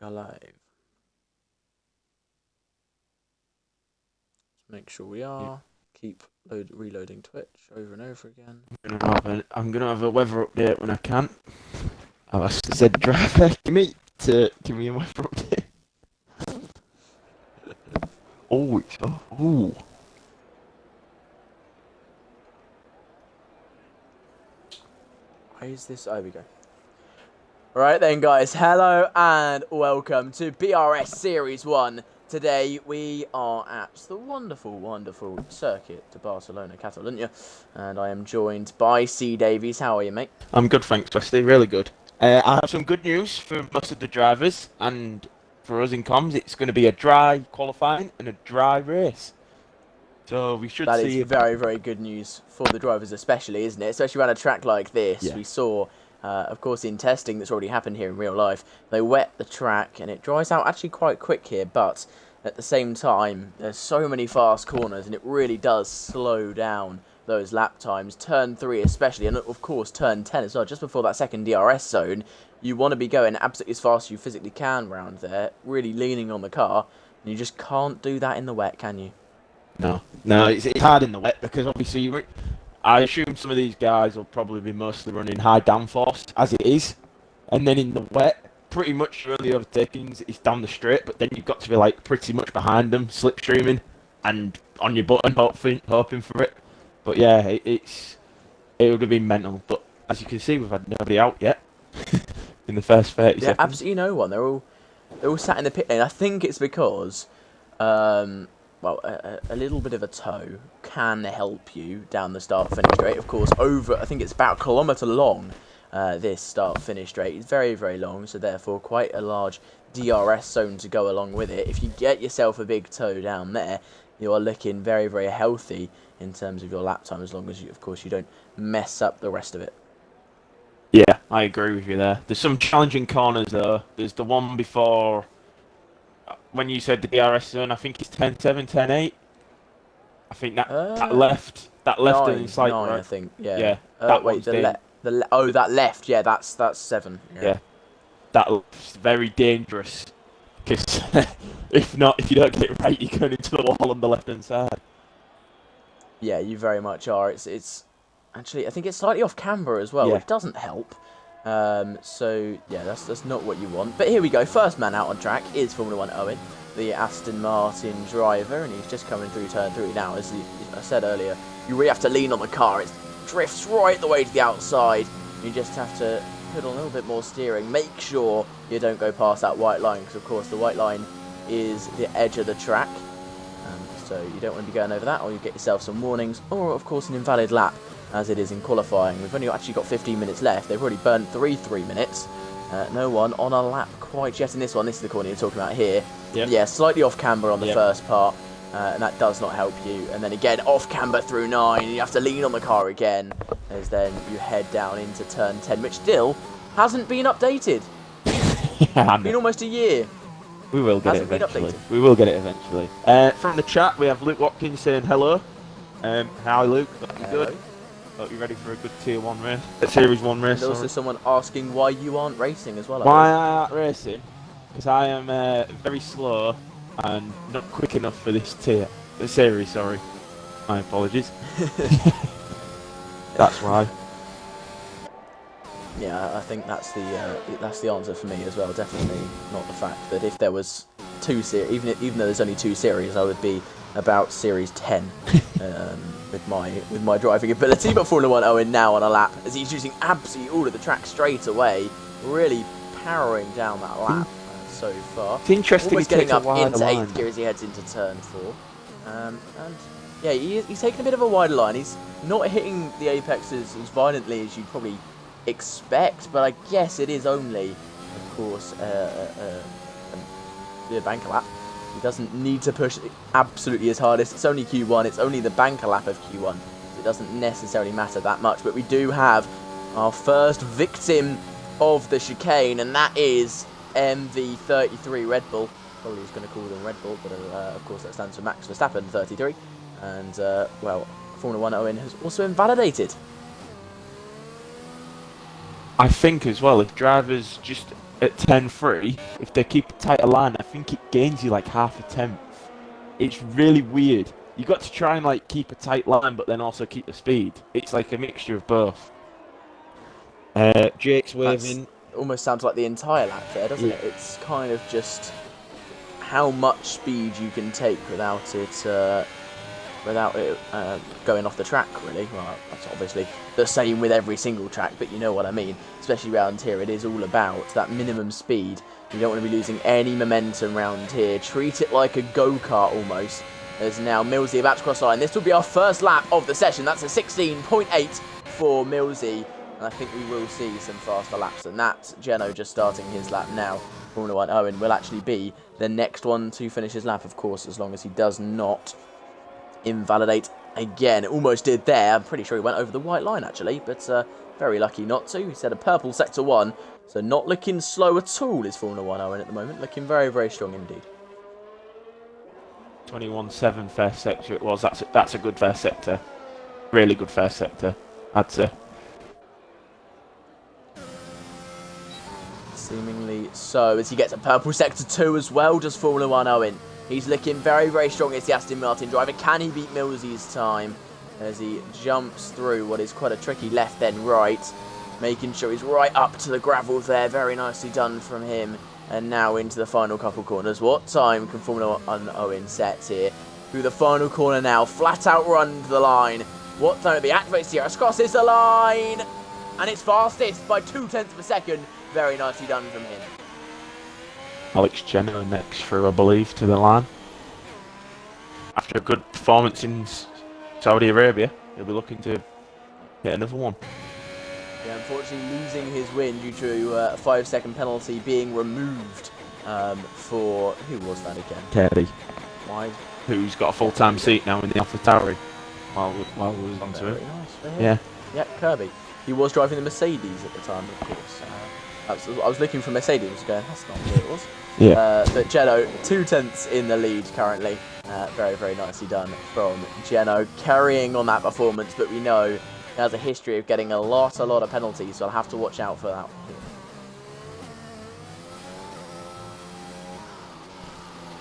are live. Let's make sure we Yeah. are. Keep reloading Twitch over and over again. I'm gonna have a weather update when I can. I've asked the Z driver to give me a weather update. Oh, Why is this? There we go. Right then, guys. Hello and welcome to BRS Series 1. Today we are at the wonderful, wonderful circuit to Barcelona, Catalonia. And I am joined by C. Davies. How are you, mate? I'm good, thanks, Wesley. Really good. I have some good news for most of the drivers, and for us in comms, it's going to be a dry qualifying and a dry race. So we should That is see. very, very good news for the drivers especially, isn't it? Especially around a track like this. Yeah. We saw, of course, in testing that's already happened here in real life, they wet the track and it dries out actually quite quick here, but at the same time, there's so many fast corners and it really does slow down those lap times. Turn 3 especially, and of course turn 10 as well, just before that second DRS zone. You want to be going absolutely as fast as you physically can round there, really leaning on the car, and you just can't do that in the wet, can you? No, it's hard in the wet because obviously I assume some of these guys will probably be mostly running high downforce as it is, and then in the wet, pretty much your only overtakings is down the straight, but then you've got to be like pretty much behind them, slipstreaming, and on your button, hoping for it. But yeah, it would have been mental. But as you can see, we've had nobody out yet in the first 30 Yeah, seconds. absolutely no one. They're all sat in the pit lane. I think it's because, well, a little bit of a tow can help you down the start-finish straight. Of course, I think it's about a kilometre long. This start-finish straight is very, very long, so therefore quite a large DRS zone to go along with it. If you get yourself a big tow down there, you are looking very, very healthy in terms of your lap time, as long as you, of course, you don't mess up the rest of it. Yeah, I agree with you there. There's some challenging corners though. There's the one before when you said the DRS zone. I think it's 10-7, 10-8. I think that left and it's like Nine, I right. think. Yeah. Yeah, that Wait, one's dangerous. that left. Yeah, that's 7. Yeah, that looks very dangerous. Because if you don't get it right, you're going into the wall on the left hand side. Yeah, you very much are. It's actually, I think it's slightly off camber as well, Yeah. which doesn't help. So yeah, that's not what you want. But here we go. First man out on track is Formula One Owen, the Aston Martin driver, and he's just coming through turn 3 now. As I said earlier, you really have to lean on the car. It drifts right the way to the outside. You just have to put on a little bit more steering. Make sure you don't go past that white line, because of course the white line is the edge of the track. So you don't want to be going over that, or you get yourself some warnings, or of course an invalid lap, as it is in qualifying. We've only actually got 15 minutes left. They've already burnt 3 minutes. No one on a lap quite yet in this one. This is the corner you're talking about here. Yep. Yeah, slightly off camber on the Yep. first part, and that does not help you. And then again, off camber through 9, and you have to lean on the car again, as then you head down into turn 10, which still hasn't been updated. Yeah, Been almost a year. we will get it Hasn't been eventually. updated. We will get it eventually. From the chat, we have Luke Watkins saying hello. Hi, Luke. Hope you're good. Hope you're ready for a good Tier 1 race. Series 1 race. And also someone asking why you aren't racing as well. Why I aren't racing? Because I am very slow and not quick enough for this series, sorry. My apologies. That's why. Yeah, I think that's the answer for me as well. Definitely not the fact that if there was 2 series, even though there's only 2 series, I would be about series 10 with my driving ability. But Formula One Owen now on a lap as he's using absolutely all of the track straight away, really powering down that lap so far. It's interesting. Almost getting up into line. 8th gear as he heads into turn 4, and yeah, he's taking a bit of a wider line. He's not hitting the apexes as violently as you'd probably expect, but I guess it is only, of course, the banker lap. He doesn't need to push absolutely his hardest. It's only Q1. It's only the banker lap of Q1. So it doesn't necessarily matter that much. But we do have our first victim of the chicane, and that is MV33 Red Bull. Probably was going to call them Red Bull, but of course that stands for Max Verstappen 33. And well, Formula One Owen has also invalidated. I think as well, if drivers just at 10.3, if they keep a tighter line, I think it gains you like half a tenth. It's really weird. You got to try and like keep a tight line, but then also keep the speed. It's like a mixture of both. Jake's waving. Almost sounds like the entire lap there, doesn't it? It's kind of just how much speed you can take without it going off the track, really. Well, that's obviously the same with every single track, but you know what I mean. Especially around here, it is all about that minimum speed. You don't want to be losing any momentum around here. Treat it like a go-kart almost. There's now Millsy about to cross the line. This will be our first lap of the session. That's a 16.8 for Millsy. And I think we will see some faster laps than that. Geno just starting his lap now. Formula 1 Owen will actually be the next one to finish his lap, of course, as long as he does not invalidate again. Almost did there. I'm pretty sure he went over the white line, actually, but very lucky not to. He said a purple sector 1, so not looking slow at all is Formula 1 Owen at the moment. Looking very, very strong indeed. 21.7 first sector it was. That's a good first sector. Really good first sector, I'd say. Seemingly so, as he gets a purple sector 2 as well, does Formula 1 Owen. He's looking very, very strong as the Aston Martin driver. Can he beat Millsy's time as he jumps through what is quite a tricky left then right, making sure he's right up to the gravel there. Very nicely done from him. And now into the final couple corners. What time can Formula 1 Owen set here? Through the final corner now, flat out run to the line. What time will be activated here? Crosses the line, and it's fastest by 0.2 of a second. Very nicely done from him. Alex Geno next through, I believe, to the line. After a good performance in Saudi Arabia, he'll be looking to get another one. Yeah, unfortunately losing his win due to a 5-second penalty being removed for... Who was that again? Kerry. Why? Who's got a full-time seat now in the AlphaTauri while we was onto it. Nice for him. Yeah. Yeah, Kirby. He was driving the Mercedes at the time, of course. I was looking for Mercedes, going, that's not who it was. Yeah. But Geno, 0.2 in the lead currently. Very, very nicely done from Geno, carrying on that performance, but we know he has a history of getting a lot of penalties, so I'll have to watch out for that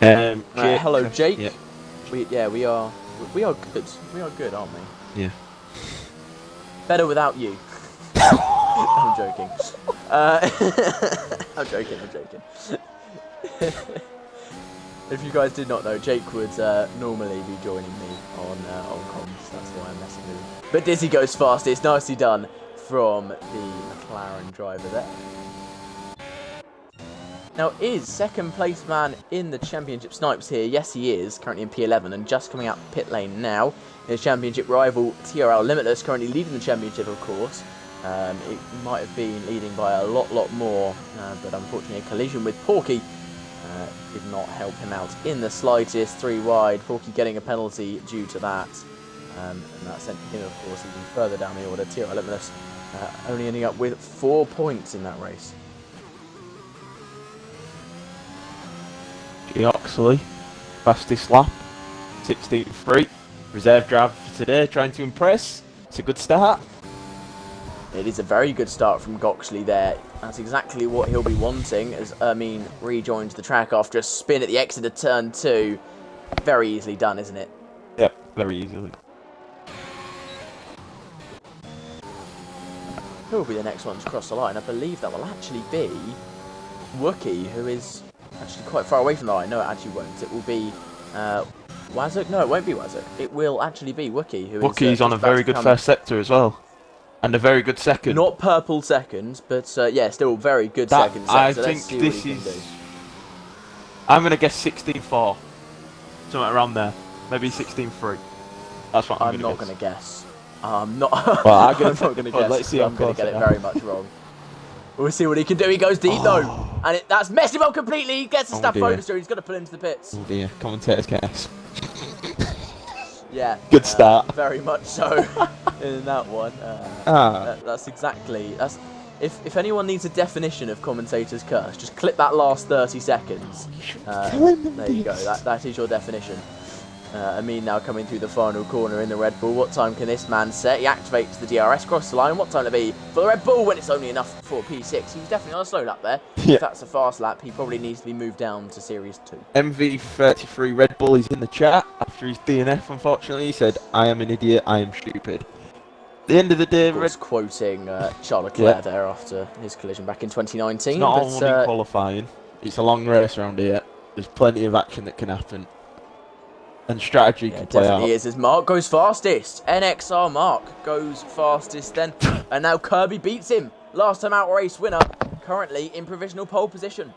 one. Hello, Jake. Yeah. We are good. We are good, aren't we? Yeah. Better without you. I'm joking. I'm joking. If you guys did not know, Jake would normally be joining me on comms. That's why I'm messing with him. But Dizzy goes fastest. Nicely done from the McLaren driver there. Now, is second place man in the championship Snipes here? Yes, he is. Currently in P11 and just coming out pit lane now. His championship rival, TRL Limitless, currently leading the championship, of course. It might have been leading by a lot more, but unfortunately a collision with Porky did not help him out in the slightest. 3 wide, Porky getting a penalty due to that. And that sent him, of course, even further down the order. TRL Limitless only ending up with 4 points in that race. Oxley, fastest lap, 16.3. Reserve driver for today, trying to impress. It's a good start. It is a very good start from Goxley there. That's exactly what he'll be wanting as Ermine rejoins the track after a spin at the exit of turn 2. Very easily done, isn't it? Yep, very easily. Who will be the next one to cross the line? I believe that will actually be Wookie, who is actually quite far away from the line. No, it actually won't. It will be Wazuk. No, it won't be Wazuk. It will actually be Wookie, who Wookie's on a very good first sector as well. And a very good second. Not purple seconds, but yeah, still very good second sector. I think this is... I'm going to guess 16.4. Something around there. Maybe 16.3. That's what I'm not going to guess. I'm not. Well, I'm not going to guess. Let's see. I'm going to get it very much wrong. We'll see what he can do. He goes deep though, and that's messed him up completely. He gets a staff focus through. He's got to pull into the pits. Oh dear, commentator's guess. Yeah. Good start. Very much so in that one. That's exactly. If anyone needs a definition of commentator's curse, just clip that last 30 seconds. There you go. That is your definition. Amin now coming through the final corner in the Red Bull. What time can this man set? He activates the DRS cross the line. What time to be for the Red Bull when it's only enough for P6? He's definitely on a slow lap there. Yeah. If that's a fast lap, he probably needs to be moved down to Series 2. MV33 Red Bull is in the chat after his DNF, unfortunately. He said, I am an idiot, I am stupid. At the end of the day, Of course, quoting Charles Leclerc there after his collision back in 2019. It's not all in qualifying. It's a long race around here. There's plenty of action that can happen. And strategy can play out. Definitely is, as Mark goes fastest. NXR Mark goes fastest then. And now Kirby beats him. Last time out race winner. Currently in provisional pole position.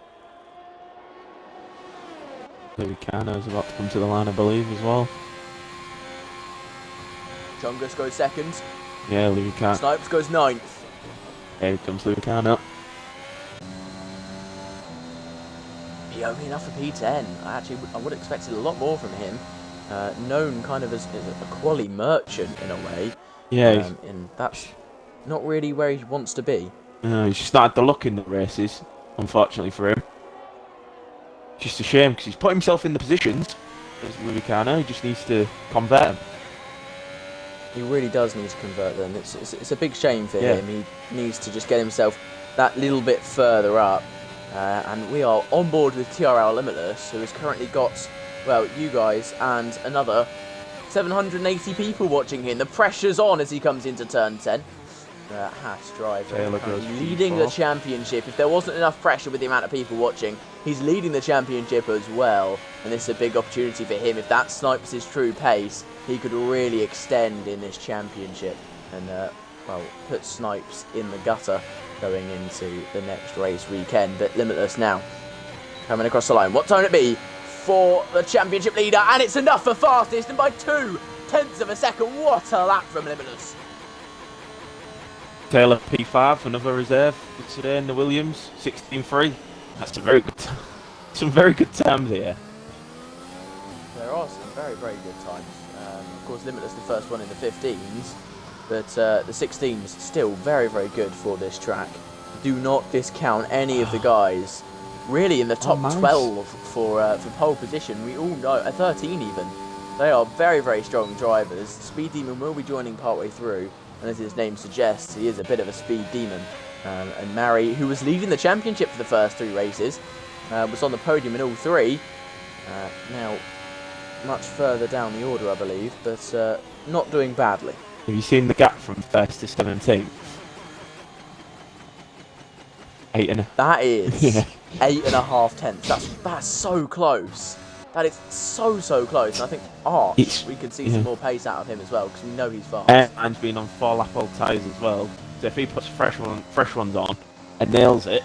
Louis Carno's about to come to the line, I believe, as well. Chungus goes second. Yeah, Louis Carno. Snipes goes 9th. Here comes Louis Carno. He only enough for P10. I would have expected a lot more from him. Known kind of as a quali merchant in a way. Yeah. And that's not really where he wants to be. He's just not had the luck in the races, unfortunately for him. Just a shame because he's put himself in the positions as Louis Carno. He just needs to convert them. He really does need to convert them. It's a big shame for him. He needs to just get himself that little bit further up. And we are on board with TRL Limitless, who has currently got, well, you guys and another 780 people watching him. The pressure's on as he comes into turn 10. Haas driver leading the championship. If there wasn't enough pressure with the amount of people watching, he's leading the championship as well. And this is a big opportunity for him. If that snipes his true pace, he could really extend in this championship and, well, put Snipes in the gutter going into the next race weekend. But Limitless now coming across the line. What time it be for the championship leader? And it's enough for fastest, and by 0.2 of a second. What a lap from Limitless. Taylor P5, another reserve for today in the Williams, 16.3. That's a very good some very good times here. There are some very, very good times. Of course, Limitless the first one in the 15s, but the 16s still very, very good for this track. Do not discount any of the guys really in the top 12 for pole position. We all know, 13 even. They are very, very strong drivers. Speed Demon will be joining partway through, and as his name suggests, he is a bit of a speed demon. And Mary, who was leading the championship for the first 3 races, was on the podium in all 3. Now, much further down the order, I believe, but not doing badly. Have you seen the gap from 1st to 17th? 8.5. That is 8.5 tenths. That's so close. That is so close. And I think Arch, we could see some more pace out of him as well, because we know he's fast. Airline's been on 4 lap old tyres as well. So if he puts fresh ones on and nails it,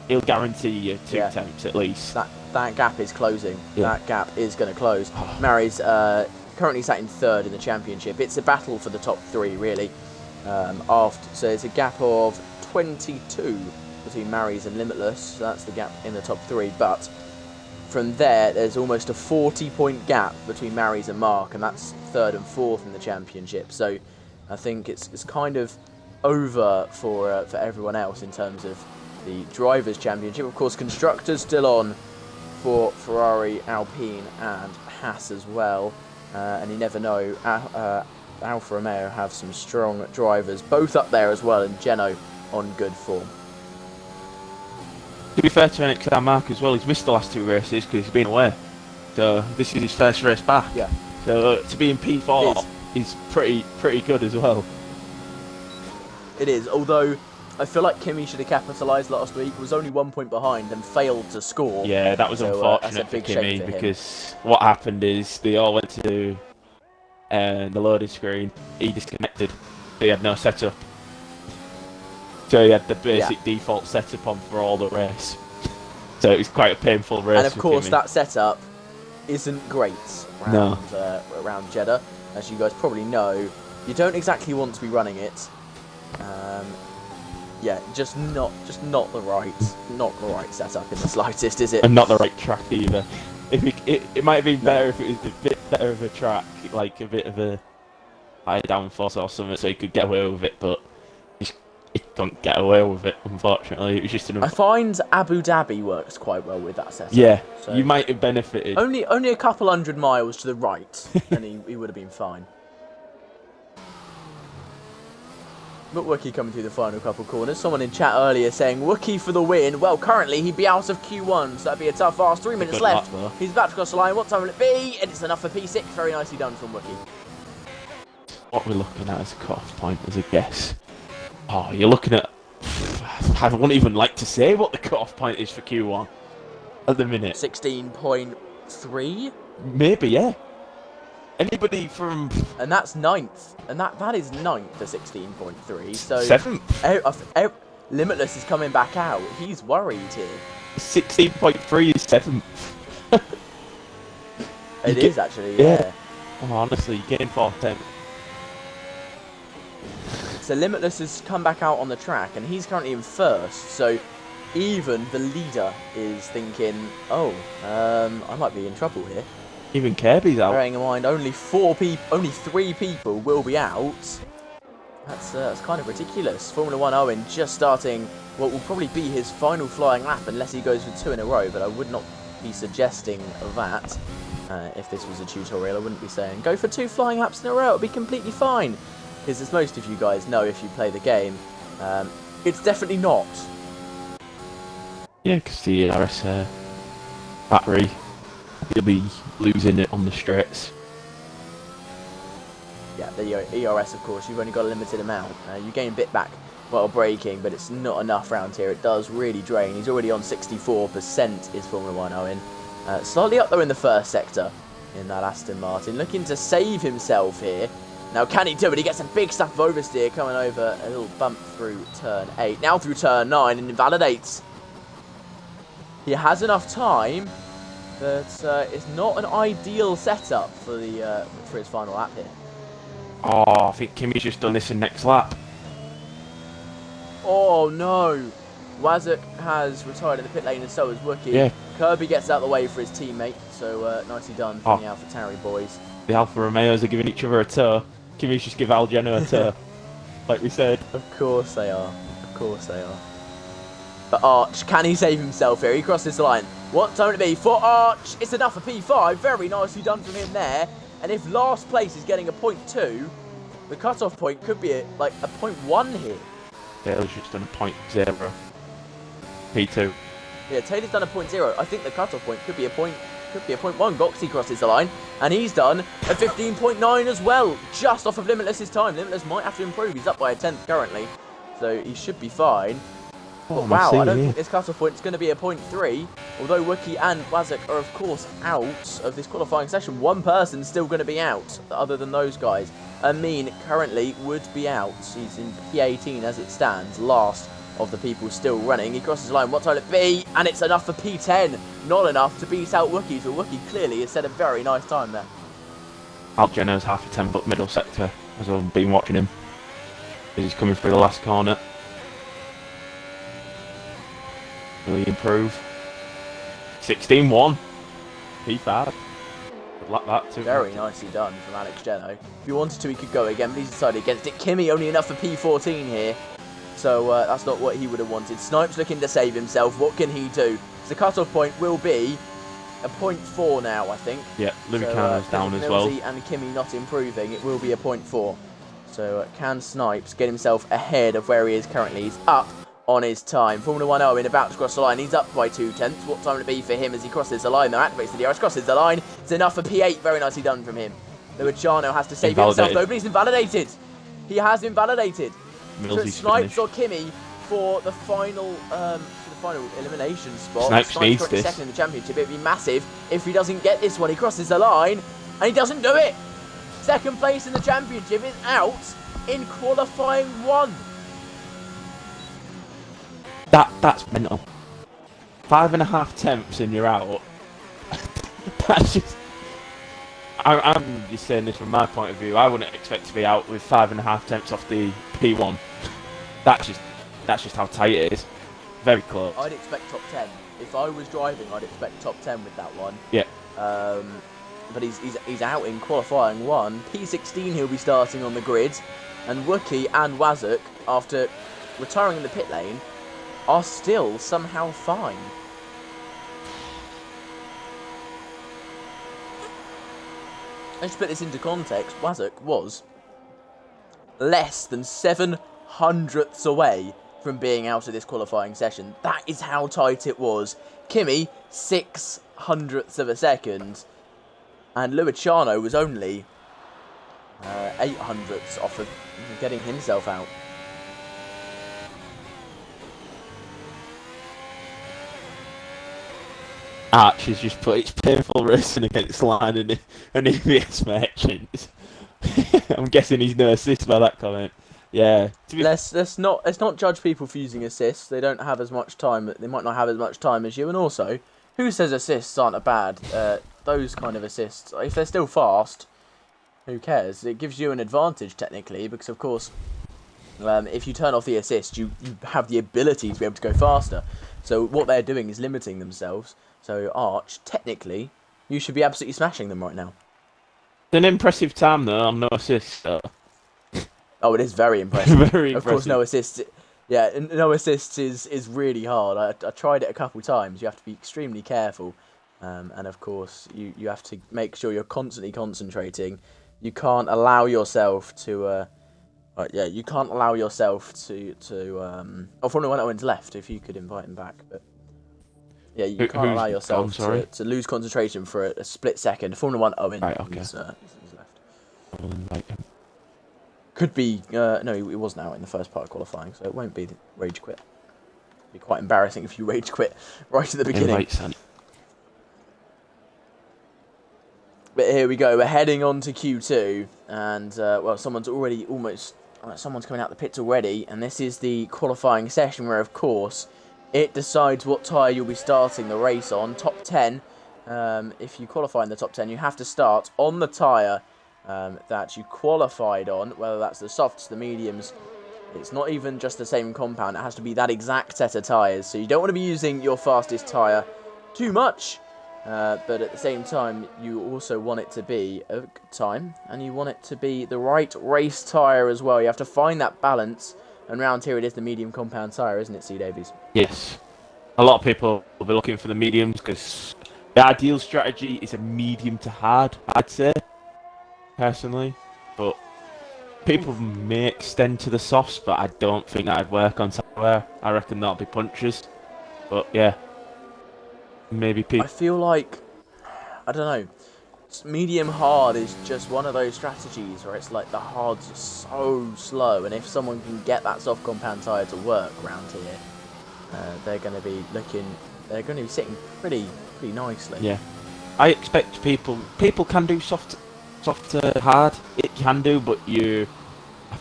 he'll guarantee you 2 tenths at least. That gap is closing. That gap is going to close. Mary's currently sat in 3rd in the championship. It's a battle for the top 3, really. So it's a gap of 22 between Mary's and Limitless. So that's the gap in the top 3. But from there's almost a 40-point gap between Mary's and Mark, and that's 3rd and 4th in the championship. So I think it's kind of over for everyone else in terms of the Drivers' Championship. Of course, Constructors still on for Ferrari, Alpine and Haas as well. And you never know, Alfa Romeo have some strong drivers, both up there as well, and Geno on good form. To be fair to NXR Mark as well, he's missed the last 2 races because he's been away. So this is his first race back. Yeah. So to be in P4 is pretty good as well. It is, although I feel like Kimi should have capitalised last week, was only 1 point behind and failed to score. Yeah, that was unfortunate for Kimi, because what happened is they all went to the loading screen, he disconnected, so he had no setup. So he had the basic default setup on for all the race. So it was quite a painful race. And of course Kimi. that setup isn't great around Jeddah. As you guys probably know, you don't exactly want to be running it. Just not the right setup in the slightest, is it? And not the right track either. It might have been better if it was a bit better of a track, like a bit of a high downforce or something, so he could get away with it. But he don't get away with it, unfortunately. It was just I an... find Abu Dhabi works quite well with that setup. Yeah, So you might have benefited. only a couple 100 miles to the right, and he would have been fine. But Wookie coming through the final couple corners. Someone in chat earlier saying Wookie for the win. Well, currently he'd be out of Q1, so that'd be a tough ask. 3 minutes left. He's about to cross the line. What time will it be? And it's enough for P6. Very nicely done from Wookie. What we're looking at as a cut-off point, as a guess. Oh, you're looking at... I wouldn't even like to say what the cut-off point is for Q1 at the minute. 16.3? Maybe, yeah. Anybody from... And that's 9th. And that is 9th for 16.3. So 7th. Limitless is coming back out. He's worried here. 16.3 is 7th. It is actually, yeah. Oh, honestly, you're getting 4th. So Limitless has come back out on the track, and he's currently in 1st. So even the leader is thinking, oh, I might be in trouble here. Even Kirby's out. Bearing in mind, only 3 people will be out. That's kind of ridiculous. Formula 1 Owen just starting what will probably be his final flying lap, unless he goes for 2 in a row. But I would not be suggesting that. If this was a tutorial, I wouldn't be saying go for 2 flying laps in a row. It'll be completely fine. Because as most of you guys know, if you play the game, it's definitely not. Yeah, because the BRS battery, he'll be losing it on the straights. Yeah, the ERS, of course, you've only got a limited amount. You gain a bit back while braking, but it's not enough around here. It does really drain. He's already on 64% is Formula 1 Owen. Slightly up there in the first sector in that Aston Martin. Looking to save himself here. Now, can he do it? He gets a big stuff of oversteer coming over a little bump through turn 8. Now through turn 9 and invalidates. He has enough time, but it's not an ideal setup for his final lap here. Oh, I think Kimmy's just done this in next lap. Oh no! Wazuk has retired in the pit lane, and so has Wookie. Yeah. Kirby gets out of the way for his teammate, so nicely done from the AlphaTauri boys. The Alfa Romeos are giving each other a tow. Kimmy's just give Algeno a tow, like we said. Of course they are. Of course they are. But Arch, can he save himself here? He crosses the line. What time would it be for Arch? It's enough for P5. Very nicely done from him there. And if last place is getting a 0.2, the cut-off point could be like a 0.1 here. Taylor's just done a 0.0. P2. Yeah, Taylor's done a 0.0. I think the cut-off point could be a 0.1. Goxie crosses the line, and he's done a 15.9 as well, just off of Limitless's time. Limitless might have to improve. He's up by a 10th currently, so he should be fine. But wow, I don't think this cut-off point is going to be a 0.3, although Wookie and Wazuk are, of course, out of this qualifying session. One person's still going to be out, other than those guys. Amin currently would be out. He's in P18 as it stands, last of the people still running. He crosses the line. What time will it be? And it's enough for P10. Not enough to beat out Wookie, so Wookie clearly has set a very nice time there. Algeno's half a 10 but middle sector, as I've been watching him. As he's coming through the last corner. Really improve. 16-1. P5. Good luck that too. Very nicely done from Alex Geno. If he wanted to, he could go again, but he's decided against it. Kimmy only enough for P14 here. So that's not what he would have wanted. Snipes looking to save himself. What can he do? So the cut-off point will be a 0.4 now, I think. Yeah, Lucano's down as well. And Kimmy not improving. It will be a 0.4. So can Snipes get himself ahead of where he is currently? He's up on his time. Formula 1 Owen about to cross the line. He's up by 0.2. What time will it be for him as he crosses the line? There activates the DRS, crosses the line. It's enough for P8. Very nicely done from him. Luciano has to save himself though, but he's invalidated. He has invalidated. So it's Snipes or Kimmy for the final elimination spot. Snipes needs this. Second in the championship. It'd be massive if he doesn't get this one. He crosses the line and he doesn't do it. Second place in the championship is out in qualifying 1. That's mental. 5.5 temps and you're out. That's just... I'm just saying this from my point of view. I wouldn't expect to be out with 5.5 temps off the P1. That's just how tight it is. Very close. I'd expect top 10. If I was driving, I'd expect top 10 with that one. Yeah. But he's out in qualifying 1. P16 he'll be starting on the grid, and Wookie and Wazuk, after retiring in the pit lane are still somehow fine. Let's put this into context. Wazuk was less than 7/100ths away from being out of this qualifying session. That is how tight it was. Kimi, 6/100ths of a second. And Luciano was only 8/100ths off of getting himself out. Arch has just put its painful racing against line and an EBS merchant. I'm guessing he's no assist by that comment. Yeah. Let's not judge people for using assists. They don't have as much time. They might not have as much time as you. And also, who says assists aren't a bad? Those kind of assists, if they're still fast, who cares? It gives you an advantage technically because, of course, if you turn off the assist, you have the ability to be able to go faster. So what they're doing is limiting themselves. So Arch, technically, you should be absolutely smashing them right now. It's an impressive time though on no assists. So. Oh, it is very impressive. Very of impressive. course, no assists. Yeah, no assists is really hard. I tried it a couple times. You have to be extremely careful, and of course, you have to make sure you're constantly concentrating. You can't allow yourself to. You can't allow yourself to. Oh, Formula 1 Owen's left. If you could invite him back, but. Yeah, you can't allow yourself to lose concentration for a split second. Formula 1 Owen is left. I'll invite him. Could be... no, he wasn't out in the first part of qualifying, so it won't be rage quit. It'd be quite embarrassing if you rage quit right at the beginning. But here we go. We're heading on to Q2, and, someone's already almost... someone's coming out the pits already, and this is the qualifying session where, of course... It decides what tyre you'll be starting the race on. Top 10, if you qualify in the top 10, you have to start on the tyre that you qualified on, whether that's the softs, the mediums. It's not even just the same compound. It has to be that exact set of tyres. So you don't want to be using your fastest tyre too much, but at the same time, you also want it to be a good time, and you want it to be the right race tyre as well. You have to find that balance. And round here it is the medium compound tyre, isn't it, C. Davies? Yes. A lot of people will be looking for the mediums because the ideal strategy is a medium to hard, I'd say, personally. But people may extend to the softs, but I don't think that'd work on tyre. I reckon that'll be punches. But yeah, maybe people. I feel like, I don't know, medium hard is just one of those strategies where it's like the hards are so slow, and if someone can get that soft compound tyre to work around here, they're going to be sitting pretty nicely. Yeah, I expect people can do soft hard. It can do, but I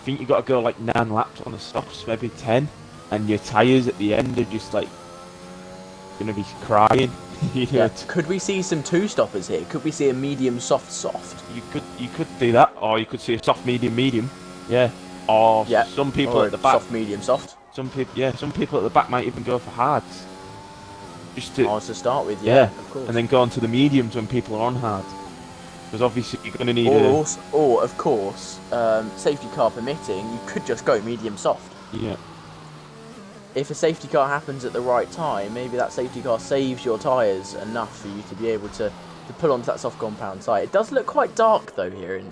think you got to go like 9 laps on the softs, maybe 10, and your tyres at the end are just like going to be crying. Yeah. Could we see some 2-stoppers here? Could we see a medium soft? You could do that, or you could see a soft medium. Yeah. Or some people at the back. Soft medium soft. Some people at the back might even go for hards. Just to start with, of course. And then go on to the mediums when people are on hard. Because obviously you're going to need or of course, safety car permitting, you could just go medium soft. Yeah. If a safety car happens at the right time, maybe that safety car saves your tyres enough for you to be able to pull onto that soft compound tyre. It does look quite dark though here in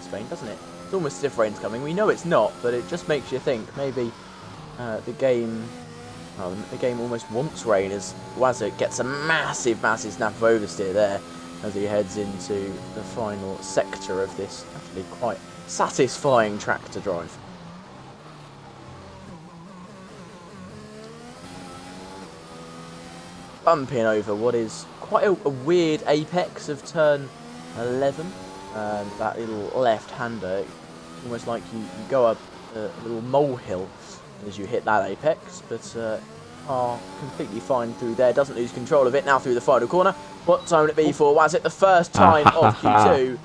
Spain, doesn't it? It's almost as if rain's coming. We know it's not, but it just makes you think maybe the game almost wants rain, as Wazuk gets a massive snap of oversteer there as he heads into the final sector of this actually quite satisfying track to drive. Bumping over what is quite a weird apex of turn 11. That little left-hander, almost like you go up a little molehill as you hit that apex, but are completely fine through there. Doesn't lose control of it now through the final corner. What time would it be for Wazuk? The first time of Q2.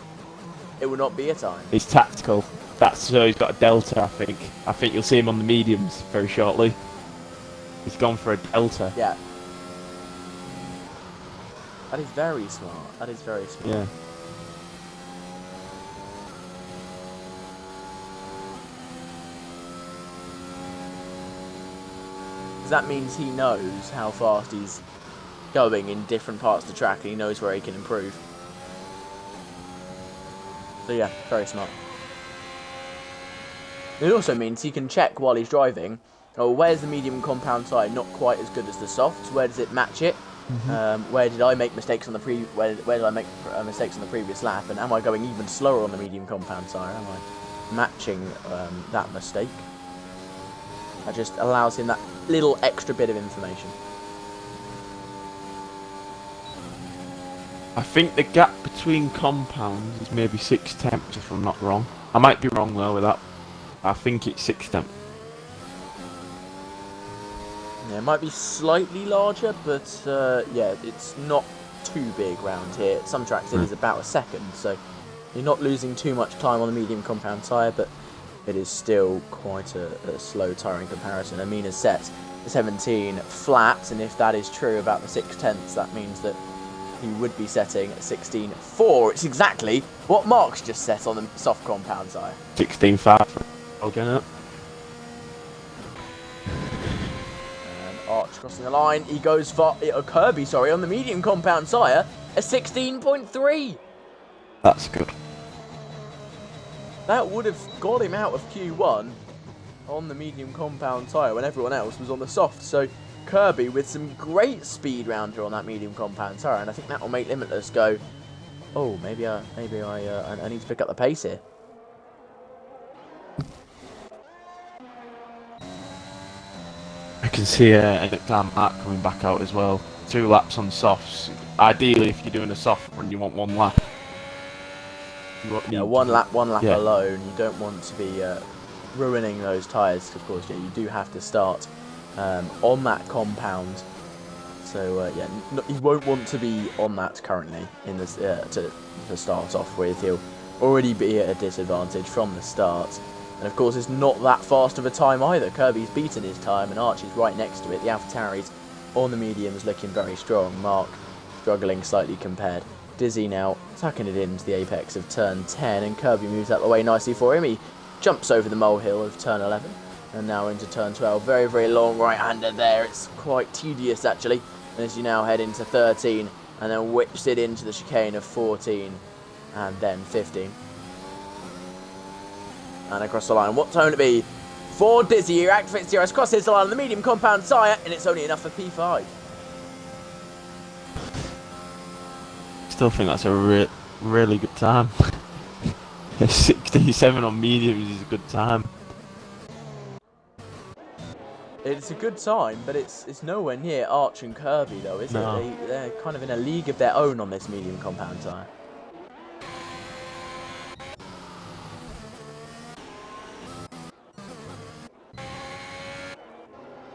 It will not be a time. He's tactical. He's got a delta, I think. I think you'll see him on the mediums very shortly. He's gone for a delta. Yeah. That is very smart. That is very smart. Yeah. because that means he knows how fast he's going in different parts of the track, and he knows where he can improve. So yeah, very smart. It also means he can check while he's driving, oh, where's the medium compound tyre not quite as good as the softs? Where does it match it? Where did I make mistakes on the where did I make mistakes on the previous lap? And am I going even slower on the medium compound tyre? Am I matching that mistake? That just allows him that little extra bit of information. I think the gap between compounds is maybe 6 tenths, if I'm not wrong. I might be wrong though with that. I think it's 6 tenths. Yeah, it might be slightly larger, but yeah, it's not too big round here. Some tracks it is about a second, so you're not losing too much time on the medium compound tyre, but it is still quite a slow tyre in comparison. Amina's set 17 flat, and if that is true about the 6 tenths, that means that he would be setting 16.4. It's exactly what Mark's just set on the soft compound tyre. 16.5. I'll get it. Arch crossing the line. He goes for Kirby, sorry, on the medium compound tyre, a 16.3. That's good. That would have got him out of Q1 on the medium compound tyre when everyone else was on the soft. So Kirby with some great speed round here on that medium compound tyre, and I think that will make Limitless go, oh, maybe I need to pick up the pace here. I can see an time Mark coming back out as well. 2 laps on softs. Ideally, if you're doing a soft run, you want 1 lap. Yeah, one lap yeah. alone. You don't want to be ruining those tyres. Of course, yeah, you do have to start on that compound. So yeah, he won't want to be on that currently in this to start off with. He'll already be at a disadvantage from the start. And of course, it's not that fast of a time either. Kirby's beaten his time, and Archie's right next to it. The AlphaTauri's on the mediums looking very strong. Mark struggling slightly compared. Dizzy now tucking it into the apex of turn 10, and Kirby moves out of the way nicely for him. He jumps over the molehill of turn 11, and now into turn 12. Very, very long right-hander there. It's quite tedious, actually. And as you now head into 13, and then whips it into the chicane of 14, and then 15. And across the line, what time to be for Dizzy? He activates DRS, crosses the line on the medium compound tyre, and it's only enough for P5. Still think that's a really good time. 67 on mediums is a good time. It's a good time, but it's nowhere near Arch and Kirby, though, is it? They're kind of in a league of their own on this medium compound tyre.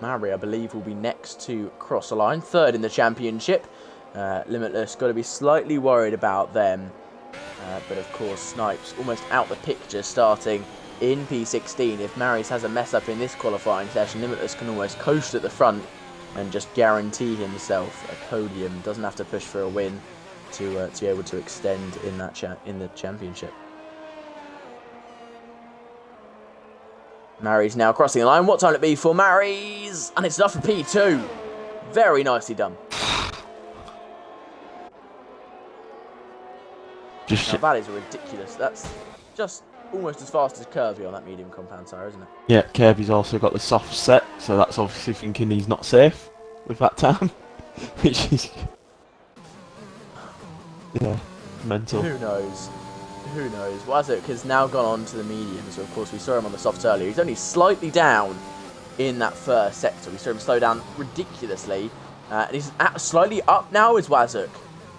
Mary, I believe, will be next to cross the line, 3rd in the championship. Limitless, got to be slightly worried about them. But of course, Snipes almost out the picture starting in P16. If Maris has a mess up in this qualifying session, Limitless can almost coast at the front and just guarantee himself a podium. Doesn't have to push for a win to be able to extend in that in the championship. Mary's now crossing the line. What time will it be for Mary's? And it's enough for P2. Very nicely done. Now that is ridiculous. That's just almost as fast as Kirby on that medium compound tyre, isn't it? Yeah, Kirby's also got the soft set, so that's obviously thinking he's not safe with that time. Which is... yeah, mental. Who knows? Who knows? Wazuk has now gone on to the medium, so of course we saw him on the softs earlier. He's only slightly down in that first sector. We saw him slow down ridiculously. And he's slightly up now as Wazuk.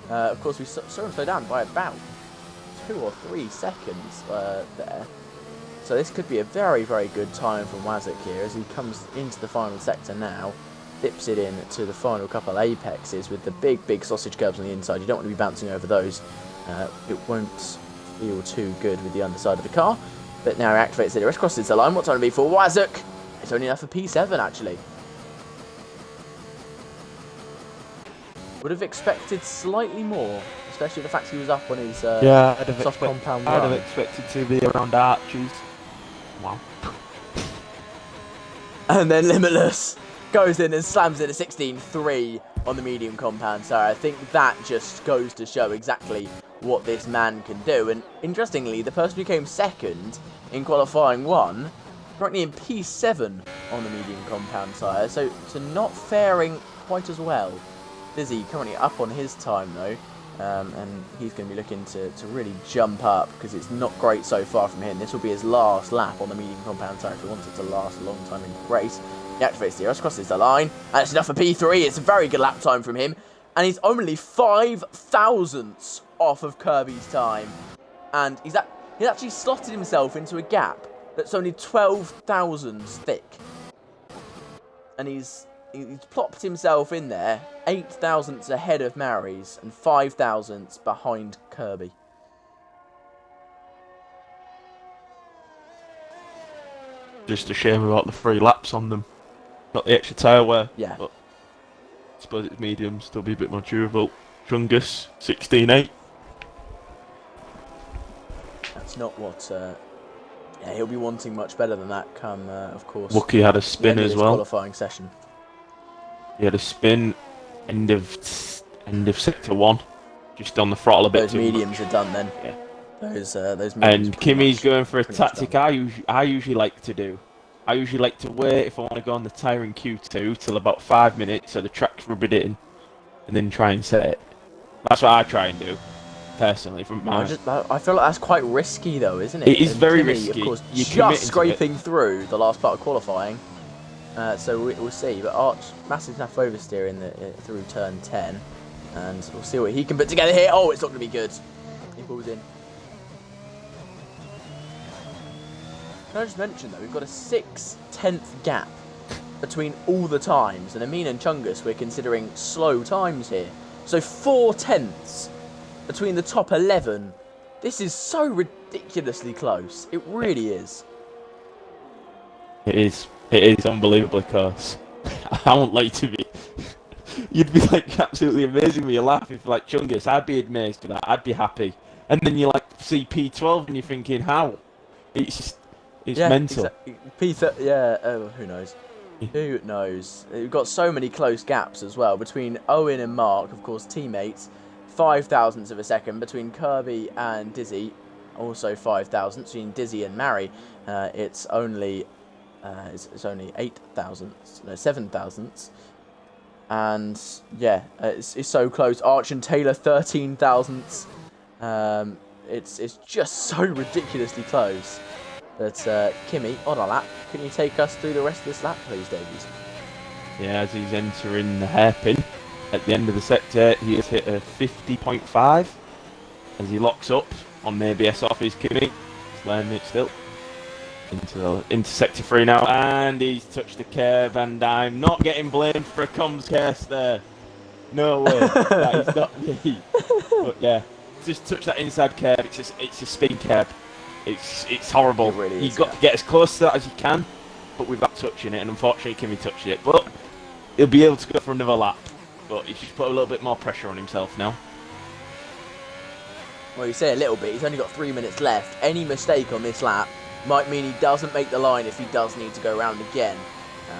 Of course we saw him slow down by about 2 or 3 seconds there. So this could be a very, very good time from Wazuk here as he comes into the final sector now. Dips it in to the final couple apexes with the big, big sausage curbs on the inside. You don't want to be bouncing over those. It won't feel too good with the underside of the car. But now he activates the DRS, crosses the line. What time will it be for Wazuk? It's only enough for P7 actually. Would have expected slightly more, especially the fact he was up on his soft compound run. I'd have expected to be around Archie's. Wow. And then Limitless goes in and slams in a 16.3 on the medium compound. So I think that just goes to show exactly what this man can do. And interestingly, the person who came second in qualifying 1, currently in P7 on the medium compound tire. So not faring quite as well. Dizzy currently up on his time though. And he's going to be looking to really jump up because it's not great so far from him. This will be his last lap on the medium compound tire if he wants it to last a long time in the race. He activates the DRS, crosses the line, and it's enough for P3. It's a very good lap time from him, and he's only 5 thousandths off of Kirby's time. And he's actually slotted himself into a gap that's only 12 thousandths thick. And he's plopped himself in there 8 thousandths ahead of Mary's and 5 thousandths behind Kirby. Just a shame about the 3 laps on them. Got the extra tyre wear. Yeah. But I suppose it's medium, still be a bit more durable. Chungus, 16.8. That's not what... yeah, he'll be wanting much better than that come, of course. Wookie had a spin as well. Qualifying session. He had a spin end of sector 1, just on the throttle a bit. Those mediums are done then. Yeah. Those mediums. And Kimmy's going for a tactic I usually like to do. I usually like to wait if I want to go on the tyre in Q2 till about 5 minutes so the track's rubbed in, and then try and set it. That's what I try and do, personally. From my... I feel like that's quite risky though, isn't it? It is very Kimmy, risky. Of course, You're just scraping through the last part of qualifying. So we'll see. But Arch, massive enough oversteer through turn 10. And we'll see what he can put together here. Oh, it's not going to be good. He pulls in. Can I just mention, though, we've got a 6/10 gap between all the times. And Amin and Chungus, we're considering slow times here. So 4 tenths between the top 11. This is so ridiculously close. It really is. It is unbelievably close. I won't like to be... You'd be like absolutely amazing with your laugh if like Chungus. I'd be amazed for that. I'd be happy. And then you like see P12 and you're thinking, how? It's mental. Exactly. Yeah, oh, who knows? Who knows? We've got so many close gaps as well between Owen and Mark, of course, teammates. 5 thousandths of a second between Kirby and Dizzy, also 5 thousandths between Dizzy and Mary. It's only 8 thousandths, no 7 thousandths, and yeah, it's so close. Arch and Taylor 13 thousandths. It's just so ridiculously close. But Kimmy, on a lap, can you take us through the rest of this lap, please, Davies? Yeah, as he's entering the hairpin at the end of the sector, he has hit a 50.5 as he locks up on the ABS off his Kimmy. He's learning it still. Into sector 3 now, and he's touched the curb, and I'm not getting blamed for a comms curse there. No way, that is not me. But yeah, just touch that inside curb. It's a spin curb. It's horrible. It really is, You've got to get as close to that as you can, but without touching it. And unfortunately, Kimmy touched it. But he'll be able to go for another lap. But he's just put a little bit more pressure on himself now. Well, you say a little bit. He's only got 3 minutes left. Any mistake on this lap might mean he doesn't make the line if he does need to go around again.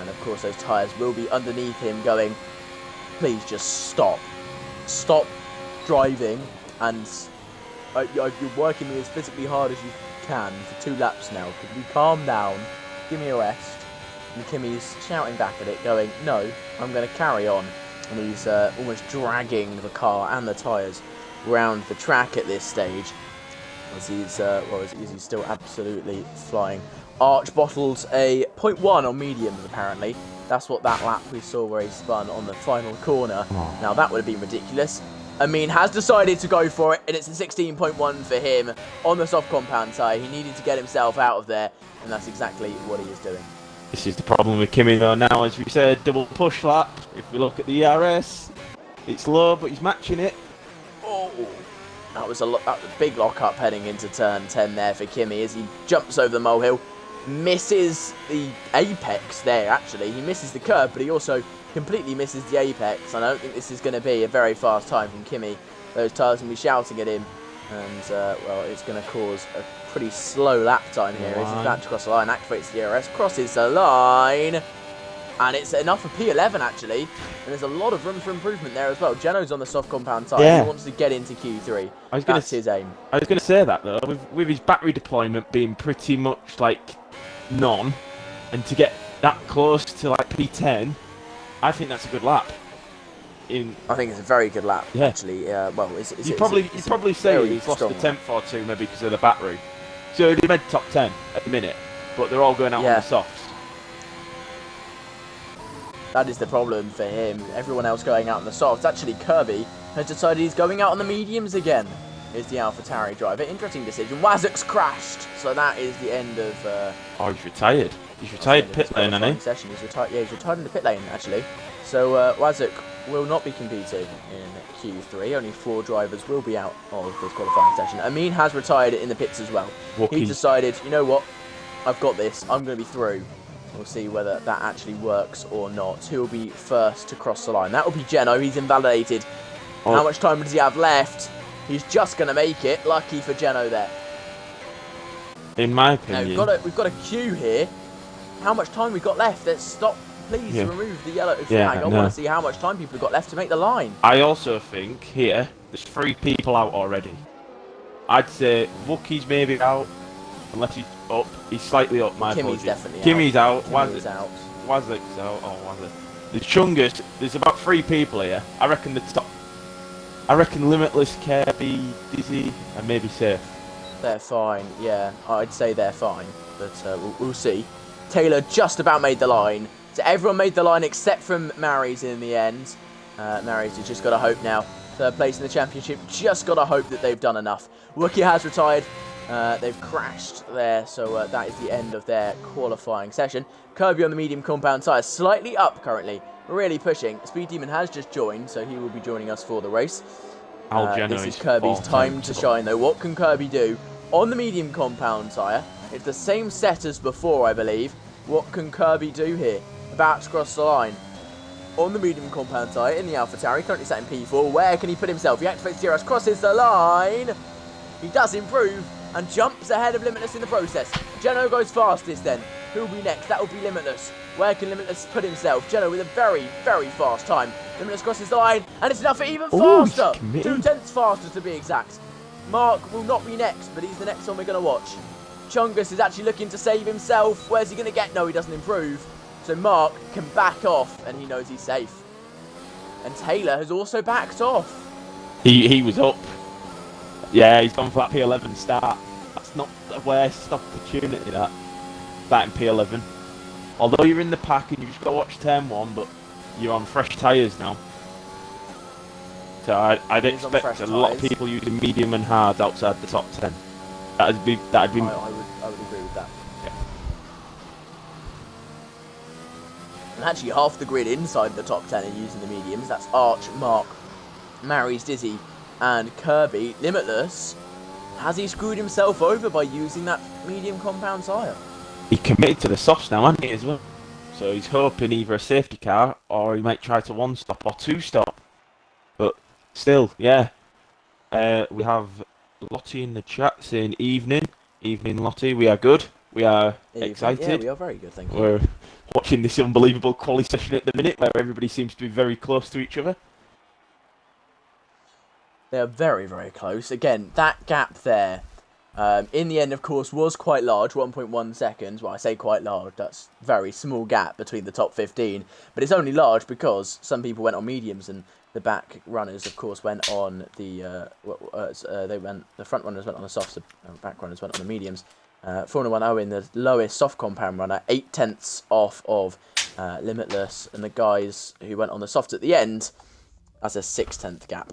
And of course, those tyres will be underneath him going, please just stop. Stop driving, and you're working me as physically hard as you can for 2 laps now. Could we calm down? Give me a rest. And Kimmy's shouting back at it, going, no, I'm going to carry on. And he's almost dragging the car and the tyres around the track at this stage. As he's still absolutely flying. Arch bottled a 0.1 on mediums, apparently. That's what that lap we saw where he spun on the final corner. Now, that would have been ridiculous. Amin has decided to go for it, and it's a 16.1 for him on the soft compound tyre. He needed to get himself out of there, and that's exactly what he is doing. This is the problem with Kimmy though now, as we said, double push lap. If we look at the ERS, it's low, but he's matching it. Oh, that was a big lock-up heading into turn 10 there for Kimmy as he jumps over the molehill. Misses the apex there, actually. He misses the curb, but he also completely misses the apex. And I don't think this is going to be a very fast time from Kimmy. Those tyres can be shouting at him. And, well, it's going to cause a pretty slow lap time here. As he's about to cross the line, activates the DRS, crosses the line. And it's enough for P11 actually. And there's a lot of room for improvement there as well. Geno's on the soft compound tyre. Yeah. He wants to get into Q3. That's his aim. I was going to say that though, with his battery deployment being pretty much like none, and to get that close to like P10, I think that's a good lap. I think it's a very good lap, actually. Well, you'd probably say he's lost a tenth or two maybe because of the battery. So he made top 10 at the minute, but they're all going out on the softs. That is the problem for him. Everyone else going out on the softs. Actually, Kirby has decided he's going out on the mediums again. Is the AlphaTauri driver. Interesting decision. Wazuk's crashed, so that is the end of. Oh, he's retired. He's retired pit lane, hasn't he? Session. He's retired. Yeah, he's retired in the pit lane actually. So Wazuk will not be competing in Q3. Only 4 drivers will be out of this qualifying session. Amin has retired in the pits as well. He decided, you know what, I've got this. I'm going to be through. We'll see whether that actually works or not. Who will be first to cross the line? That will be Geno. He's invalidated. How much time does he have left? He's just going to make it. Lucky for Geno there. In my opinion. Now, we've got a queue here. How much time we've got left? Let's stop. Please remove the yellow flag. I want to see how much time people have got left to make the line. I also think here, there's 3 people out already. I'd say Wookie's maybe out. Unless he's up. He's slightly up, my Kimmy's apologies. definitely Kimmy's out. Kimmy's out. Wazuk's out. Oh, Wazuk. The Chungus, there's about 3 people here. I reckon Limitless, Kirby, Dizzy, and maybe Safe. They're fine, yeah. I'd say they're fine, but we'll see. Taylor just about made the line. So everyone made the line except from Mary's in the end. Mary's has just got to hope now. 3rd place in the championship. Just got to hope that they've done enough. Wookie has retired. They've crashed there, so that is the end of their qualifying session. Kirby on the medium compound tyre, slightly up currently. Really pushing. Speed Demon has just joined, so he will be joining us for the race. This is Kirby's time to shine, though. What can Kirby do on the medium compound tyre? It's the same set as before, I believe. What can Kirby do here? About to cross the line. On the medium compound tyre in the AlphaTauri, currently sat in P4. Where can he put himself? He activates DRS, crosses the line. He does improve and jumps ahead of Limitless in the process. Geno goes fastest then. Who will be next? That will be Limitless. Where can Limitless put himself? Geno with a very, very fast time. Limitless crosses the line, and it's enough for even faster. 2/10 faster to be exact. Mark will not be next, but he's the next one we're going to watch. Chungus is actually looking to save himself. Where's he going to get? No, he doesn't improve. So Mark can back off, and he knows he's safe. And Taylor has also backed off. He was up. Yeah, he's gone for that P11 start. That's not a waste opportunity, that. That in P11. Although you're in the pack and you've just got to watch turn 1, but you're on fresh tyres now. So I'd expect a lot of people using medium and hard outside the top 10. That'd be. I would agree with that. Yeah. And actually, half the grid inside the top 10 are using the mediums. That's Arch, Mark, Mary's, Dizzy, and Kirby. Limitless. Has he screwed himself over by using that medium compound tyre? He committed to the softs now, hasn't he, as well? So he's hoping either a safety car or he might try to 1-stop or 2-stop. But still, yeah. We have Lottie in the chat saying evening. Evening, Lottie. We are good. We are excited. Yeah, we are very good, thank you. We're watching this unbelievable quali session at the minute where everybody seems to be very close to each other. They are very, very close. Again, that gap there, in the end, of course, was quite large, 1.1 seconds. Well, I say quite large, that's a very small gap between the top 15. But it's only large because some people went on mediums and the back runners, of course, went on the... the front runners went on the softs, the back runners went on the mediums. Formula 1 Owen, the lowest soft compound runner, 0.8 off of Limitless. And the guys who went on the softs at the end, has a 0.6 gap.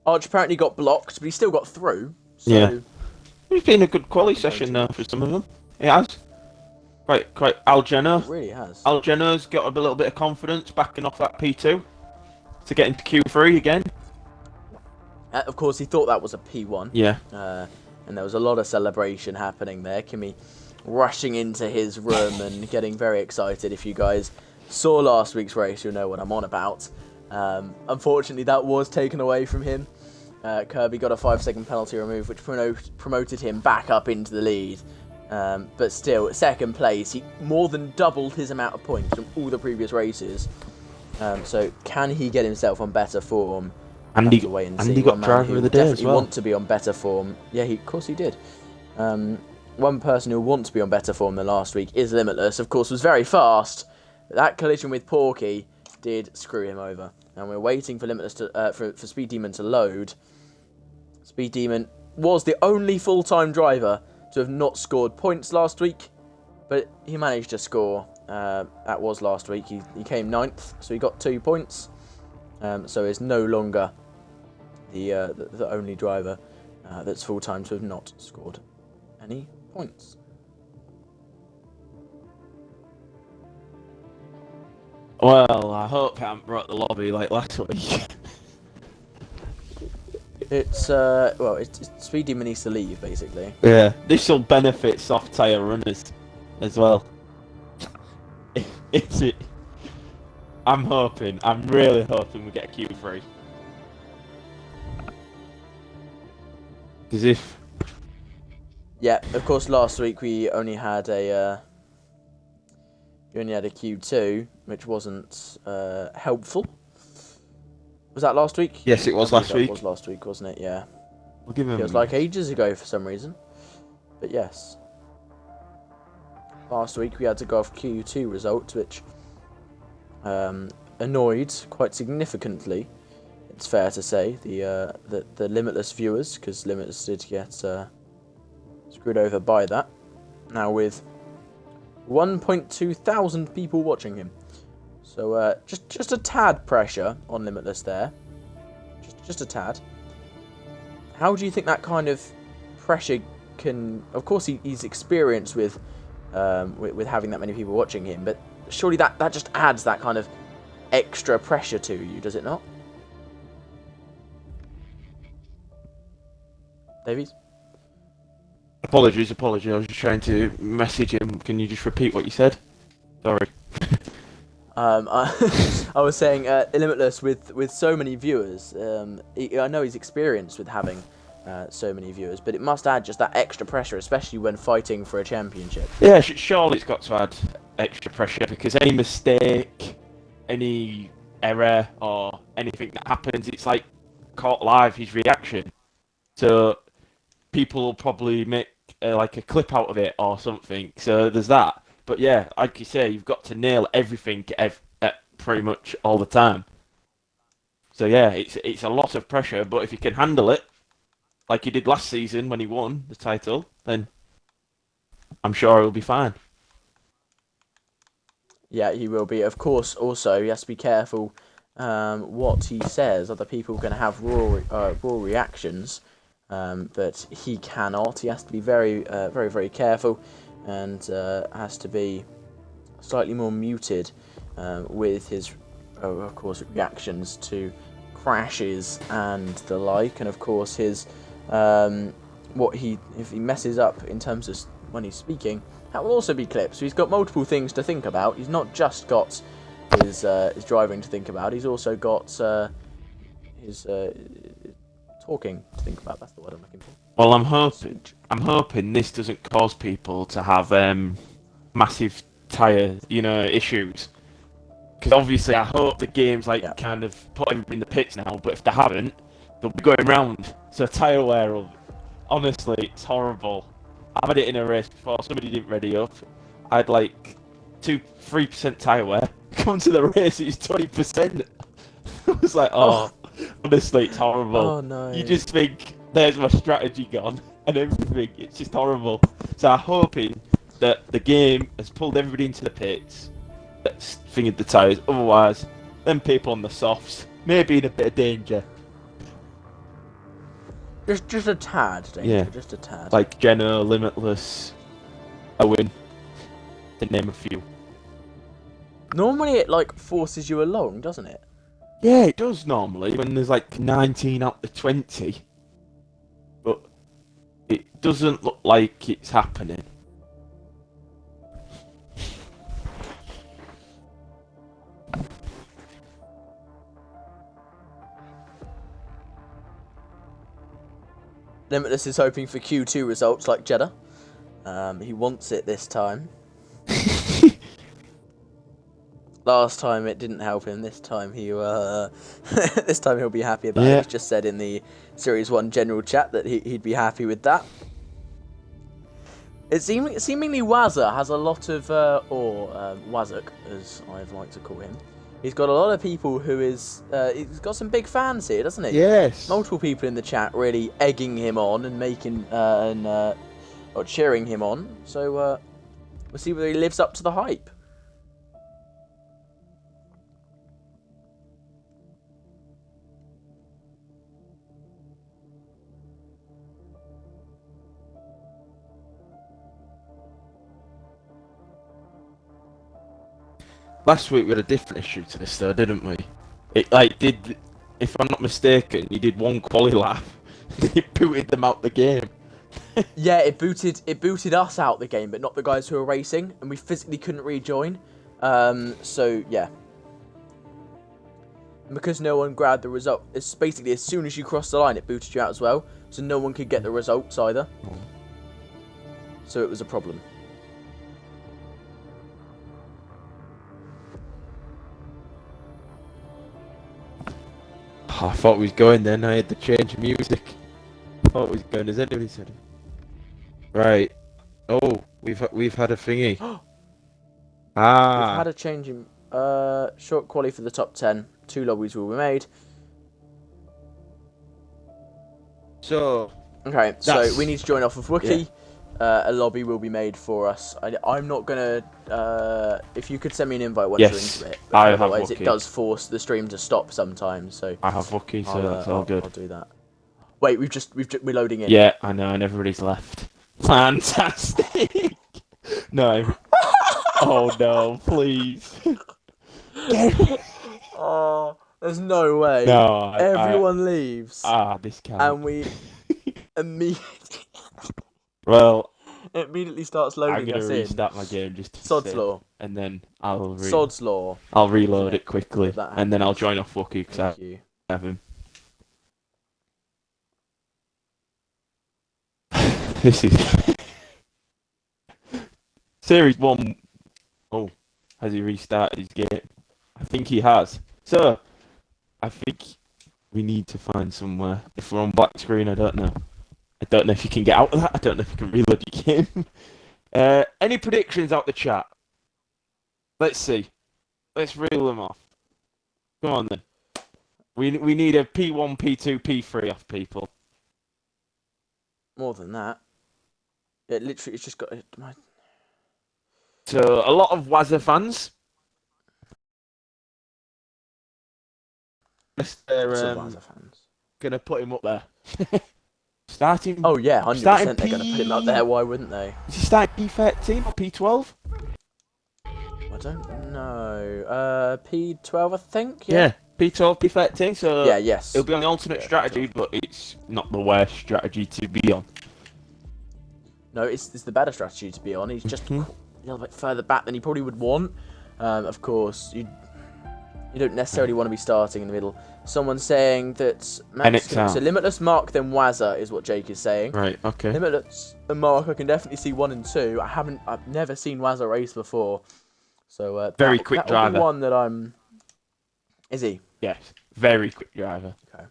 Arch apparently got blocked, but he still got through. So... Yeah. It's been a good quali session now for some of them. It has. Quite Algeno. It really has. Algeno's got a little bit of confidence backing off that P2 to get into Q3 again. Of course, he thought that was a P1. Yeah. And there was a lot of celebration happening there. Kimmy rushing into his room and getting very excited. If you guys saw last week's race, you'll know what I'm on about. Unfortunately, that was taken away from him. Kirby got a 5-second penalty remove, which promoted him back up into the lead. But still, second place, he more than doubled his amount of points from all the previous races. So can he get himself on better form? And he got driver of the day as well. Want to be on better form. Yeah, of course he did. One person who wants to be on better form than last week is Limitless. Of course, was very fast. But that collision with Porky did screw him over. And we're waiting for Limitless to for Speed Demon to load. Speed Demon was the only full-time driver to have not scored points last week, but he managed to score. That was last week. He came 9th, so he got 2 points. So is no longer the only driver that's full-time to have not scored any points. Well, I hope I haven't brought the lobby like last week. It's Speed Demon needs to leave, basically. Yeah, this will benefit soft tyre runners as well. I'm really hoping we get a Q3. Because if... Yeah, of course, last week we only had a Q2, which wasn't helpful. Was that last week? Yes, it was last week. It was last week, wasn't it? Yeah. We'll give him... Feels like ages ago for some reason. But yes. Last week we had to go off Q2 results, which annoyed quite significantly, it's fair to say, the Limitless viewers, because Limitless did get screwed over by that. Now with 1.2 thousand people watching him. So just a tad pressure on Limitless there. Just a tad. How do you think that kind of pressure can... Of course he's experienced with having that many people watching him, but surely that just adds that kind of extra pressure to you, does it not? Davies? Apologies. I was just trying to message him. Can you just repeat what you said? Sorry. I was saying, Limitless with so many viewers. I know he's experienced with having so many viewers, but it must add just that extra pressure, especially when fighting for a championship. Yeah, surely it's got to add extra pressure, because any mistake, any error, or anything that happens, it's like caught live, his reaction. So people will probably make like a clip out of it or something. So there's that. But yeah, like you say, you've got to nail everything pretty much all the time. So yeah, it's a lot of pressure, but if you can handle it, like he did last season when he won the title, then I'm sure he'll be fine. Yeah, he will be. Of course, also, he has to be careful what he says. Other people can have raw reactions, but he cannot. He has to be very, very careful, and has to be slightly more muted with his, of course, reactions to crashes and the like, and of course his if he messes up in terms of when he's speaking, that will also be clipped. So he's got multiple things to think about. He's not just got his driving to think about. He's also got his talking to think about. That's the word I'm looking for. Well, I'm hoping this doesn't cause people to have massive tyre, issues. Because obviously, I hope the game's kind of put everybody in the pits now. But if they haven't, they'll be going round. So tyre wear, honestly, it's horrible. I've had it in a race before. Somebody didn't ready up. I had like 3% tyre wear. Come to the race, it's 20%. I was like, honestly, it's horrible. Oh no! You just think, there's my strategy gone, and everything. It's just horrible. So I'm hoping that the game has pulled everybody into the pits, that's fingered the tyres. Otherwise, them people on the softs may be in a bit of danger. Just a tad, danger. Yeah. Just a tad. Like Geno, Limitless, Owen, to name a few. Normally it forces you along, doesn't it? Yeah, it does normally when there's 19 up to 20. But it doesn't look like it's happening. Limitless is hoping for Q2 results like Jeddah. He wants it this time. Last time it didn't help him. This time this time he'll be happy about it. He's just said in the Series 1 general chat that he'd be happy with that. It seemingly Wazza has a lot of, or Wazuk, as I'd like to call him. He's got a lot of people who he's got some big fans here, doesn't he? Yes. Multiple people in the chat really egging him on and making, or cheering him on. So, we'll see whether he lives up to the hype. Last week we had a different issue to this though, didn't we? It like did, if I'm not mistaken, you did one quali lap, it booted them out the game. Yeah, it booted us out the game, but not the guys who were racing, and we physically couldn't rejoin. So yeah, and because no one grabbed the result, it's basically as soon as you crossed the line, it booted you out as well. So no one could get the results either. So it was a problem. Oh, I thought we was going then. I had the change of music. I thought we was going. Has anybody said it? Right. Oh, we've had a thingy. We've had a change in short quali for the top 10. 2 lobbies will be made. So. Okay, so we need to join off of Wookiee. Yeah. A lobby will be made for us. I'm not gonna. If you could send me an invite once you're into it, otherwise it does force the stream to stop sometimes. So I have Wookiee, so that's all good. I'll do that. Wait, we're loading in. Yeah, I know, and everybody's left. Fantastic. No. Oh no, please. Oh, there's no way. No, everyone leaves. This can't. And we immediately. Well, it immediately starts loading I'm gonna us restart my game just to Sod's Law. And then I'll Sod's Law. I'll reload it quickly, and then I'll join off Wookiee because I have him. This is Series 1. Oh, has he restarted his game? I think he has. So, I think we need to find somewhere. If we're on black screen, I don't know. I don't know if you can get out of that. I don't know if you can reload your game. Any predictions out the chat? Let's see. Let's reel them off. Come on then. We need a P1, P2, P3 off people. More than that. It's just got. So a lot of Wazza fans. They're Wazza fans. Gonna put him up there. Starting. Oh yeah, 100%. They're gonna put him up there. Why wouldn't they? Is he starting P13 or P12? I don't know. P12, I think. Yeah, P12, P13. So yeah, yes. It'll be on the alternate strategy, but it's not the worst strategy to be on. No, it's the better strategy to be on. He's just a little bit further back than he probably would want. Of course, you don't necessarily want to be starting in the middle. Someone's saying that Max so Limitless, Mark, then Wazza is what Jake is saying. Right. Okay. Limitless and Mark, I can definitely see 1 and 2. I've never seen Wazza race before, so very quick driver. One that I'm. Is he? Yes. Very quick driver. Okay.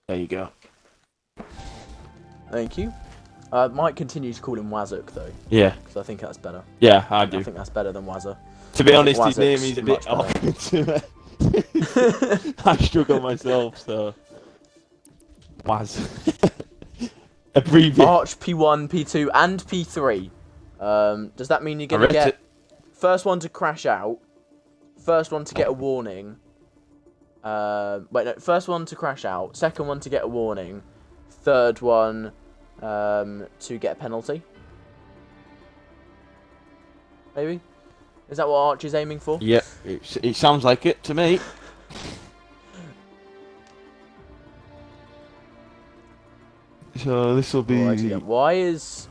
There you go. Thank you. Might continue to call him Wazuk though. Yeah. Because I think that's better. Yeah, I do. I think that's better than Wazza. To be honest, his name is a bit awkward to me. I struggle myself, so. Waz. Abbreviate. March, P1, P2, and P3. Does that mean you're going to get first one to crash out, first one to get a warning, first one to crash out, second one to get a warning, third one to get a penalty? Maybe? Is that what Arch is aiming for? Yeah, it sounds like it to me. So this will be. Why is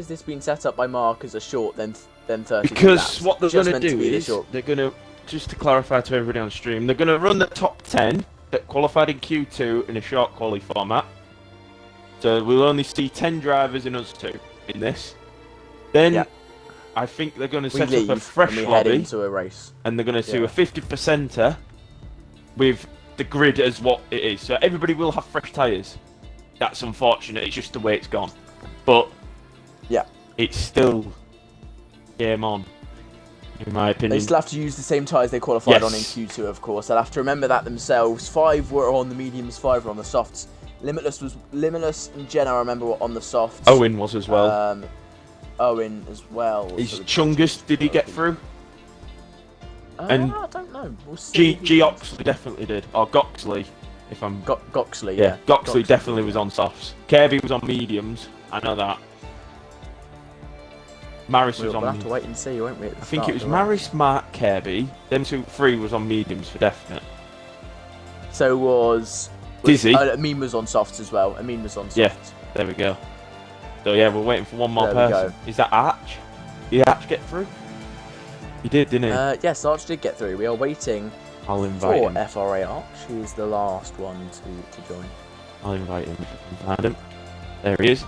this being set up by Mark as a short then 30? Because laps? what they're going to do is they're going to, just to clarify to everybody on stream, they're going to run the top 10 that qualified in Q2 in a short quali format. So we'll only see 10 drivers in us 2. in this. Then Yeah. I think they're going to We set leave up a fresh and we head lobby, into a race. and they're going to do Yeah. a 50%er with the grid as what it is. So everybody will have fresh tyres. That's unfortunate. It's just the way it's gone. But Yeah. it's still game on, in my opinion. They still have to use the same tyres they qualified on in Yes. Q2, of course. They'll have to remember that themselves. 5 were on the mediums, 5 were on the softs. Limitless and Jen, I remember, were on the softs. Owen was as well. Owen as well. Is Chungus, did he get through? And I don't know. We'll see. G Oxley definitely did. Or Goxley, if I'm... Goxley, yeah, Goxley definitely was on softs. Kirby was on mediums, I know that. Maris was on... We'll have to wait and see, won't we? I think it was Maris, Mark, Kirby. Them 3 was on mediums for definite. So was Dizzy. Amin was on softs as well. Amin was on softs. Yeah, there we go. So yeah, we're waiting for one more There we person. go. Is that Arch? Did Arch get through? He did, didn't he? Yes, Arch did get through. We are waiting I'll invite for him. FRA Arch. He's the last one to join. I'll invite him if I can find him. There he is.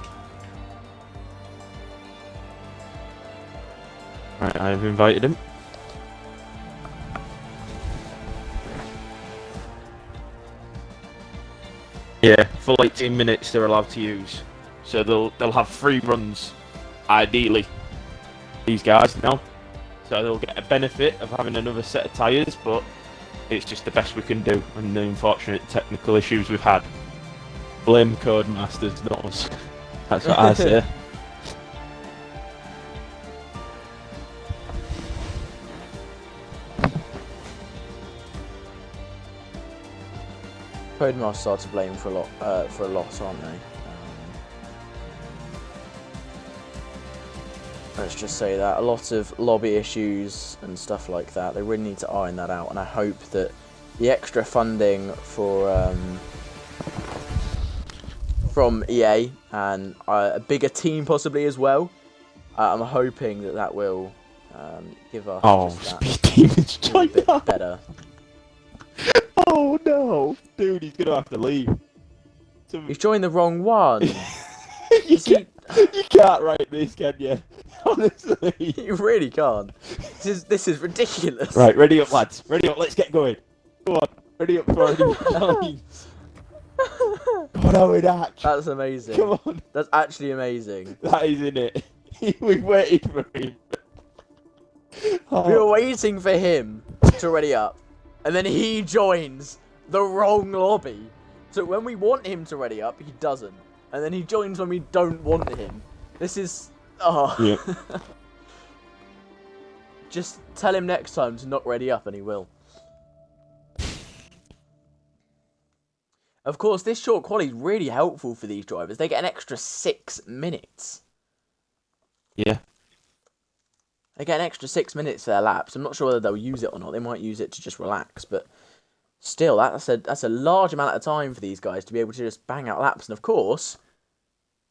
Right, I've invited him. Yeah, full 18 minutes they're allowed to use. So they'll have 3 runs, ideally. These guys now. So they'll get a benefit of having another set of tyres, but it's just the best we can do, and the unfortunate technical issues we've had. Blame Codemasters, not us. That's what I say. Codemasters are to blame for a lot, aren't they? Let's just say that a lot of lobby issues and stuff like that. They really need to iron that out, and I hope that the extra funding for from EA and a bigger team possibly as well. I'm hoping that will give us just that Speed Demons little joined bit up. better. Oh no, dude, he's gonna have to leave. He's joined the wrong one. you can't write this, can you? Honestly, You really can't. This is ridiculous. right, ready up, lads. Ready up. Let's get going. Go on, ready up for our God, Owen Arch. That's amazing. Come on, That's actually amazing. that is in it. We've waited for him. Oh. We were waiting for him to ready up, and then he joins the wrong lobby. So when we want him to ready up, he doesn't, and then he joins when we don't want him. This is Yeah. Just tell him next time to not ready up, and he will. Of course, this short quali is really helpful for these drivers. They get an extra 6 minutes. Yeah. They get an extra 6 minutes for their laps. I'm not sure whether they'll use it or not. They might use it to just relax, but still, that's a large amount of time for these guys to be able to just bang out laps. And of course,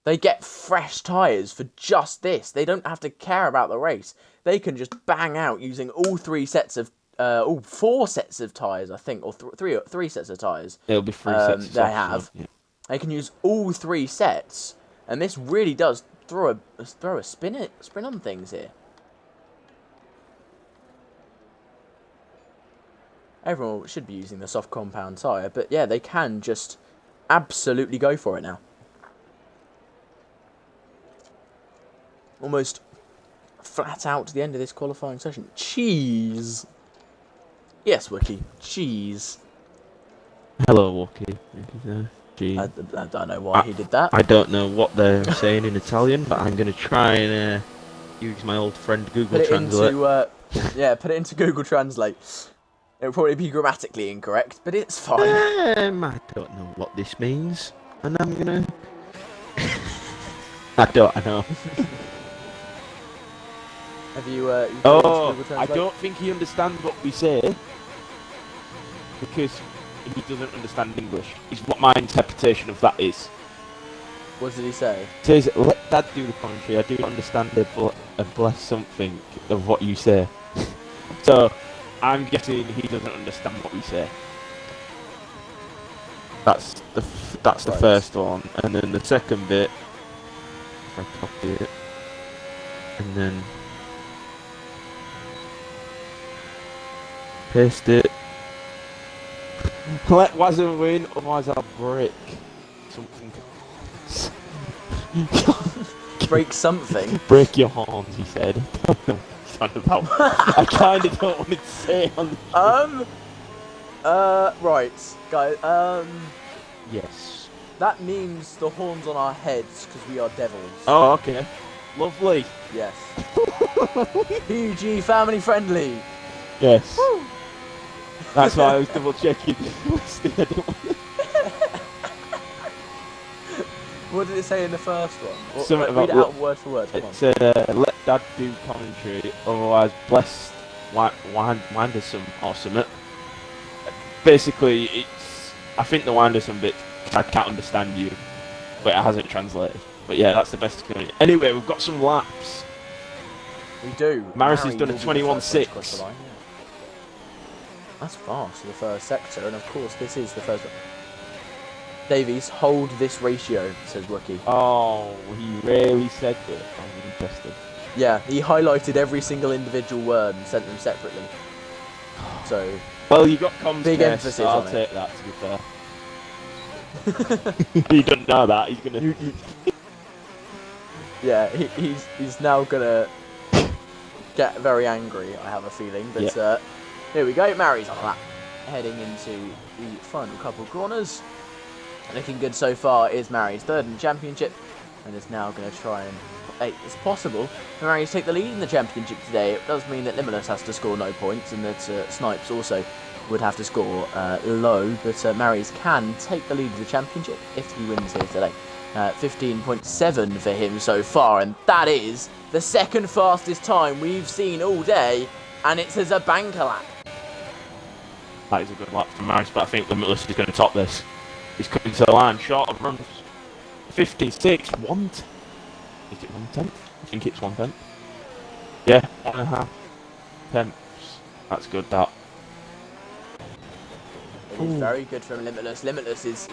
they get fresh tyres for just this. They don't have to care about the race. They can just bang out using all 4 sets of tyres, I think, or three sets of tyres. It'll be 3 sets. They have. Yeah. They can use all 3 sets, and this really does throw a spin on things here. Everyone should be using the soft compound tyre, but yeah, they can just absolutely go for it now. Almost flat out to the end of this qualifying session. Cheese! Yes, Wookie, cheese. Hello, Wookie. I don't know why he did that. I don't know what they're saying in Italian, but I'm going to try and use my old friend Google Translate. Put it into Google Translate. It would probably be grammatically incorrect, but it's fine. I don't know what this means, and I'm gonna... I don't know. Have you put it into Oh, Google I Translate? don't think he understands what we say, because he doesn't understand English, is what my interpretation of that is. What did he say? It says, let Dad do the commentary, I do understand a bless something of what you say. So, I'm guessing he doesn't understand what we say. That's the Right. first one, and then the second bit, if I copy it. And then paste it. Let Wazza win, otherwise I'll break something. Break something. Break your horns, he said. I don't know what he's on about. I kind of don't want to say it on the right, guys, Yes. that means the horns on our heads, because we are devils. Oh, okay. Lovely. Yes. PG family friendly. Yes. Woo. That's why I was double checking. What did it say in the first one? Something Read about it out word for word. Come on. It said, let Dad do commentary, otherwise blessed Wanderson or something. Basically, I think the Wanderson bit, I can't understand you, but it hasn't translated. But yeah, that's the best community. Anyway, we've got some laps. We do. Maris has done a will be the first one to cross 21.6. the line, yeah. That's fast for the first sector, and of course this is the first one. Davies, hold this ratio, says Wookie. Oh, he really said it. I'm interested. Yeah, he highlighted every single individual word and sent them separately. So, Well, you got comms big test, emphasis so I'll on it. take that, to be fair. He doesn't know that, he's gonna... Yeah, he's now gonna get very angry, I have a feeling. But Yeah. here we go, Mary's on that. Heading into the final couple corners. Looking good so far is Mary's third in the championship, and is now going to try and... It's possible for Mary's to take the lead in the championship today. It does mean that Limitless has to score no points, and that Snipes also would have to score low, but Mary's can take the lead of the championship if he wins here today. 15.7 for him so far, and that is the second fastest time we've seen all day, and it's as a banker lap. That is a good lap from Maris, but I think Limitless is going to top this. He's coming to the line, short of runs. 56, 1 10th. Is it 1 10th? I think it's 1 10th. Yeah, 1.5 tenths. That's good, that. It is very good from Limitless. Limitless is...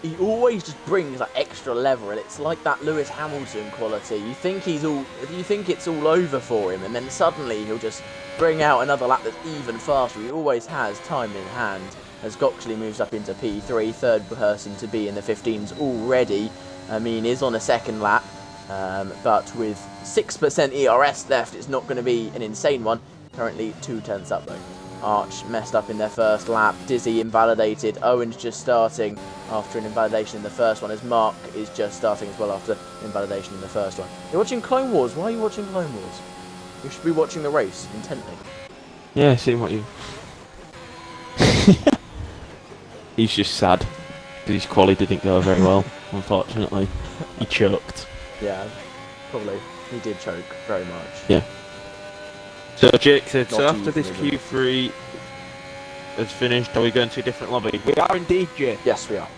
He always just brings that extra level, and it's like that Lewis Hamilton quality. You think it's all over for him, and then suddenly he'll just bring out another lap that's even faster. He always has time in hand. As Goxley moves up into P3, third person to be in the 15s already. I mean, is on a second lap, but with 6% ERS left, it's not going to be an insane one. Currently 2 tenths up though. Arch messed up in their first lap. Dizzy invalidated. Owen's just starting after an invalidation in the first one, as Mark is just starting as well after invalidation in the first one. You're watching Clone Wars. Why are you watching Clone Wars? You should be watching the race intently. Yeah, see what you... He's just sad because his quali didn't go very well, unfortunately. He choked. Yeah, probably. He did choke very much. Yeah. So Jake said, Not so after easily, this really. Q3 has finished, are we going to a different lobby? We are indeed, Jake. Yes, we are.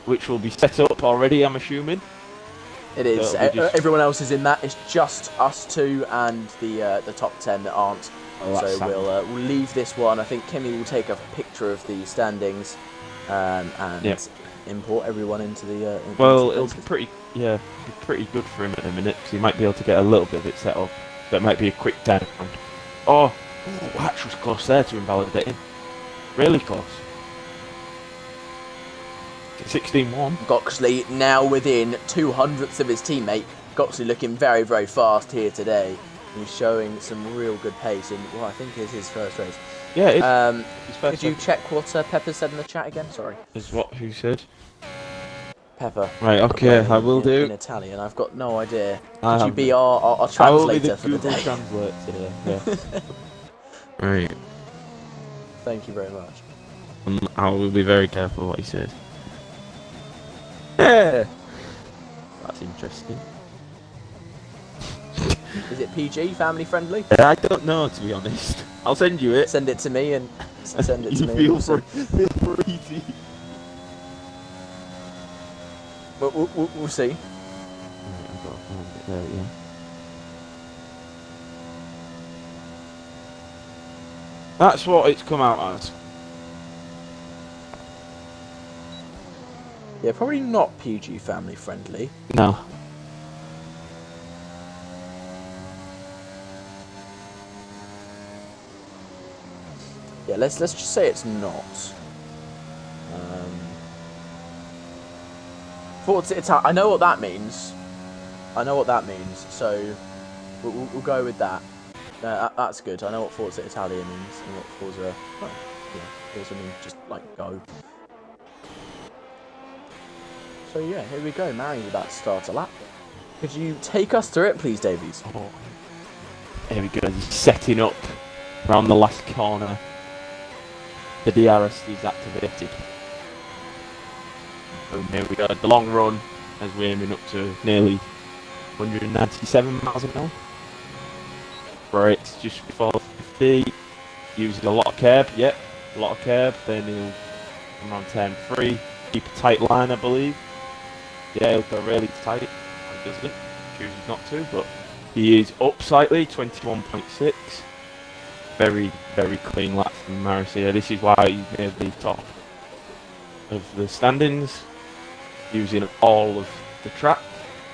Which will be set up already, I'm assuming. It is. So we just- Everyone else is in that. It's just us two and the top 10 that aren't. Oh, that's So sad. we'll leave this one. I think Kimmy will take a picture of the standings and Yep. import everyone into the. Well, into it'll be pretty good for him at the minute because he might be able to get a little bit of it set up. So it might be a quick turnaround. Oh, Hatch was close there to invalidate him. Really close. 16-1. Goxley now within 200ths of his teammate. Goxley looking very, very fast here today. He's showing some real good pace in what I think is his first race. Yeah, it's his first Could you race. check what Pepper said in the chat again? Sorry. Is what who said? Pepper. Right, okay, I will do. In Italian, I've got no idea. I Could you have be no- our I will be translator the for the Google day? Translate today. Yeah. Right. Thank you very much. I will be very careful what he says. Yeah. That's interesting. Is it PG, family friendly? I don't know, to be honest. I'll send you it. Send it to me and send it to You me. feel also. free to. But we'll see. Right, I've got to find it there, yeah. That's what it's come out as. Yeah, probably not PG family friendly. No. Yeah, let's just say it's not. Forza Italia. I know what that means. So we'll go with that. That's good. I know what Forza Italia means and what Forza. Well, yeah, Forza means just like go. So yeah, here we go. Mary's about to start a lap. Could you take us through it, please, Davies? Oh. Here we go. He's setting up around the last corner. The DRS is activated. Boom, here we go. The long run as we're aiming up to nearly 197 miles an hour. Brakes just before 50. Using a lot of curb. Yep, a lot of curb. Then he'll come around turn 3. Keep a tight line, I believe. Yeah, he'll go really tight. Obviously, chooses not to, but he is up slightly, 21.6. Very, very clean lap from Maris here. This is why he's near the top of the standings, using all of the track,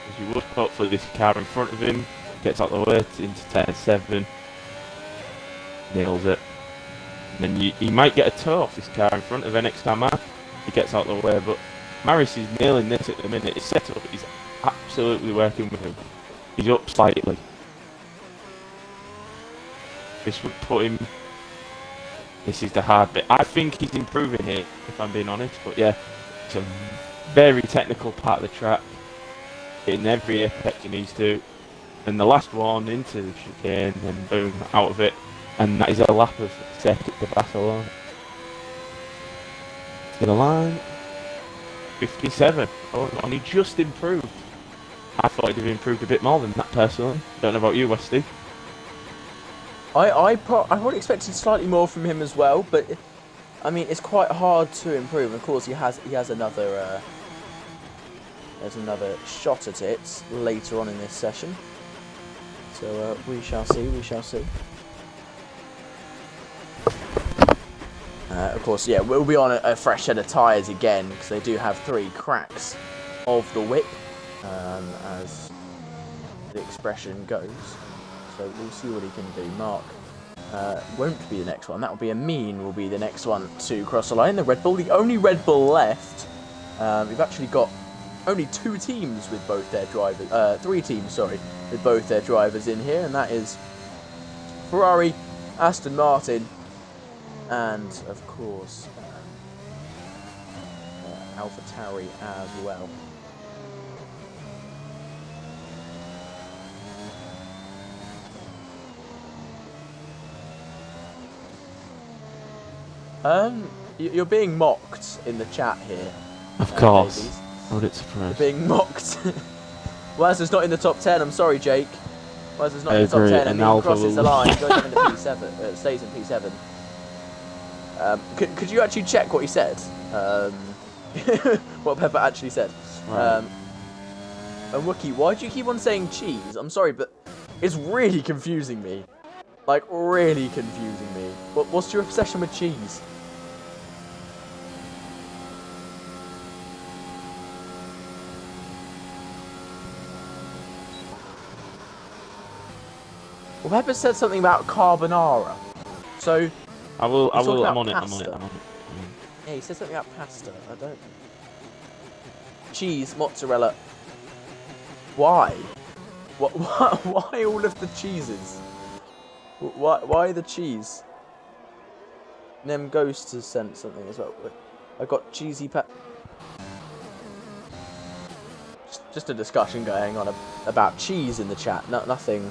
as you would. Hopefully this car in front of him gets out of the way into turn 7, nails it. And then he might get a toe off this car in front of NX Tamar. He gets out of the way, but Maris is nailing this at the minute. His setup is absolutely working with him. He's up slightly. This would put him. This is the hard bit. I think he's improving here, if I'm being honest. But yeah, it's a very technical part of the track. Hitting every apex he needs to. And the last one into the chicane, and boom, out of it. And that is a lap of second to Barcelona. To the line. 57. Oh, and he just improved. I thought he'd have improved a bit more than that personally. Don't know about you, Westy. I probably expected slightly more from him as well, but I mean it's quite hard to improve. Of course, he has another there's another shot at it later on in this session. So we shall see. Of course, yeah, we'll be on a fresh set of tyres again because they do have 3 cracks of the whip, as the expression goes. So we'll see what he can do. Mark won't be the next one. That will be Amin will be the next one to cross the line. The Red Bull, the only Red Bull left. We've actually got only 2 teams with both their drivers. 3 teams, sorry, with both their drivers in here, and that is Ferrari, Aston Martin, and of course AlphaTauri as well. You're being mocked in the chat here. Of course. I would surprise. You're being mocked. Wazza's not in the top 10. I'm sorry, Jake. Wazza's not in the top 10. And he crosses the line. Goes up into P7. Stays in P7. Could you actually check what he said? What Pepper actually said. Right. And Wookie, why do you keep on saying cheese? I'm sorry, but it's really confusing me. Like, really confusing me. What's your obsession with cheese? Well, Pepper said something about carbonara. So, I'm on it. yeah, he said something about pasta. I don't. Cheese, mozzarella. Why? Why all of the cheeses? Why the cheese? Nem Ghost has sent something as well. I got cheesy just a discussion going on about cheese in the chat. Nothing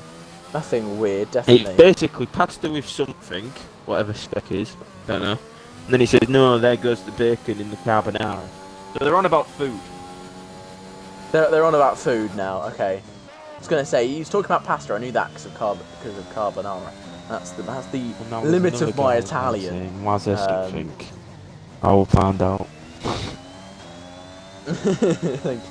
weird, definitely. It's basically pasta with something, whatever spec is, don't know. And then he said, no, there goes the bacon in the carbonara. So they're on about food. They're on about food now. Okay. I was gonna say he's talking about pasta. I knew that because of carbonara. That's the limit of my Italian. Was there something? I will find out. Thank you.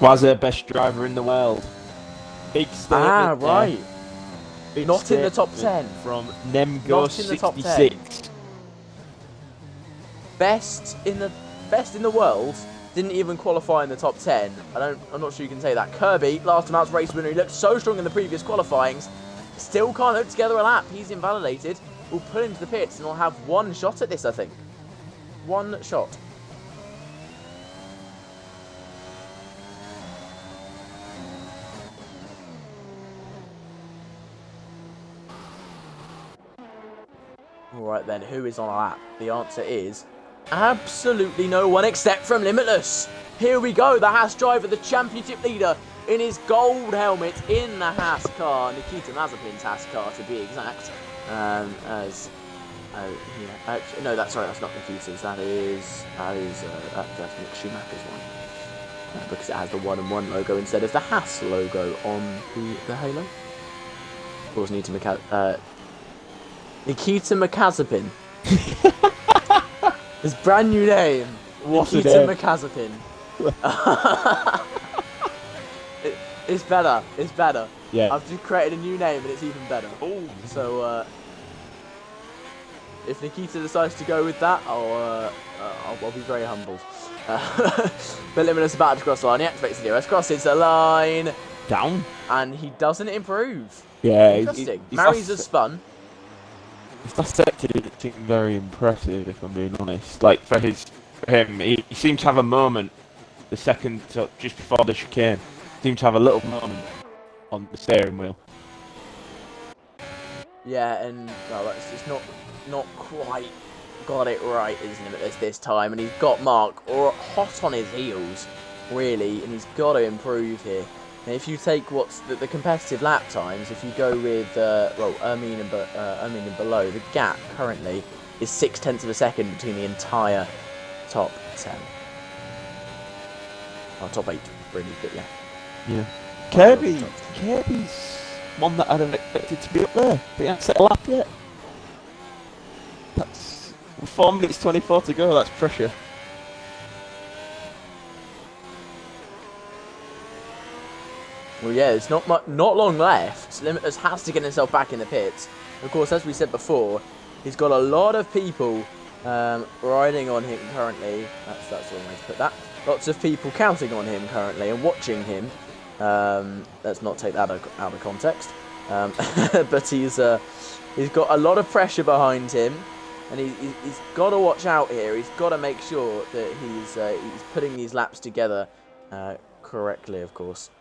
Was their best driver in the world? Big statement. Ah, right. big Not in the top statement 10. from Not in the top 10. Nemgo66. Best in the world didn't even qualify in the top 10. I'm not sure you can say that. Kirby, last amount's race winner, he looked so strong in the previous qualifyings. Still can't hook together a lap. He's invalidated. We'll pull him to the pits and we'll have one shot at this, I think. One shot. Alright then, who is on a lap? The answer is absolutely no one except from Limitless. Here we go, the Haas driver, the championship leader, in his gold helmet in the Haas car, Nikita Mazepin's Haas car to be exact. No, that's not Nikita's. That's Mick Schumacher's one, because it has the 1-1 logo instead of the Haas logo on the halo. Of course, Nikita Mazepin. His brand new name. What's Nikita the name? Mazepin. It's better. It's better. Yeah. I've just created a new name and it's even better. Oh. So if Nikita decides to go with that, I'll be very humbled. But Limitless about to cross the line. He activates the DRS, crosses the line. Down. And he doesn't improve. Yeah. Interesting. Mary's a spun. His last sector didn't seem very impressive, if I'm being honest. Like, for him, he seemed to have a moment, the second, just before the chicane, seemed to have a little moment on the steering wheel. Yeah, and well, it's not quite got it right, isn't it, this time? And he's got Mark hot on his heels, really, and he's got to improve here. And if you take what's the competitive lap times, if you go with Ermine and below, the gap currently is 0.6 of a second between the entire top 10. Oh, top 8, really, but yeah. Yeah. Kirby's one that I'd have expected to be up there, but he hasn't set a lap yet. That's 4 minutes 24 to go. That's pressure. Well, yeah, it's not long left. Limitless has to get himself back in the pits. Of course, as we said before, he's got a lot of people riding on him currently. That's the wrong way to put that. Lots of people counting on him currently and watching him. Let's not take that out of context. But he's got a lot of pressure behind him, and he's got to watch out here. He's got to make sure that he's putting these laps together correctly, of course.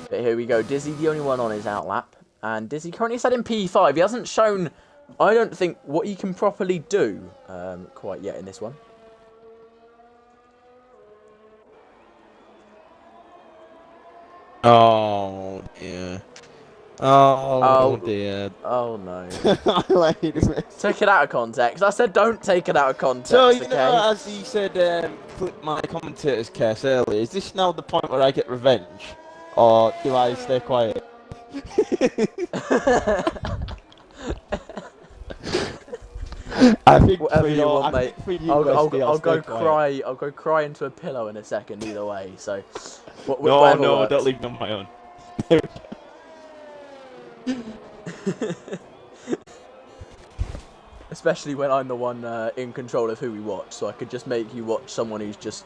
But here we go. Dizzy, the only one on his outlap. And Dizzy currently set in P5. He hasn't shown, I don't think, what he can properly do quite yet in this one. Oh, yeah. Oh dear. Oh, no. Take it out of context. I said don't take it out of context, so, okay? know, as he said, clip my commentator's case earlier, is this now the point where I get revenge? Or do I stay quiet? I think whatever you want, mate. I'll go cry. I'll go cry into a pillow in a second. Either way, so. No, don't leave me on my own. Especially when I'm the one in control of who we watch, so I could just make you watch someone who's just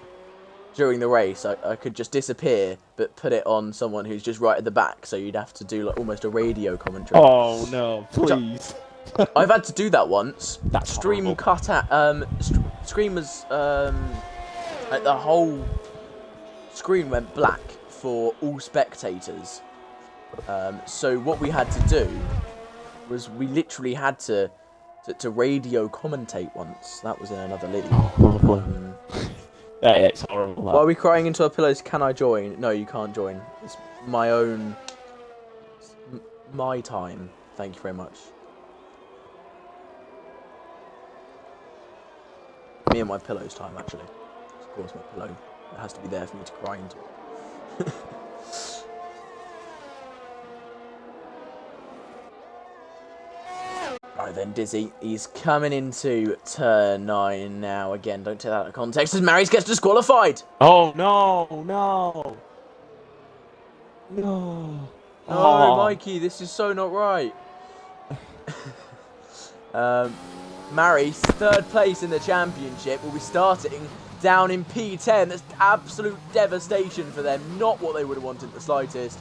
during the race. I could just disappear, but put it on someone who's just right at the back, so you'd have to do like almost a radio commentary. Oh no, please. I've had to do that once. That's Stream horrible. cut out. Stream was like the whole screen went black for all spectators. So what we had to do was we literally had to radio commentate once. That was in another league. Yeah, it's horrible. Why are we crying into our pillows? Can I join? No, you can't join. It's my own. My time. Thank you very much. Me and my pillow's time, actually. Of course, my pillow. It has to be there for me to cry into. Right go then, Dizzy. He's coming into turn 9 now. Again, don't take that out of context as Marius gets disqualified. Oh, no, no. No. No, Mikey, this is so not right. Mary's third place in the championship will be starting down in P10. That's absolute devastation for them. Not what they would have wanted the slightest.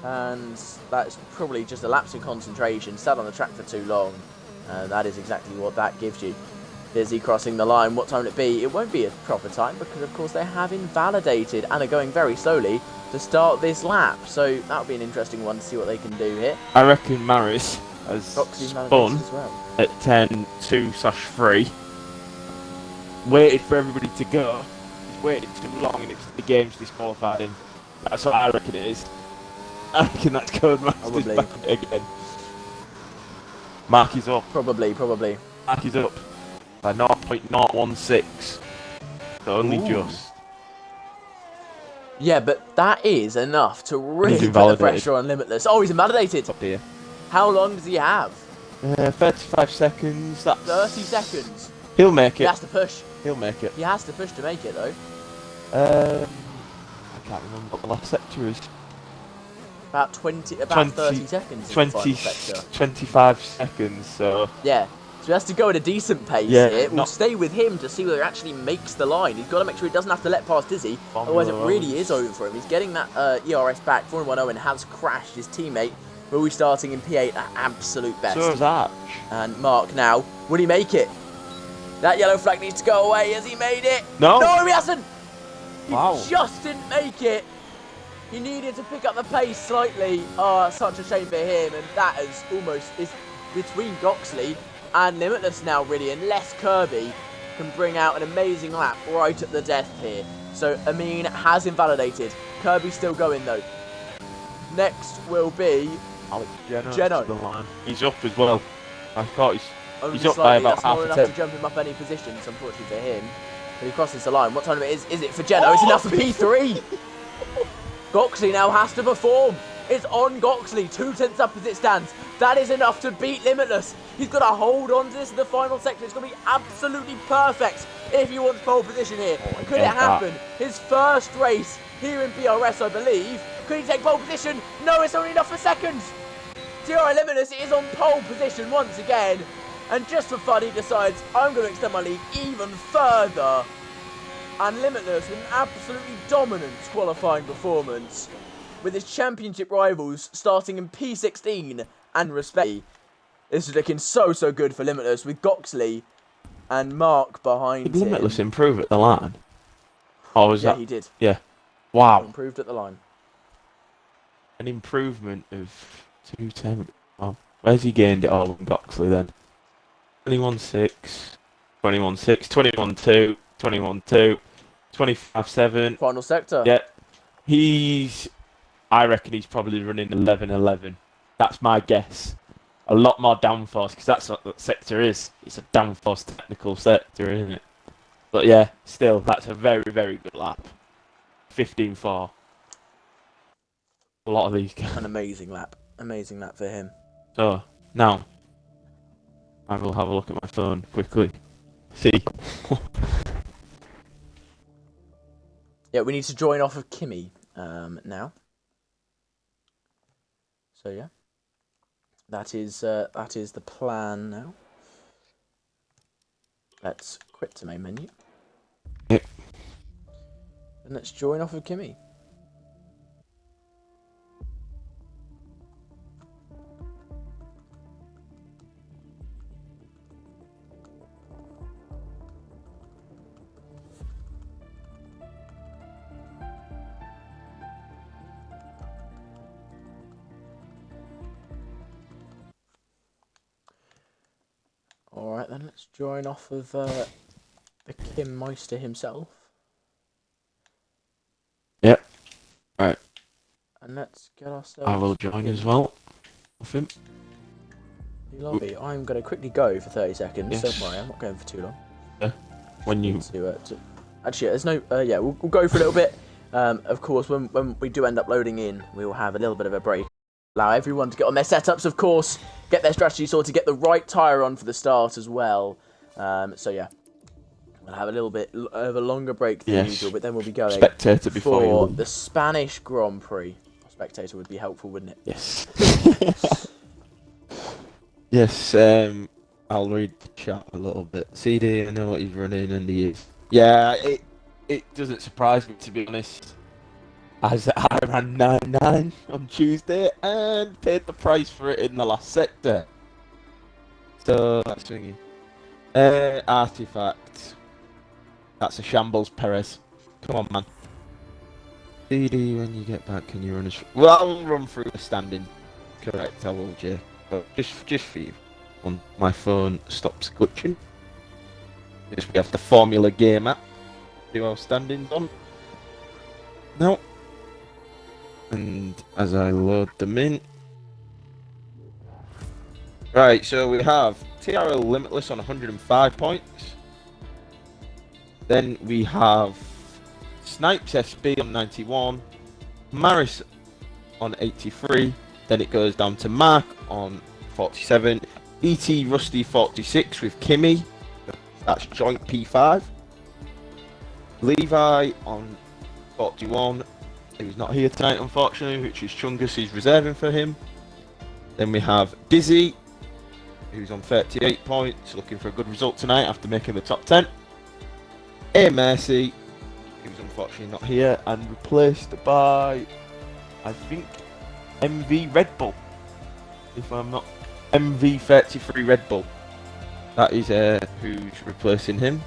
And that's probably just a lapse in concentration. Sat on the track for too long. That is exactly what that gives you. Dizzy crossing the line. What time will it be? It won't be a proper time because, of course, they have invalidated and are going very slowly to start this lap. So that'll be an interesting one to see what they can do here. I reckon Maris has spun as well at 10.2/3. Waited for everybody to go. He's waited too long and the game's disqualified him. That's what I reckon it is. I reckon that's Codemasters back again. Mark is up. Probably. Mark is up by 0.016. So only just. Yeah, but that is enough to really put the pressure on Limitless. Oh, he's invalidated. Up here. How long does he have? 35 seconds. That's 30 seconds. He'll make it. He has to push. He'll make it. He has to push to make it, though. I can't remember what the last sector is. About 30 seconds. 25 seconds, so. Yeah. So he has to go at a decent pace here. We'll stay with him to see whether he actually makes the line. He's got to make sure he doesn't have to let past Dizzy. Otherwise, it really is over for him. He's getting that ERS back. 4-1-0 and has crashed his teammate. Will be starting in P8 at absolute best. So is Arch. And Mark now. Will he make it? That yellow flag needs to go away. Has he made it? No. No, he hasn't. He Wow. just didn't make it. He needed to pick up the pace slightly. Oh, such a shame for him. And that is almost is between Goxley and Limitless now, really, unless Kirby can bring out an amazing lap right at the death here. So Amin has invalidated. Kirby's still going though. Next will be Alex Geno. To the line. He's up as well. I thought he's up slightly. by about That's half not a enough temp. to jump him up any positions, unfortunately for him. But he crosses the line. What time it is it for Geno? It's enough for P3. Goxley now has to perform. It's on Goxley, 2 tenths up as it stands. That is enough to beat Limitless. He's got to hold on to this in the final sector. It's going to be absolutely perfect if he wants pole position here. Could it happen? His first race here in BRS, I believe. Could he take pole position? No, it's only enough for seconds. DRI Limitless is on pole position once again. And just for fun, he decides, I'm going to extend my lead even further. And Limitless with an absolutely dominant qualifying performance, with his championship rivals starting in P16 and respectively. This is looking so good for Limitless, with Goxley and Mark behind him. Did Limitless improve at the line? Oh, was that? Yeah, he did. Yeah. Wow. Improved at the line. An improvement of 210. Oh, where's he gained it all on Goxley then? 21.6, 21.6, 21.2, 21.2, 25.7. Final sector. Yeah. I reckon he's probably running 11.11. That's my guess. A lot more downforce, because that's what that sector is. It's a downforce technical sector, isn't it? But yeah, still, that's a very good lap. 15.4. A lot of these guys. An amazing lap. Amazing lap for him. So, now, I will have a look at my phone quickly. See. Yeah, we need to join off of Kimmy now. So yeah, that is the plan now. Let's quit to main menu. Yep. And let's join off of Kimmy. Alright then, let's join off of the Kim Meister himself. Yep. Right. And let's get ourselves... I will join as well. With him. Lobby. I'm going to quickly go for 30 seconds. Yes. Don't worry, I'm not going for too long. Yeah. When you... Actually, there's no... yeah, we'll go for a little bit. Of course, when we do end up loading in, we will have a little bit of a break. Allow everyone to get on their setups, of course. Get their strategy sorted, get the right tyre on for the start as well. So yeah, we'll have a little bit of a longer break than usual, but then we'll be going Spectator before for the Spanish Grand Prix. Spectator would be helpful, wouldn't it? Yes. Yes, I'll read the chat a little bit. CD, I know what he's running, and he is. Yeah, it doesn't surprise me, to be honest. As I ran 9-9 on Tuesday and paid the price for it in the last sector. So that's swinging. Artifact. That's a shambles, Perez. Come on, man. CD, when you get back, can you run us? Well, I'll run through the standing. Correct, I will, Jay. But just for you. My phone stops glitching. Yes, we have the Formula Game app. Do our standings on. No. And as I load them in. Right, so we have TRL Limitless on 105 points. Then we have Snipes SB on 91. Maris on 83. Then it goes down to Mark on 47. ET Rusty 46 with Kimmy. That's joint P5. Levi on 41. He's not here tonight, unfortunately, which is Chungus is reserving for him. Then we have Dizzy, who's on 38 points, looking for a good result tonight after making the top 10. A Mercy, who's unfortunately not here, and replaced by, I think, MV Red Bull. If I'm not, MV33 Red Bull. That is who's replacing him.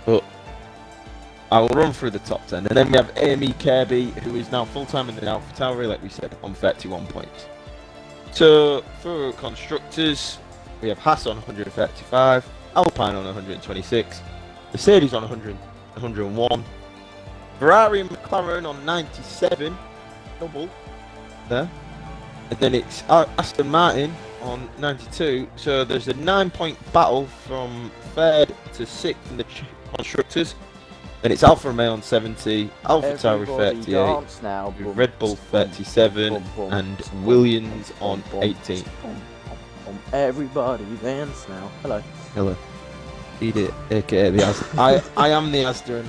But I will run through the top 10. And then we have Amy Kirby, who is now full-time in the Alpha Tauri, like we said, on 31 points. So, for constructors, we have Haas on 135, Alpine on 126, Mercedes on 101, Ferrari and McLaren on 97, double there. And then it's Aston Martin on 92. So there's a 9-point battle from third to sixth in the constructors. Then it's Alfa Romeo on 70, Alpha Tauri 38, now. Red Bull 37, and Williams on 18. Everybody dance now. Hello. Hello. Eat it, aka the Asda. I am the Asda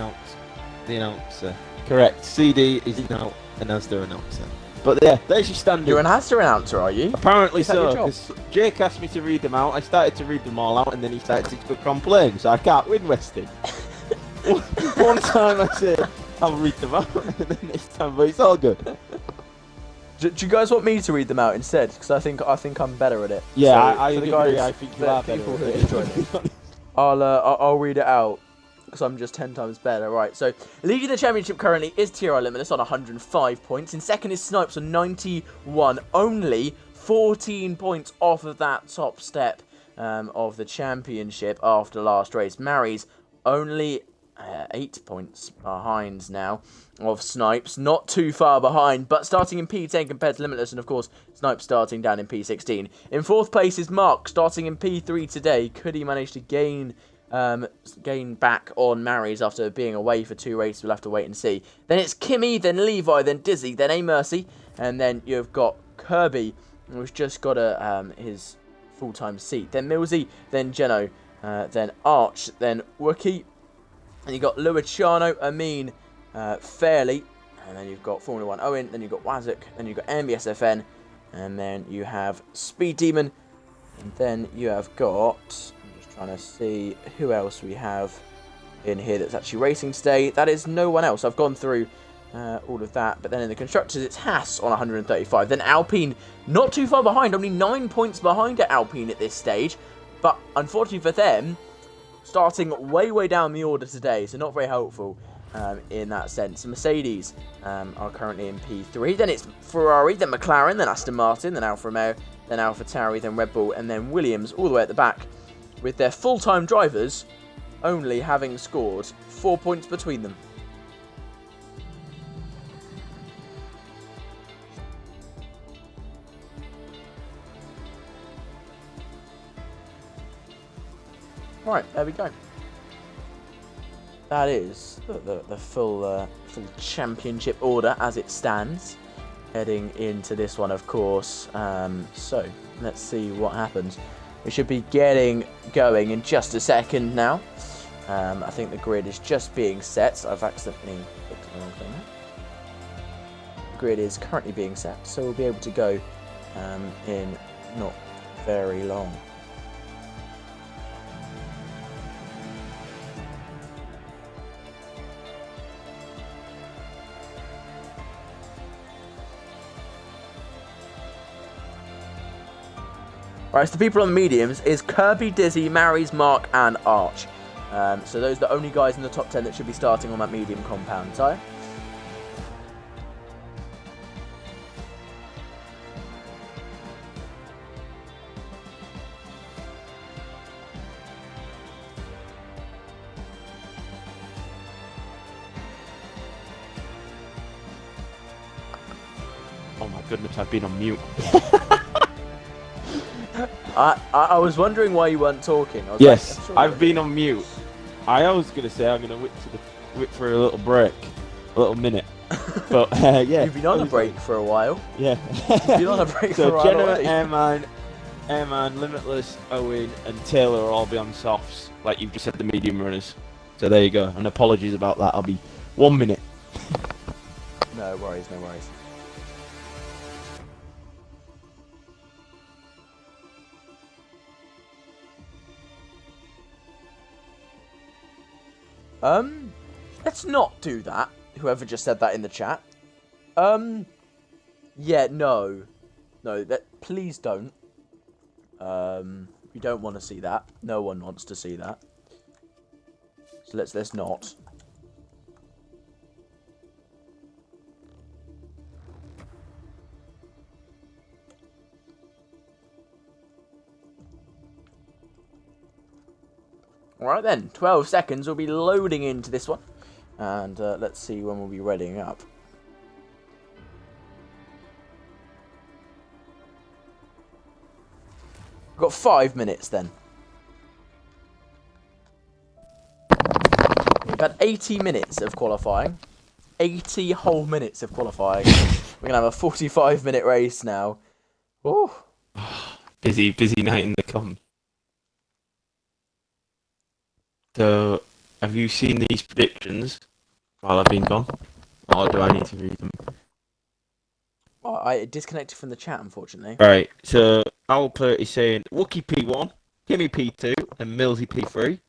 announcer. Correct. CD is now an Asda announcer. But yeah, there's your standard. You're an Asda announcer, are you? Apparently so, because Jake asked me to read them out. I started to read them all out, and then he started to complain, so I can't win, Westy. One time I said I'll read them out, and then this time, but it's all good. Do you guys want me to read them out instead? Because I think I'm better at it. Yeah, so I agree. Guys, I think you are better at it. I'll read it out because I'm just 10 times better. Right, so leading the championship currently is TRI Limitless on 105 points. In second is Snipes on 91, only 14 points off of that top step of the championship after last race. Mary's only 8 points behind now of Snipes, not too far behind, but starting in P10 compared to Limitless, and of course Snipes starting down in P16. In fourth place is Mark, starting in P3 today. Could he manage to gain back on Mary's after being away for 2 races? We'll have to wait and see. Then it's Kimmy, then Levi, then Dizzy, then A Mercy, and then you've got Kirby, who's just got his full-time seat. Then Millsy, then Geno, then Arch, then Wookie. And you've got Luciano, Amin, Fairley, and then you've got Formula 1 Owen, then you've got Wazuk, then you've got MBSFN, and then you have Speed Demon, and then you have got, I'm just trying to see who else we have in here that's actually racing today. That is no one else. I've gone through all of that, but then in the constructors it's Haas on 135, then Alpine not too far behind, only 9 points behind at Alpine at this stage, but unfortunately for them, starting way down the order today, so not very helpful in that sense. Mercedes are currently in P3, then it's Ferrari, then McLaren, then Aston Martin, then Alfa Romeo, then Alpha Tauri, then Red Bull, and then Williams all the way at the back, with their full-time drivers only having scored 4 points between them. Right, there we go. That is the full championship order as it stands. heading into this one, of course. So let's see what happens. We should be getting going in just a second now. I think the grid is just being set. I've accidentally clicked the wrong thing. The grid is currently being set, so we'll be able to go in not very long. Right, so the people on the mediums is Kirby, Dizzy, Mary's, Mark, and Arch. So those are the only guys in the top 10 that should be starting on that medium compound tyre. Oh my goodness, I've been on mute. I was wondering why you weren't talking. I was Yes, like, sure I've been on mute. I was going to say I'm going to whip for a little break, a little minute. But yeah. You've been on a break for a while. Yeah. You've been on a break for a So while Jenna, already. Airman, Limitless, Owen and Taylor will all be on softs, like you've just said, the medium runners. So there you go. And apologies about that. I'll be 1 minute. No worries, no worries. Let's not do that. Whoever just said that in the chat. Yeah, no. No, please don't. We don't want to see that. No one wants to see that. So let's not. Alright then, 12 seconds, we'll be loading into this one. And let's see when we'll be readying up. We've got 5 minutes then. We've had 80 minutes of qualifying. 80 whole minutes of qualifying. We're going to have a 45-minute race now. Ooh. Busy night in the comp. So, have you seen these predictions while I've been gone? Or do I need to read them? Oh, I disconnected from the chat, unfortunately. Right, so Albert is saying Wookie P1, Kimmy P2, and Millsy P3.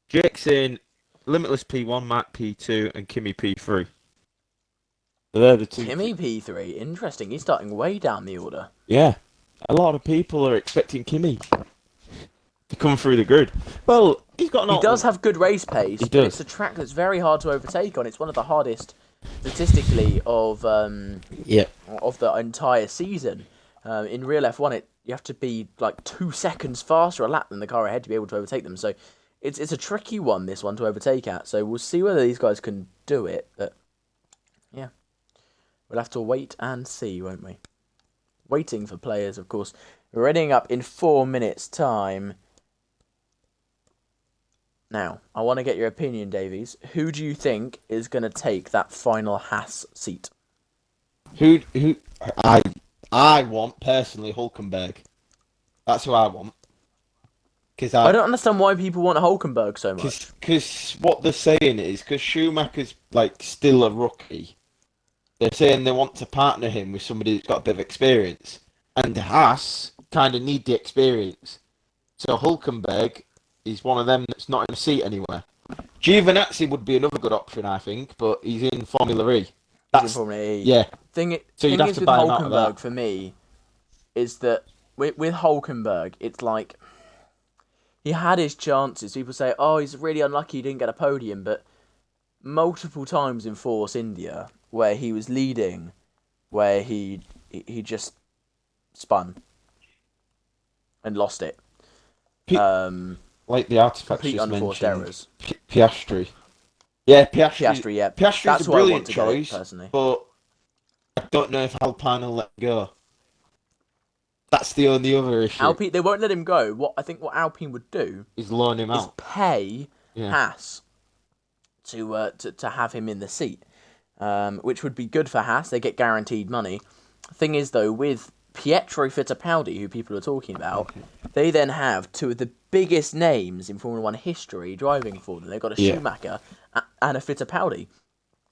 Jake's saying Limitless P1, Matt P2, and Kimmy P3. So they're the two. Kimmy P3, interesting. He's starting way down the order. Yeah, a lot of people are expecting Kimmy to come through the grid. Well, he's got an. He does have good race pace, He but does. it's a track that's very hard to overtake on. It's one of the hardest statistically of the entire season. In real F1, you have to be like 2 seconds faster a lap than the car ahead to be able to overtake them. So it's a tricky one, this one, to overtake at. So we'll see whether these guys can do it. But yeah, we'll have to wait and see, won't we? Waiting for players, of course. We're readying up in 4 minutes' time. Now, I want to get your opinion, Davies. Who do you think is going to take that final Haas seat? Who I want personally Hulkenberg. That's who I want. Cause I don't understand why people want Hulkenberg so much. Because what they're saying is because Schumacher's like still a rookie. They're saying they want to partner him with somebody that's got a bit of experience, and Haas kind of need the experience. So Hulkenberg is one of them that's not in a seat anywhere. Giovinazzi would be another good option, I think, but he's in Formula E. He's in Formula E. Yeah. So you'd have is to with buy him out of Hulkenberg that. for me is that with Hulkenberg, it's like he had his chances. People say, "Oh, he's really unlucky he didn't get a podium," but multiple times in Force India where he was leading, where he just spun and lost it. Like the artifacts Complete just unforced mentioned. errors. Piastri. Yeah, Piastri. Piastri, yeah. Piastri's That's a who I want brilliant to get it, choice, personally. but I don't know if Alpine will let him go. That's the only other issue. Alpine, they won't let him go. What Alpine would do is loan him is out. pay Yeah. Haas to have him in the seat. which would be good for Haas. They get guaranteed money. Thing is, though, with Pietro Fittipaldi, who people are talking about, they then have two of the biggest names in Formula One history driving for them. They've got a Yeah. Schumacher and a Fittipaldi.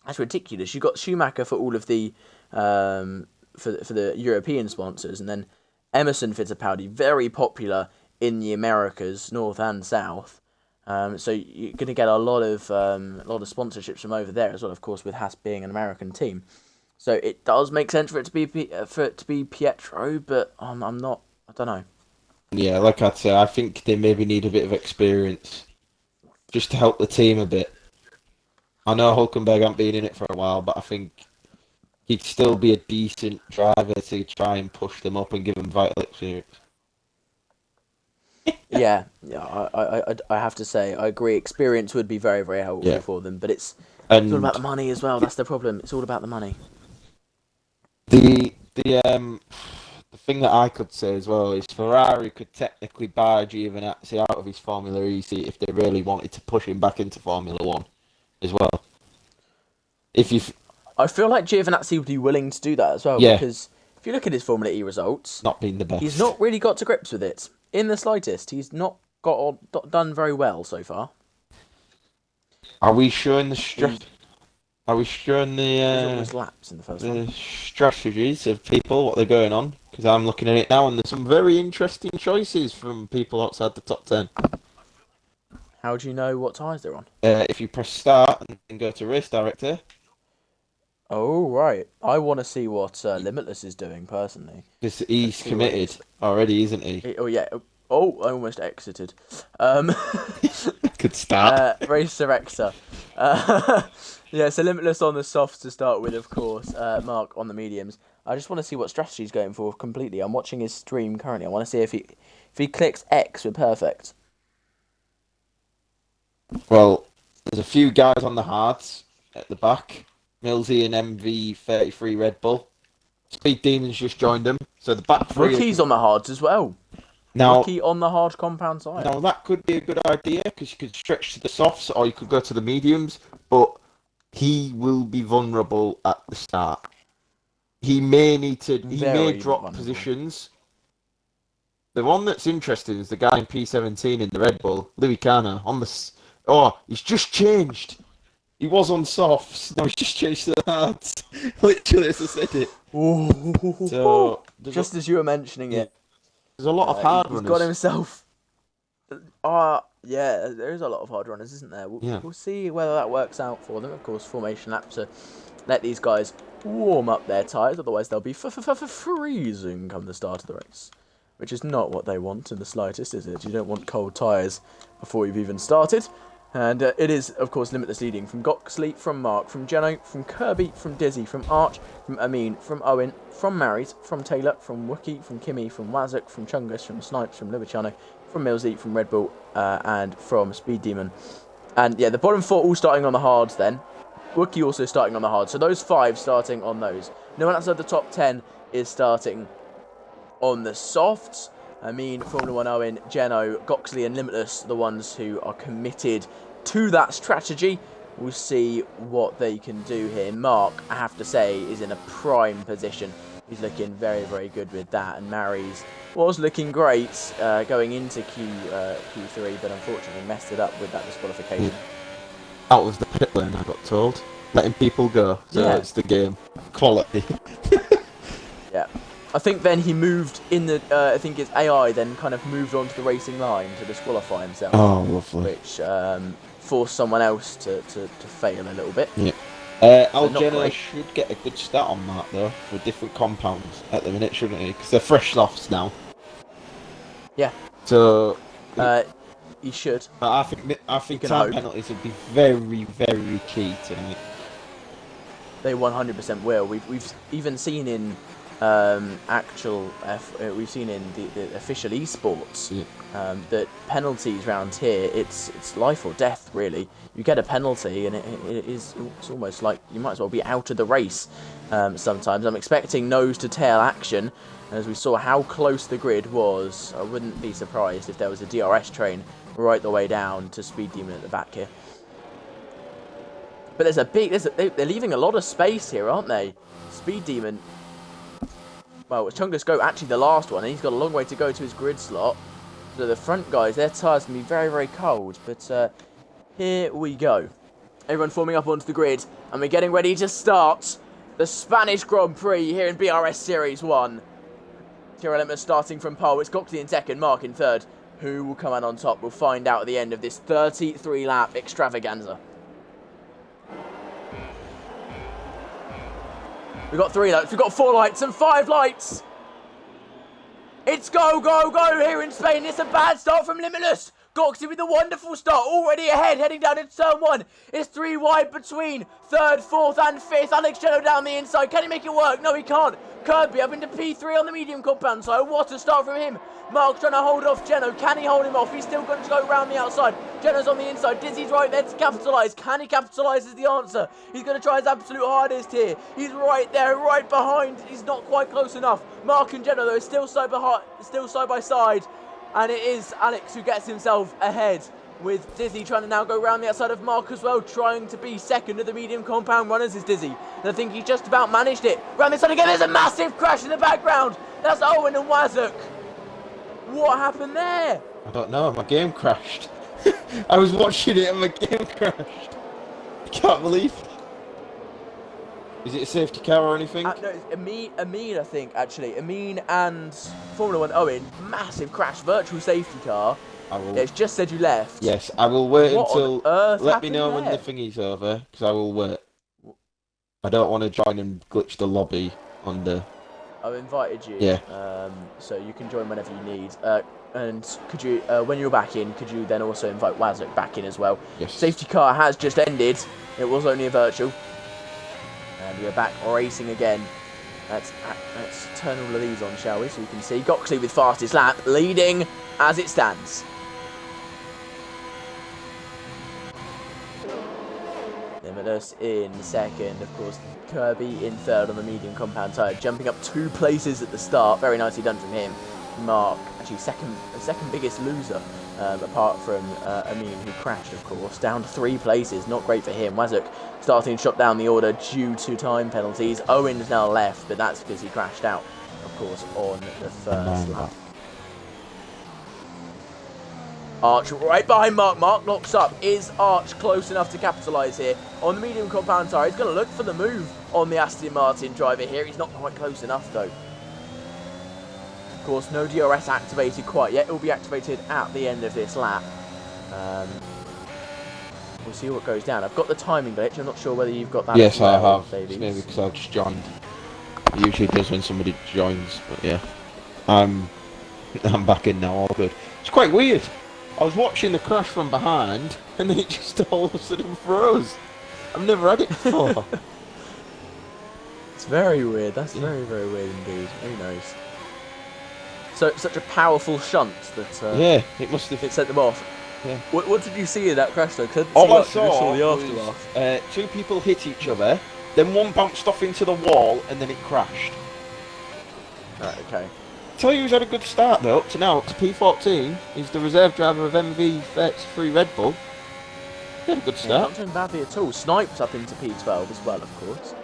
That's ridiculous. You've got Schumacher for all of the for the European sponsors, and then Emerson Fittipaldi, very popular in the Americas, North and South. So you're going to get a lot of sponsorships from over there as well. Of course, with Haas being an American team, so it does make sense for it to be Pietro, but I'm not. I don't know. Yeah, like I'd say, I think they maybe need a bit of experience just to help the team a bit. I know Hulkenberg hasn't been in it for a while, but I think he'd still be a decent driver to try and push them up and give them vital experience. Yeah, I have to say I agree. Experience would be very very helpful for them, but it's all about the And money as well. That's the problem. It's all about the money. the thing that I could say as well is Ferrari could technically buy Giovinazzi out of his Formula E seat if they really wanted to push him back into Formula One as well. If you, I feel like Giovinazzi would be willing to do that as well, Yeah. because if you look at his Formula E results, not been the best. he's not really got to grips with it in the slightest. He's not done very well so far. Are we showing the Are we showing He's almost laps in the first one. the strategies of people, what they're going on? Because I'm looking at it now, and there's some very interesting choices from people outside the top 10. How do you know what tyres they're on? If you press start and go to race director, Oh, right. I want to see what Limitless is doing, personally. because he's see what it committed is. already, isn't he? Oh, yeah. Oh, I almost exited. Could start. Race Director. Yeah, so Limitless on the softs to start with, of course. Mark on the mediums. I just want to see what strategy he's going for completely. I'm watching his stream currently. I want to see if he clicks X, we're perfect. Well, there's a few guys on the hards at the back. Millsy and MV33 Red Bull. Speed Demons just joined them, so the back three. Rookie's on the hards as well. Now, Rookie on the hard compound side. Now that could be a good idea because you could stretch to the softs or you could go to the mediums, but he will be vulnerable at the start. He may Very drop vulnerable. positions. The one that's interesting is the guy in P17 in the Red Bull, Louis Carner, on the. Oh, he's just changed. He was on softs. No, he's just changed to the hards. Literally, as I said it. So just as you were mentioning it. There's a lot of hard He's runners. got himself. Yeah, there is a lot of hard runners, isn't there? We'll see whether that works out for them. Of course, formation lap to let these guys warm up their tyres, otherwise they'll be freezing come the start of the race. Which is not what they want in the slightest, is it? You don't want cold tyres before you've even started. And it is, of course, Limitless leading from Goxley, from Mark, from Geno, from Kirby, from Dizzy, from Arch, from Amin, from Owen, from Mary's, from Taylor, from Wookie, from Kimmy, from Wazuk, from Chungus, from Snipes, from Luciano, from Millsy, from Red Bull, and from Speed Demon. And yeah, the bottom four all starting on the hards then. Wookie also starting on the hards. So those five starting on those. No one outside the top 10 is starting on the softs. I mean, Formula 1 Owen, Geno, Goxley and Limitless, the ones who are committed to that strategy. We'll see what they can do here. Mark, I have to say, is in a prime position. He's looking very, very good with that. And Mary's was looking great going into Q3, but unfortunately messed it up with that disqualification. That was the pit lane, I got told. Letting people go. So Yeah. it's the game. Quality. Yeah. I think then he moved in the, I think it's AI then kind of moved onto the racing line to disqualify himself. Oh, lovely. Which forced someone else to fail a little bit. Yeah. not Algena great. should get a good start on that, though, for different compounds at the minute, shouldn't he? Because they're fresh softs now. Yeah. So, He should. but I think can time hope. penalties would be very, very key tonight. They 100% will. We've even seen in we've seen in the official esports that penalties round here, it's life or death really. You get a penalty and it's almost like you might as well be out of the race. Sometimes I'm expecting nose to tail action, and as we saw how close the grid was, I wouldn't be surprised if there was a DRS train right the way down to Speed Demon at the back here. But they're leaving a lot of space here, aren't they? Speed Demon. Well, Chungus Go actually the last one, and he's got a long way to go to his grid slot. So the front guys, their tyres can be very, very cold. But here we go. Everyone forming up onto the grid, and we're getting ready to start the Spanish Grand Prix here in BRS Series 1. Tyrrell Limits starting from pole. It's Goxley in second, Mark in third. Who will come out on top? We'll find out at the end of this 33-lap extravaganza. We've got 3 lights, we've got 4 lights and 5 lights. It's go, go, go here in Spain. It's a bad start from Limitless. Goxley with a wonderful start, already ahead, heading down into turn 1. It's 3 wide between 3rd, 4th and 5th. Alex Jello down the inside. Can he make it work? No, he can't. Kirby up into P3 on the medium compound side. What a start from him. Mark trying to hold off Geno. Can he hold him off? He's still going to go around the outside. Geno's on the inside. Dizzy's right there to capitalise. Can he capitalise is the answer. He's going to try his absolute hardest here. He's right there, right behind. He's not quite close enough. Mark and Geno, though, are still side by side. And it is Alex who gets himself ahead, with Dizzy trying to now go around the outside of Mark as well, trying to be second of the medium compound runners is Dizzy. And I think he just about managed it. Round the side again, there's a massive crash in the background. That's Owen and Wazuk. What happened there? I don't know, my game crashed. I was watching it and my game crashed. I can't believe it. Is it a safety car or anything? No, it's Amin, I think, actually. Amin and Formula 1 Owen, massive crash, virtual safety car. Yeah, it's just said you left. Yes, I will wait What until... on earth Let me happened know when there? the thingy's over, because I will wait. I don't want to join and glitch the lobby on the... I've invited you. Yeah. So you can join whenever you need. And could you, when you're back in, could you then also invite Wazuk back in as well? Yes. Safety car has just ended. It was only a virtual. And we're back racing again. Let's turn all of these on, shall we? So you can see Goxley with fastest lap, leading as it stands. Limitless in second, of course. Kirby in third on the medium compound tire, jumping up 2 places at the start. Very nicely done from him. Mark, actually second biggest loser, apart from Amin, who crashed, of course. Down 3 places, not great for him. Wazuk starting to shot down the order due to time penalties. Owen's now left, but that's because he crashed out, of course, on the first lap. Arch right behind Mark. Mark locks up. Is Arch close enough to capitalise here? On the medium compound tire, he's going to look for the move on the Aston Martin driver here. He's not quite close enough, though. Of course, no DRS activated quite yet. It will be activated at the end of this lap. We'll see what goes down. I've got the timing glitch. I'm not sure whether you've got that. Yes, as well, I have. Davies. It's maybe because I've just joined. It usually does when somebody joins, but yeah. I'm back in now, all good. It's quite weird. I was watching the crash from behind, and then it just all of a sudden froze. I've never had it before. It's very weird. That's very, very weird indeed. Who knows? So such a powerful shunt that yeah, it must have. it sent them off. Yeah. What did you see in that crash though? All I saw the was aftermath. 2 people hit each other, then one bounced off into the wall, and then it crashed. Right, okay. Tell you who's had a good start though, up to now, to P14. He's the reserve driver of MV33 Red Bull. He had a good Yeah, start. not doing badly at all. Snipes up into P12 as well, of course.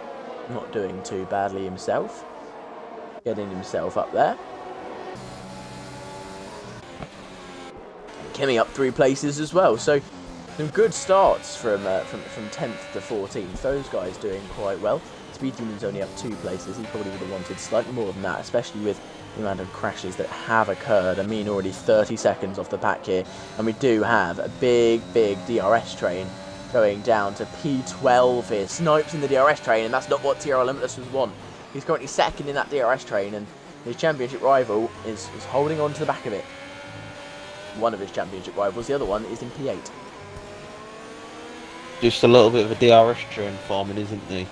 Not doing too badly himself. Getting himself up there. Kimmy up 3 places as well. So some good starts from 10th to 14th. Those guys doing quite well. Speed Demon's only up 2 places. He probably would have wanted slightly more than that, especially with the amount of crashes that have occurred. I mean, already 30 seconds off the pack here. And we do have a big DRS train going down to P12 here. Snipes in the DRS train, and that's not what TRL Limitless was want. He's currently second in that DRS train, and his championship rival is holding on to the back of it. One of his championship rivals, the other one is in P8. Just a little bit of a DRS train forming, isn't he?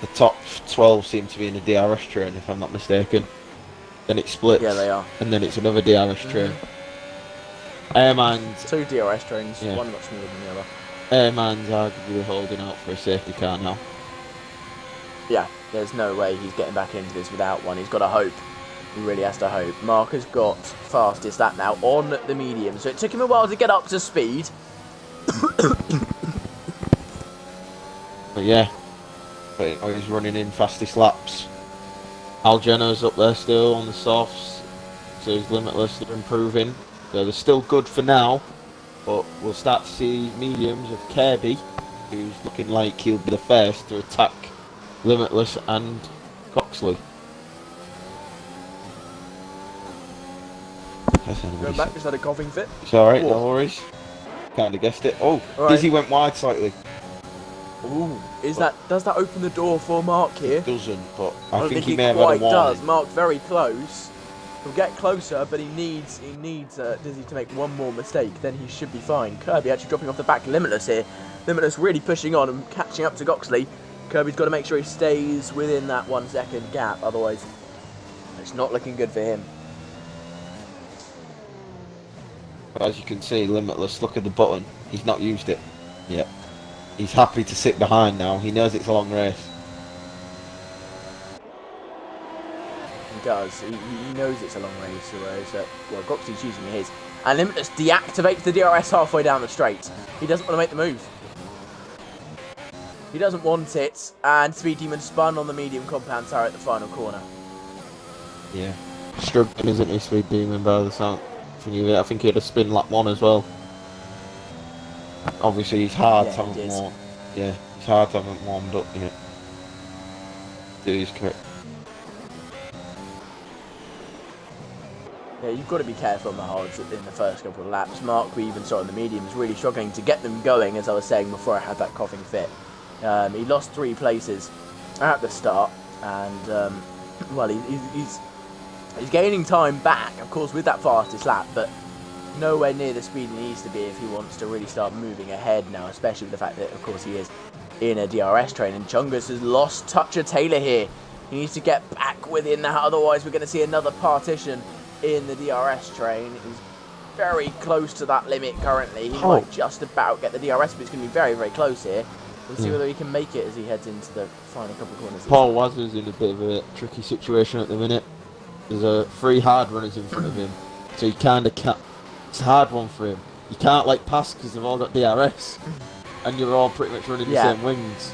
The top 12 seem to be in a DRS train, if I'm not mistaken. Then it splits. Yeah, they are. And then it's another DRS train. Airman's... 2 DRS trains, Yeah. one much smaller than the other. Airman's arguably holding out for a safety car now. Yeah, there's no way he's getting back into this without one. He's got to hope. He really has to hope. Mark has got fastest lap now on the medium, so it took him a while to get up to speed. But yeah, he's running in fastest laps. Algeno's up there still on the softs, so he's limitless. They're improving. So they're still good for now, but we'll start to see mediums of Kirby, who's looking like he'll be the first to attack Limitless and Coxley. Going back, just had a coughing fit. It's alright, no worries. Kind of guessed it. Oh, right. Dizzy went wide slightly. Ooh, does that open the door for Mark here? It doesn't, but I don't think he may have quite had a warning. does. Mark's very close. He'll get closer, but he needs Dizzy to make one more mistake. Then he should be fine. Kirby actually dropping off the back. Limitless here. Limitless really pushing on and catching up to Goxley. Kirby's got to make sure he stays within that 1 second gap. Otherwise, it's not looking good for him. As you can see, Limitless, look at the button. He's not used it yet. He's happy to sit behind now. He knows it's a long race. He does. He knows it's a long race. Whereas, well, Goxley's using his. And Limitless deactivates the DRS halfway down the straight. He doesn't want to make the move. He doesn't want it. And Speed Demon spun on the medium compound tower at the final corner. Yeah. Struggling, isn't he, Speed Demon, by the sound? I think he had a spin lap 1 as well. Obviously, his hearts haven't warmed. Yeah, his hearts haven't warmed up yet. He's correct. Yeah, you've got to be careful on the hards in the first couple of laps. Mark, we even saw in the mediums, really struggling to get them going, as I was saying before I had that coughing fit. He lost 3 places at the start, and well, he's gaining time back, of course, with that fastest lap, but nowhere near the speed he needs to be if he wants to really start moving ahead now, especially with the fact that, of course, he is in a DRS train. And Chungus has lost touch of Taylor here. He needs to get back within that, otherwise we're going to see another partition in the DRS train. He's very close to that limit currently. He might just about get the DRS, but it's going to be very, very close here. We'll see whether he can make it as he heads into the final couple of corners. Paul Wazner's in a bit of a tricky situation at the minute. There's 3 hard runners in front of him, so he kind of can't. It's a hard one for him. You can't pass because they've all got DRS, and you're all pretty much running the same wings.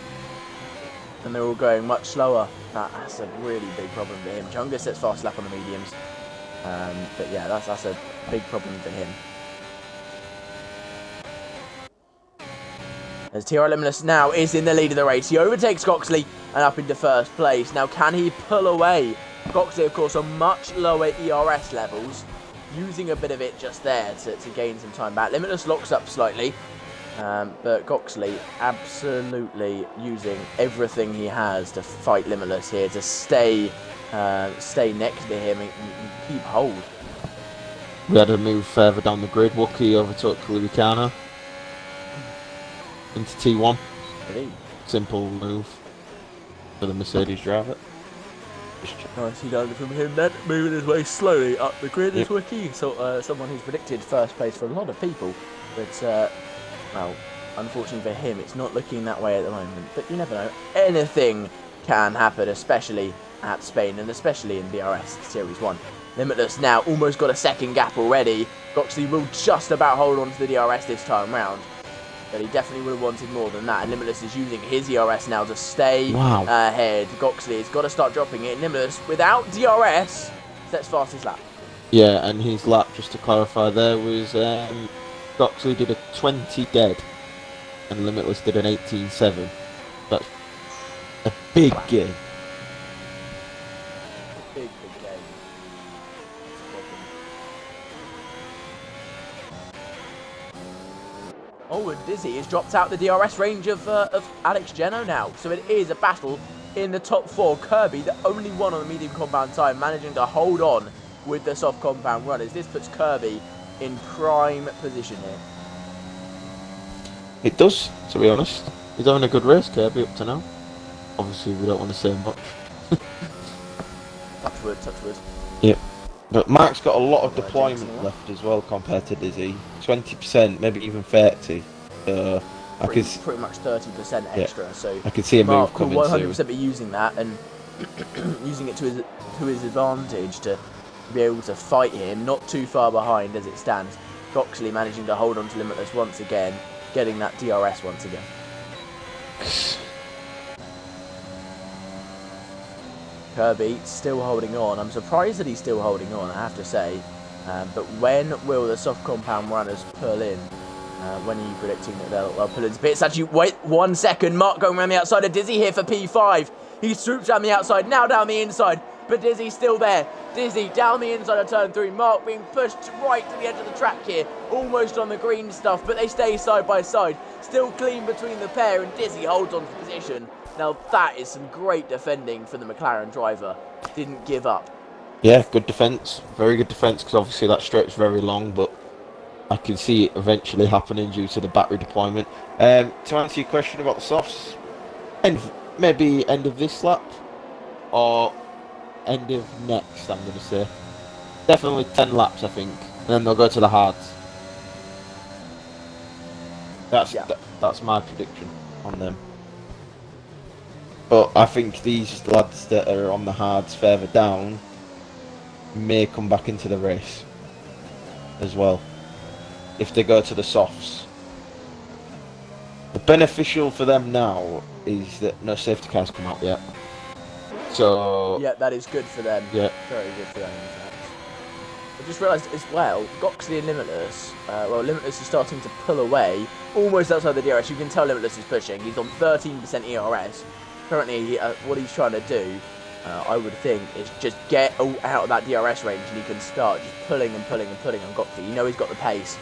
And they're all going much slower. That's a really big problem for him. Chungus sets fast lap on the mediums, but yeah, that's a big problem for him. As TR Limitless now is in the lead of the race. He overtakes Goxley and up into first place. Now, can he pull away? Goxley, of course, on much lower ERS levels, using a bit of it just there to gain some time back. Limitless locks up slightly, but Goxley absolutely using everything he has to fight Limitless here, to stay next to him and keep hold. We had to move further down the grid. Wookie overtook Luricana into T1. Really? Simple move for the Mercedes driver. Nicely done from him then, moving his way slowly up the grid is Wiki. So someone who's predicted first place for a lot of people, but well, unfortunately for him, it's not looking that way at the moment. But you never know, anything can happen, especially at Spain and especially in BRS Series 1. Limitless now almost got a second gap already. Goxley will just about hold on to the DRS this time round. But he definitely would have wanted more than that. And Limitless is using his ERS now to stay ahead. Goxley has got to start dropping it. Limitless, without DRS, sets fastest lap. Yeah, and his lap, just to clarify there, was Goxley did a 20 dead, and Limitless did an 18.7. That's a big game. Big game. Oh, and Dizzy has dropped out the DRS range of Alex Geno now. So it is a battle in the top 4. Kirby, the only one on the medium compound time, managing to hold on with the soft compound runners. This puts Kirby in prime position here. It does, to be honest. He's having a good race, Kirby, up to now. Obviously, we don't want to say much. Touch wood. Yep. But Mark's got a lot of deployment left as well compared to Dizzy. 20%, maybe even 30%. Pretty much 30% extra. Yeah. So I could see a move coming Mark will 100% be using that and using it to his advantage to be able to fight him, not too far behind as it stands. Goxley managing to hold on to Limitless once again, getting that DRS once again. Kirby still holding on. I'm surprised that he's still holding on, I have to say. But when will the soft compound runners pull in? When are you predicting that they'll pull into pits? Actually, wait 1 second. Mark going around the outside of Dizzy here for P5. He swoops down the outside, now down the inside. But Dizzy's still there. Dizzy down the inside of turn 3. Mark being pushed right to the edge of the track here. Almost on the green stuff, but they stay side by side. Still clean between the pair, and Dizzy holds on to the position. Now that is some great defending for the McLaren driver. Didn't give up. Yeah, good defence. Very good defence, because obviously that stretch is very long, but I can see it eventually happening due to the battery deployment. To answer your question about the softs, maybe end of this lap, or end of next, I'm going to say. Definitely 10 laps, I think. And then they'll go to the hards. That's my prediction on them. But I think these lads that are on the hards further down may come back into the race as well if they go to the softs. The beneficial for them now is that no safety cars come out yet. So yeah, that is good for them. Yeah, very good for them. In fact, I just realised as well, Goxley and Limitless. Limitless is starting to pull away, almost outside the DRS. You can tell Limitless is pushing. He's on 13% ERS. Currently, what he's trying to do, I would think, is just get out of that DRS range, and he can start just pulling and pulling and pulling on Goxley. You know he's got the pace.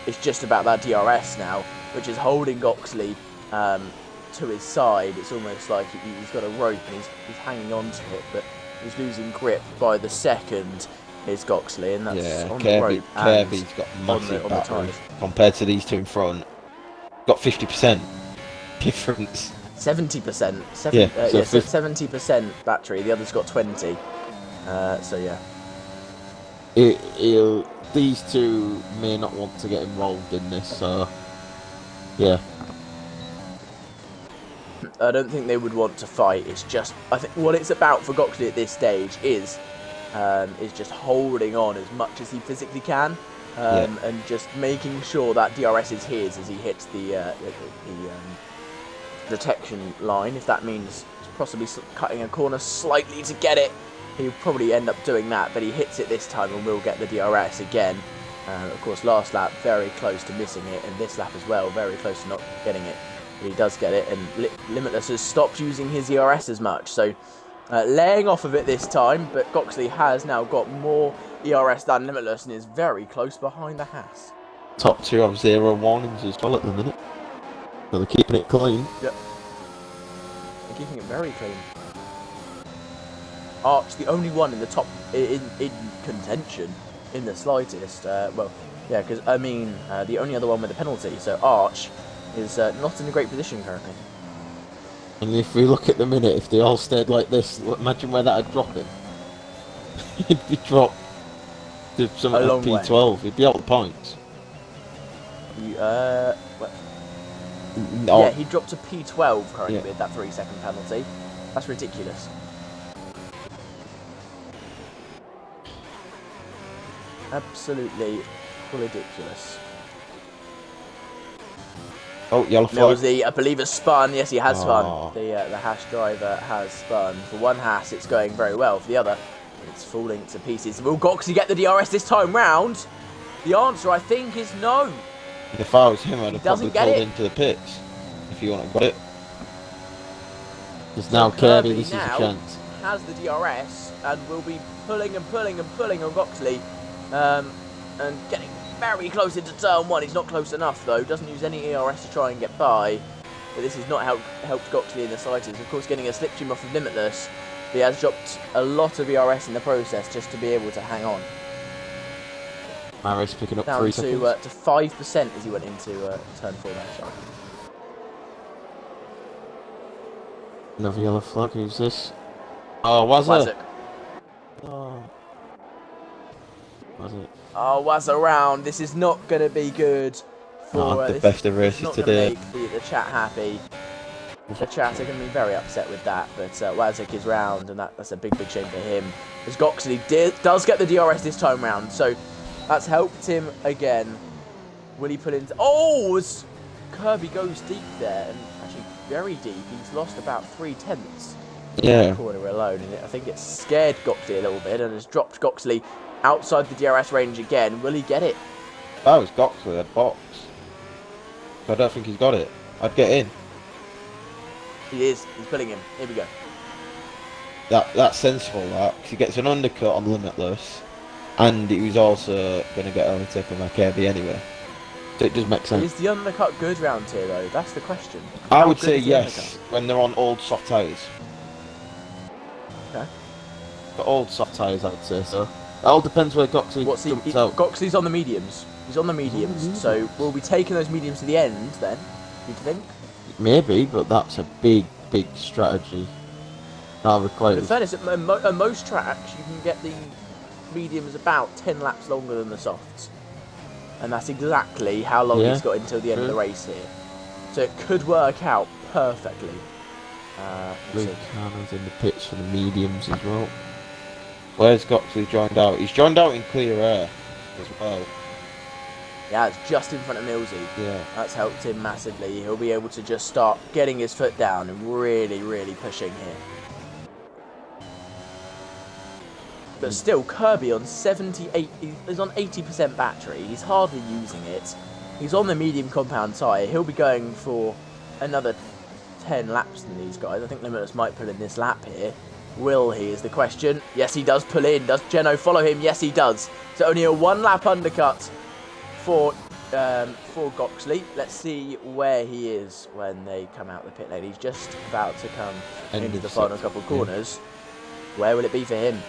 It's just about that DRS now, which is holding Goxley to his side. It's almost like he's got a rope and he's hanging on to it, but he's losing grip by the second. Is Goxley, and that's on the rope. Kirby's got massive battery compared to these two in front. Got 50% difference. 70%. 70% battery. The other's got 20. So yeah. These two may not want to get involved in this. So yeah. I don't think they would want to fight. It's just, I think what it's about for Goxley at this stage is just holding on as much as he physically can, and just making sure that DRS is his as he hits the detection line. If that means possibly cutting a corner slightly to get it, he'll probably end up doing that, but he hits it this time and will get the DRS again. Of course, last lap very close to missing it, and this lap as well very close to not getting it, but he does get it, and Limitless has stopped using his ERS as much, so laying off of it this time, but Goxley has now got more ERS than Limitless and is very close behind the Haas. Top two have 0 warnings as well at the minute. So they're keeping it clean. Yep. They're keeping it very clean. Arch, the only one in the top, in contention, in the slightest. Because, I mean, the only other one with a penalty. So Arch is not in a great position currently. And if we look at the minute, if they all stayed like this, imagine where that would drop him. He'd be dropped to something like P12. He'd be out the points. No. Yeah, he dropped to P12 currently with that 3-second penalty. That's ridiculous. Absolutely ridiculous. Oh, yellow flag. Millsy, I believe, has spun. Yes, he has spun. The Haas driver has spun. For one Haas, it's going very well. For the other, it's falling to pieces. Will Goxley get the DRS this time round? The answer, I think, is no. If I was him, I'd have probably pulled into the pits. If you want to got it. Because now Kirby, this is a chance. Has the DRS and will be pulling and pulling and pulling on Goxley, and getting very close into turn 1. He's not close enough though. Doesn't use any ERS to try and get by. But this has not helped Goxley in the slightest. Of course, getting a slipstream off of Limitless, but he has dropped a lot of ERS in the process just to be able to hang on. Maris picking up down 3 to, seconds. to 5% as he went into turn 4 there, sorry. Another yellow flag, who's this? Oh, Wazza! Oh. Was it? Oh, Wazza around. This is not going to be good for the best of races today. Not going to make the chat happy. The chat are going to be very upset with that, but Wazik is round, and that's a big shame for him. As Goxley does get the DRS this time round, so that's helped him again. Will he put into... Oh! As Kirby goes deep there, and actually very deep. He's lost about 3/10. Yeah. corner alone, and I think it scared Goxley a little bit and has dropped Goxley outside the DRS range again. Will he get it? If I was Goxley, I'd box. But I don't think he's got it. I'd get in. He is. He's pulling him. Here we go. That's sensible, that. 'Cause he gets an undercut on Limitless, and he was also going to get overtaken by KB anyway. So it does make sense. Is the undercut good round here, though? That's the question. I How would good say is the yes, undercut? when they're on old soft tyres. Okay. For old soft tyres, I would say so. It all depends where Goxley jumps out. Goxley's on the mediums. He's on the mediums, so we'll be taking those mediums to the end then, do you think? Maybe, but that's a big strategy. That In requires... fairness, at most tracks, you can get the mediums about 10 laps longer than the softs. And that's exactly how long he's got until the end of the race here. So it could work out perfectly. Luke Hanna's in the pits for the mediums as well. Where's Goxley joined out? He's joined out in clear air as well. Yeah, it's just in front of Millsy. Yeah. That's helped him massively. He'll be able to just start getting his foot down and really pushing here. But still, Kirby on 78, he's on 80% battery. He's hardly using it. He's on the medium compound tyre. He'll be going for another 10 laps than these guys. I think Limitless might pull in this lap here. Will he is the question. Yes, he does pull in. Does Geno follow him? Yes, he does. So only a 1 lap undercut for Goxley. Let's see where he is when they come out the pit lane. He's just about to come into the final couple of corners. Where will it be for him?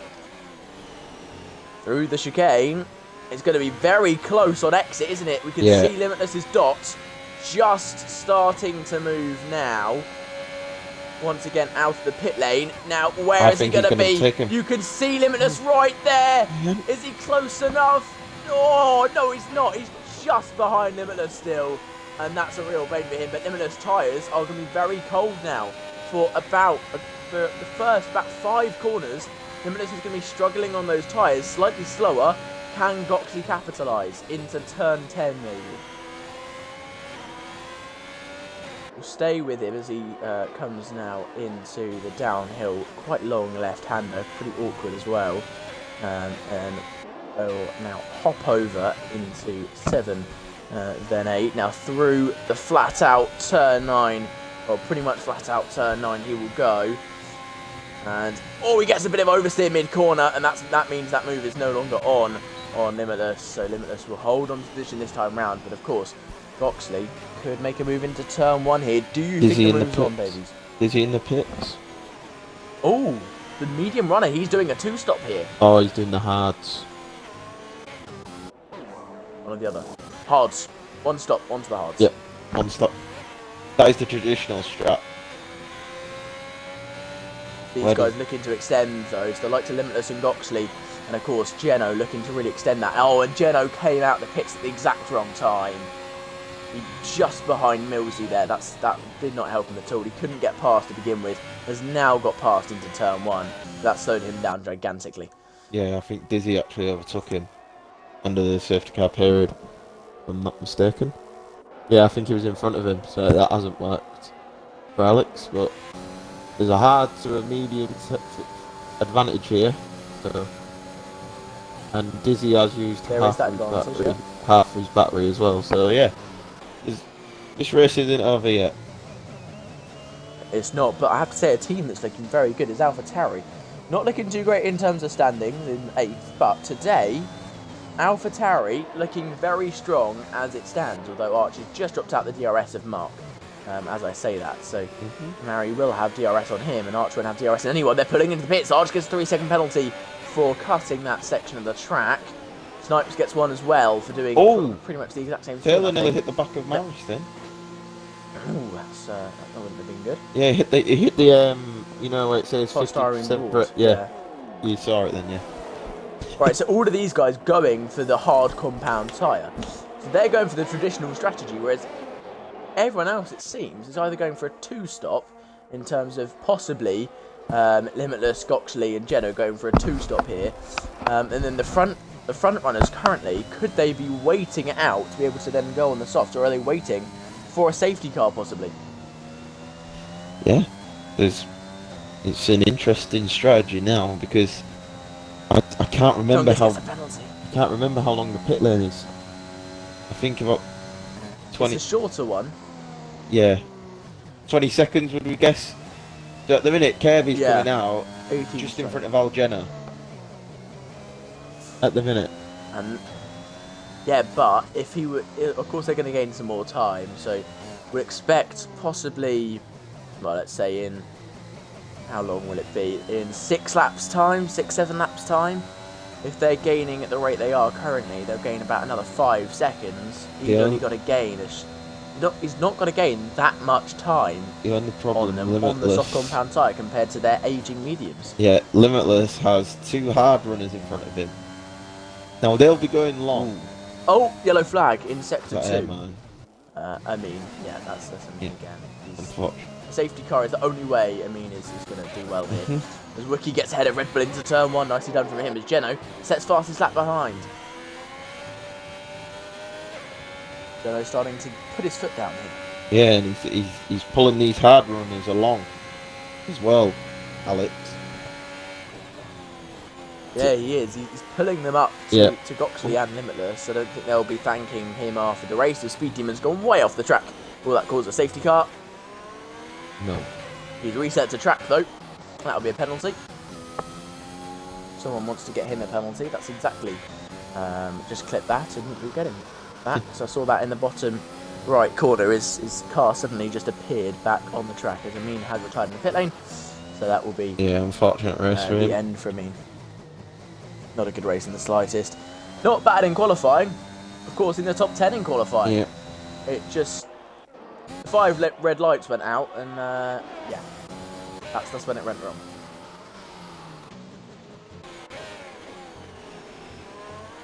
Through the chicane. It's going to be very close on exit, isn't it? We can see Limitless's dot just starting to move now. Once again out of the pit lane. Now, where is he going to be? You can see Limitless right there. Is he close enough? Oh, no, he's not. He's just behind Limitless still. And that's a real pain for him. But Limitless tyres are going to be very cold now. For the first about 5 corners, Limitless is going to be struggling on those tyres. Slightly slower. Can Goxley capitalise into turn 10 maybe? We'll stay with him as he comes now into the downhill. Quite long left-hander, pretty awkward as well. And will now hop over into 7, then 8. Now through the flat-out turn 9, or pretty much flat-out turn 9 he will go. And, he gets a bit of oversteer mid-corner, and that means that move is no longer on Limitless. So Limitless will hold on to position this time round, but of course, Goxley could make a move into turn 1 here. Do you think the move's on, babies? Is he in the pits? Oh, the medium runner, he's doing a 2-stop here. Oh, he's doing the hards. One or the other. Hards. 1 stop, onto the hards. Yep, 1 stop. That is the traditional strat. These guys looking to extend though, so they like to Limitless and Goxley. And of course, Geno looking to really extend that. Oh, and Geno came out the pits at the exact wrong time. Just behind Millsy there. That did not help him at all. He couldn't get past to begin with. Has now got past into turn 1. That slowed him down gigantically. Yeah, I think Dizzy actually overtook him under the safety car period, if I'm not mistaken. Yeah, I think he was in front of him, so that hasn't worked for Alex. But there's a hard to a medium advantage here. So, and Dizzy has used half his battery as well. So yeah. This race isn't over yet. It's not, but I have to say a team that's looking very good is AlphaTauri. Not looking too great in terms of standings in 8th, but today, AlphaTauri looking very strong as it stands, although Archer's just dropped out the DRS of Mark, as I say that. So Mary will have DRS on him, and Archer won't have DRS on anyone. They're pulling into the pits. Archer gets a 3-second penalty for cutting that section of the track. Snipes gets 1 as well for doing pretty much the exact same thing. Taylor nearly hit the back of Marish then. Ooh, that wouldn't have been good. Yeah, he hit the you know where it says 50%. Yeah, you saw it then, yeah. Right, so all of these guys going for the hard compound tyre. So they're going for the traditional strategy, whereas everyone else, it seems, is either going for a 2-stop in terms of possibly Limitless, Goxley, and Geno going for a 2-stop here, and then the front runners currently, could they be waiting it out to be able to then go on the soft, or are they waiting for a safety car possibly? Yeah, there's It's an interesting strategy now because I can't remember Don't how get a penalty. I can't remember how long the pit lane is. I think about 20. It's a shorter one. Yeah, 20 seconds would we guess? So at the minute, Kirby's Yeah. coming out 18 just to in 20. front of Algena. At the minute. And yeah, but if he were, of course they're going to gain some more time. So we expect possibly, well, let's say in how long will it be? In 6 laps time, 6-7 laps time. If they're gaining at the rate they are currently, they'll gain about another 5 seconds. He's only got to gain he's not going to gain that much time The only problem on the soft compound tyre compared to their aging mediums. Yeah, Limitless has 2 hard runners in front of him. Now they'll be going long. Ooh. Oh, yellow flag in sector 2. Man. I mean, yeah, that's something again. Unfortunately. Safety car is the only way Amin is going to do well here. As Wookie gets ahead of Red Bull into turn 1, nicely done from him as Geno sets fastest lap behind. Geno starting to put his foot down here. Yeah, and he's pulling these hard runners along as well, Alex. Yeah, he is. He's pulling them up to Goxley and Limitless. I don't think they'll be thanking him after the race. The Speed Demon's gone way off the track. Will that cause a safety car? No. He's reset to track though. That'll be a penalty. Someone wants to get him a penalty. That's exactly. Just clip that and we'll get him that. So I saw that in the bottom right corner. His car suddenly just appeared back on the track as Amin had retired in the pit lane. So that will be unfortunate race for him. The end for Amin. Not a good race in the slightest. Not bad in qualifying. Of course, in the top 10 in qualifying. Yeah. It just 5 red lights went out, and yeah, that's when it went wrong.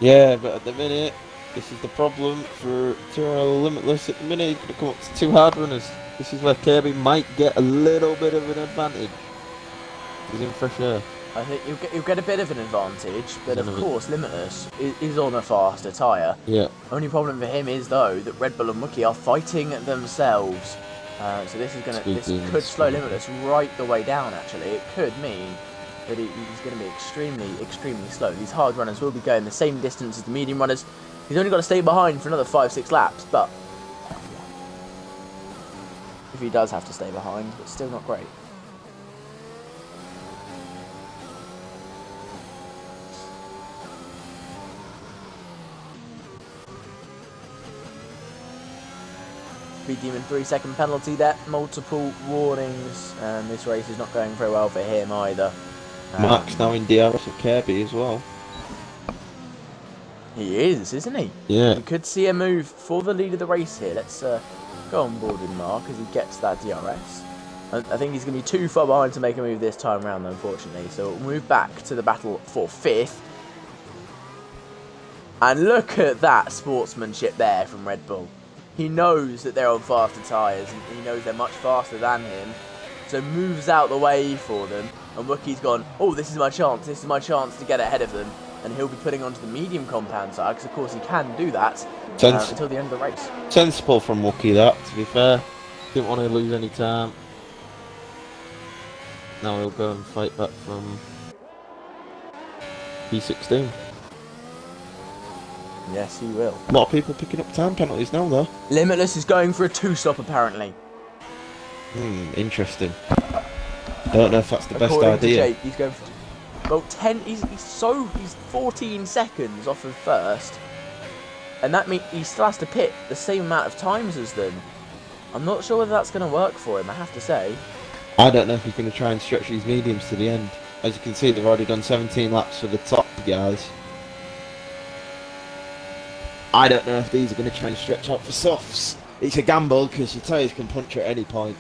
Yeah, but at the minute, this is the problem for Tyrrell Limitless. At the minute, he's going to come up to 2 hard runners. This is where Kirby might get a little bit of an advantage. He's in fresh air. I think you'll get a bit of an advantage, but of course Limitless is on a faster tyre. Yeah. Only problem for him is though that Red Bull and Wookie are fighting themselves. So this could slow Limitless right the way down. Actually, it could mean that he's going to be extremely slow. These hard runners will be going the same distance as the medium runners. He's only got to stay behind for another 5-6 laps, but if he does have to stay behind, it's still not great. Speed Demon 3-second penalty there, multiple warnings, and this race is not going very well for him either. Mark's now in DRS with Kirby as well. He is, isn't he? Yeah. You could see a move for the lead of the race here. Let's go on board with Mark as he gets that DRS. I think he's going to be too far behind to make a move this time round, unfortunately. So we'll move back to the battle for 5th. And look at that sportsmanship there from Red Bull. He knows that they're on faster tyres, and he knows they're much faster than him. So moves out the way for them, and Wookie's gone, oh, this is my chance to get ahead of them. And he'll be putting onto the medium compound tyre, because of course he can do that until the end of the race. Sensible from Wookie that, to be fair. Didn't want to lose any time. Now he'll go and fight back from P16. Yes, he will. A lot of people picking up time penalties now, though. Limitless is going for a 2-stop, apparently. Interesting. Don't know if that's the best According idea. to Jake, he's going for... Well, 10... He's 14 seconds off of first. And that means he still has to pit the same amount of times as them. I'm not sure whether that's going to work for him, I have to say. I don't know if he's going to try and stretch these mediums to the end. As you can see, they've already done 17 laps for the top guys. I don't know if these are going to try and stretch out for softs. It's a gamble because your tyres can puncture at any point.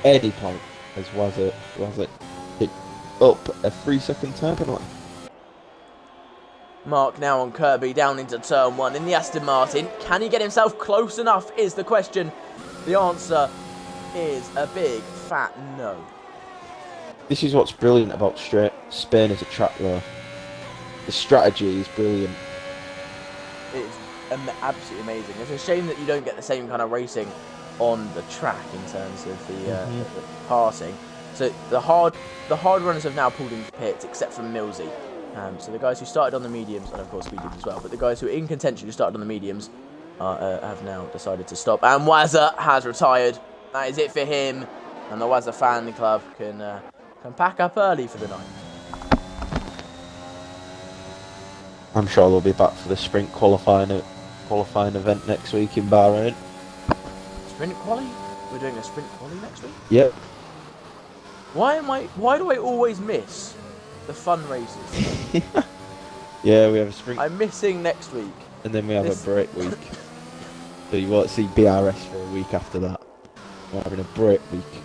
Any point, as was it picked up a 3-second time penalty. Mark now on Kirby down into turn 1 in the Aston Martin. Can he get himself close enough is the question. The answer is a big fat no. This is what's brilliant about Spain as a track though. The strategy is brilliant. It's absolutely amazing. It's a shame that you don't get the same kind of racing on the track in terms of the passing. So the hard runners have now pulled into pits, except for Millsy. So the guys who started on the mediums, and of course we did as well, but the guys who are in contention who started on the mediums have now decided to stop. And Wazza has retired. That is it for him. And the Wazza fan club can pack up early for the night. I'm sure they'll be back for the sprint qualifying event next week in Bahrain. Sprint quali? We're doing a sprint quali next week? Yep. Why do I always miss the fun races? Yeah, we have a sprint. I'm missing next week. And then we have a break week. So you won't see BRS for a week after that. We're having a break week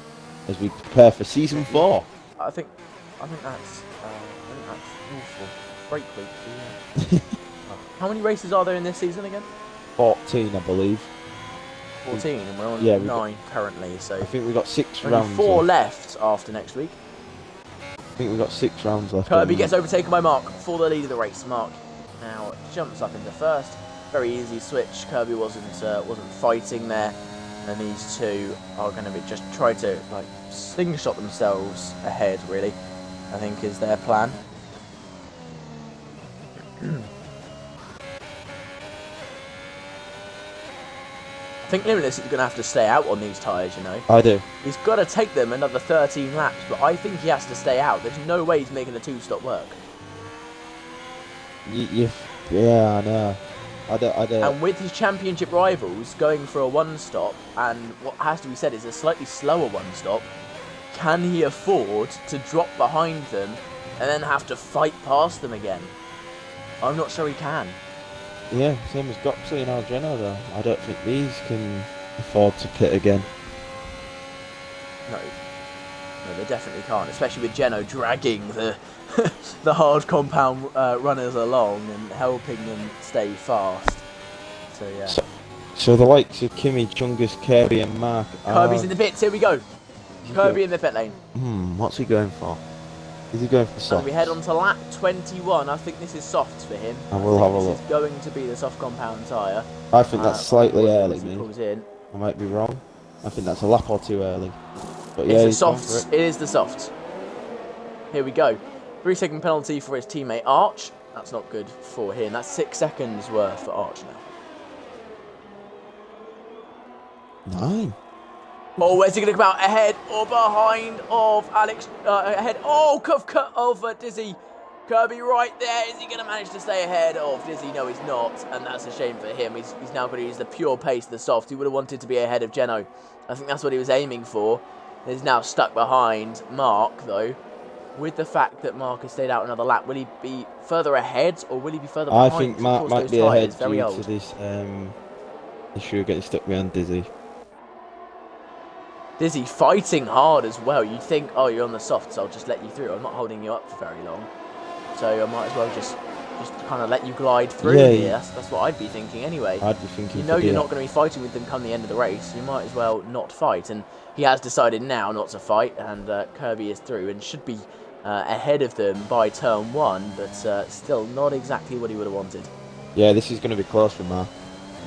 as we prepare for season 4. I think that's awful. Break week. Yeah. How many races are there in this season again? 14, I believe. 14, and we're on 9 currently. So I think we got 6 only rounds. 4 left after next week. I think we got 6 rounds left. Kirby gets overtaken by Mark for the lead of the race. Mark now jumps up into first. Very easy switch. Kirby wasn't fighting there, and these two are going to be just try to like slingshot themselves ahead. Really, I think is their plan. I think Limitless is going to have to stay out on these tyres, you know. I do. He's got to take them another 13 laps, but I think he has to stay out. There's no way he's making a 2-stop work. Yeah, I know. I don't. And with his championship rivals going for a 1-stop, and what has to be said is a slightly slower 1-stop, can he afford to drop behind them and then have to fight past them again? I'm not sure he can. Yeah, same as Goxley and Algeno though. I don't think these can afford to pit again. No, they definitely can't, especially with Geno dragging the the hard compound runners along and helping them stay fast. So yeah. So the likes of Kimi, Chungus, Kirby and Mark Kirby's in the pits, here we go. Kirby in the pit lane. What's he going for? Is he going for soft? And we head on to lap 21. I think this is softs for him. I will have a look. This is going to be the soft compound tyre. I think that's slightly early, he mate. pulls in. I might be wrong. I think that's a lap or 2 early. But yeah, It's the softs. It is the softs. Here we go. 3-second penalty for his teammate Arch. That's not good for him. That's 6 seconds worth for Arch now. 9. Oh, where's he going to come out? Ahead or behind of Alex? Ahead. Oh, of Dizzy. Kirby right there. Is he going to manage to stay ahead of Dizzy? No, he's not. And that's a shame for him. He's now going to use the pure pace of the soft. He would have wanted to be ahead of Geno. I think that's what he was aiming for. He's now stuck behind Mark, though. With the fact that Mark has stayed out another lap, will he be further ahead or will he be further behind? I think Mark might be ahead due to this issue of getting stuck behind Dizzy. Dizzy fighting hard as well. You'd think, oh, you're on the softs, I'll just let you through. I'm not holding you up for very long. So I might as well just kind of let you glide through here. That's what I'd be thinking anyway. I'd be thinking. You know you're not going to be fighting with them come the end of the race. You might as well not fight. And he has decided now not to fight. And Kirby is through and should be ahead of them by turn 1. But still not exactly what he would have wanted. Yeah, this is going to be close for Mark.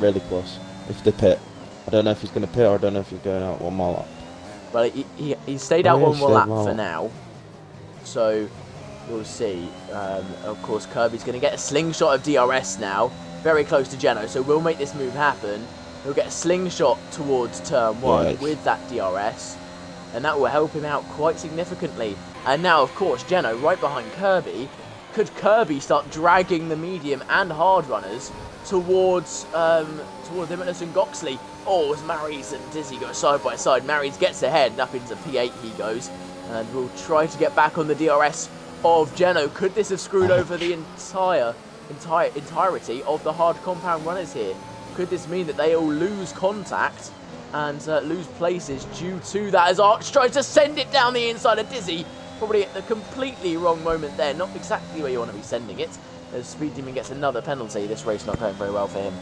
Really close. If they pit. I don't know if he's going to pit or I don't know if he's going out one more lap. Well, he stayed out one more lap for now, so we'll see. Of course, Kirby's going to get a slingshot of DRS now, very close to Geno, so we'll make this move happen. He'll get a slingshot towards turn 1 with that DRS, and that will help him out quite significantly. And now, of course, Geno right behind Kirby. Could Kirby start dragging the medium and hard runners towards Limitless and Goxley? Oh, as Mary's and Dizzy go side by side, Mary's gets ahead and up into P8 he goes, and will try to get back on the DRS of Geno. Could this have screwed over the entirety of the hard compound runners here? Could this mean that they all lose contact and lose places due to that as Arch tries to send it down the inside of Dizzy? Probably at the completely wrong moment there, not exactly where you want to be sending it. As Speed Demon gets another penalty, this race not going very well for him.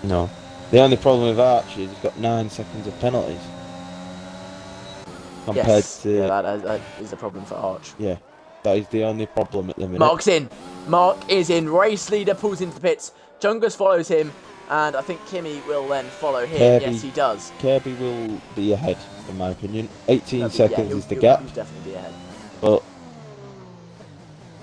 No. The only problem with Arch is he's got 9 seconds of penalties. Compared to... Yeah, that is a problem for Arch. Yeah, that is the only problem at the minute. Mark's in. Mark is in. Race leader pulls into the pits. Chungus follows him. And I think Kimi will then follow him. Yes, he does. Kirby will be ahead. in my opinion. 18 Yeah, seconds he'll is the gap, he'll definitely be ahead. but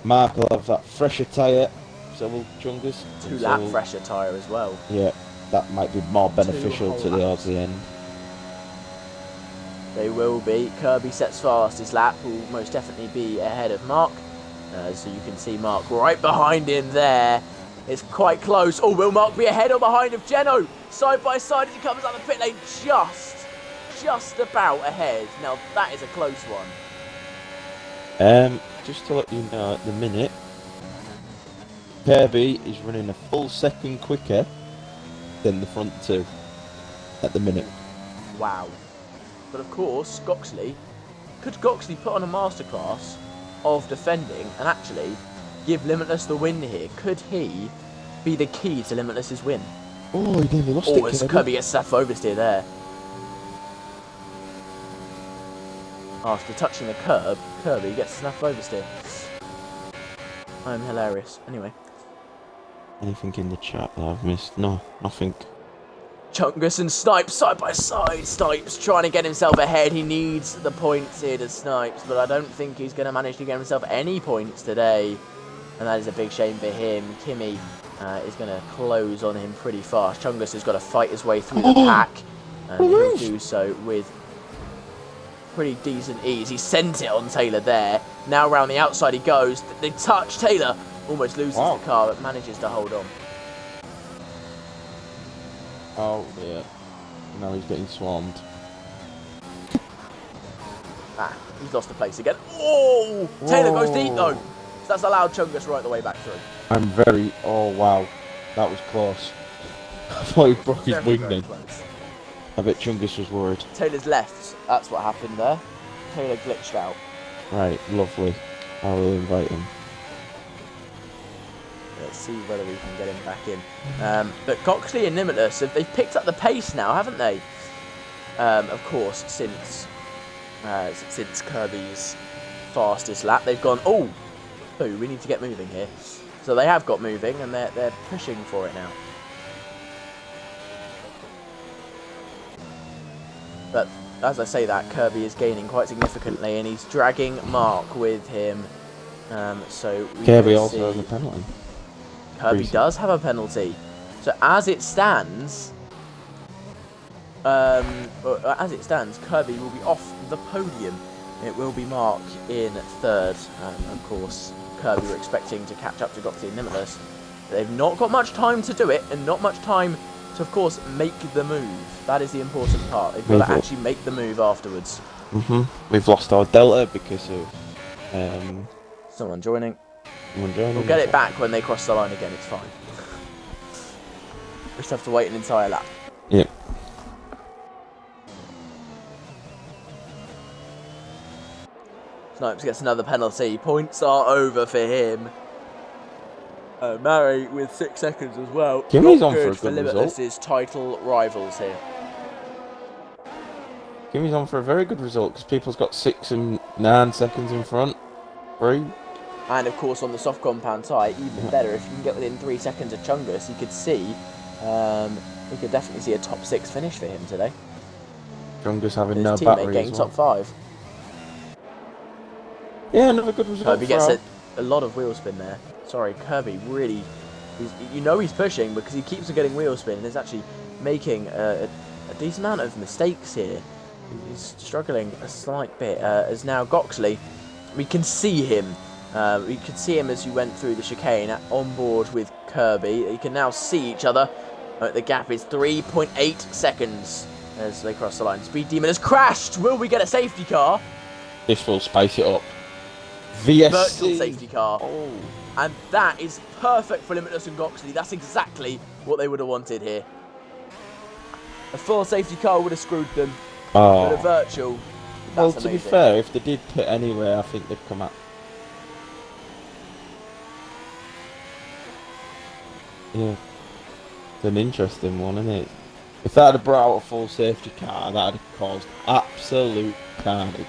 Mark will have that fresher tyre, so will Chungus. and so 2-lap will- fresher tyre as well. Yeah, that might be more 2 beneficial whole towards laps. the end. They will be. Kirby sets fastest lap, will most definitely be ahead of Mark. So you can see Mark right behind him there. It's quite close. Oh, will Mark be ahead or behind of Geno? Side by side as he comes out the pit lane, just about ahead. Now that is a close one. Just to let you know, at the minute, Kirby is running a full second quicker than the front two at the minute. Wow. But of course, could Goxley put on a masterclass of defending and actually give Limitless the win here? Could he be the key to Limitless's win? Oh, he nearly lost Oh, it, as Kirby. Kirby gets Seth oversteer there. After touching the curb, Kirby gets snapped oversteer. I'm hilarious. Anyway. Anything in the chat that I've missed? No, nothing. Chungus and Snipes side by side. Snipes trying to get himself ahead. He needs the points here to Snipes, but I don't think he's going to manage to get himself any points today. And that is a big shame for him. Kimmy is going to close on him pretty fast. Chungus has got to fight his way through the pack, and he'll do so with pretty decent ease. He sent it on Taylor there. Now around the outside he goes. They touch. Taylor almost loses the car, but manages to hold on. Oh, yeah. Now he's getting swarmed. He's lost the place again. Oh! Taylor goes deep though. Whoa. So that's allowed Chungus right the way back through. I'm very... Oh, wow. That was close. I thought he broke his Very, wing very then. close. I bet Chungus was worried. Taylor's left. That's what happened there. Taylor glitched out. Right, lovely. I will invite him. Let's see whether we can get him back in. But Goxley and Limitless, they've picked up the pace now, haven't they? Of course, since Kirby's fastest lap, they've gone, oh, we need to get moving here. So they have got moving, and they're pushing for it now. But as I say that, Kirby is gaining quite significantly, and he's dragging Mark with him. So we Kirby will also see. has a penalty. Kirby does have a penalty. So as it stands, Kirby will be off the podium. It will be Mark in third. Of course, Kirby were expecting to catch up to Goxley and Limitless. They've not got much time to do it, and not much time to, of course, make the move. That is the important part. They've got to actually make the move afterwards. We've lost our delta because of Someone joining. We'll We'll get it back when they cross the line again, it's fine. Just have to wait an entire lap. Yep. Snipes gets another penalty. Points are over for him. Murray with 6 seconds as well. Kimmy's on Not for a good Limitless's title rivals here. Kimmy's on for a very good result because people's got 6 and 9 seconds in front. 3. And of course on the soft compound tyre, even better. If you can get within 3 seconds of Chungus, you could see, we could definitely see a top 6 finish for him today. Chungus having His no teammate battery getting as well. top 5. Yeah, another good result. Kirby gets a lot of wheel spin there. Sorry, Kirby really, he's pushing because he keeps on getting wheel spin and is actually making a decent amount of mistakes here. He's struggling a slight bit. As now Goxley, we can see him. We could see him as you went through the chicane on board with Kirby. You can now see each other. The gap is 3.8 seconds as they cross the line. Speed Demon has crashed. Will we get a safety car? This will spice it up. VSC. Virtual safety car. Oh. And that is perfect for Limitless and Goxley. That's exactly what they would have wanted here. A full safety car would have screwed them. But a virtual, well, that's to amazing. be fair, if they did pit anywhere, I think they'd come out. Yeah. It's an interesting one, isn't it? If that had brought out a full safety car, that would have caused absolute carnage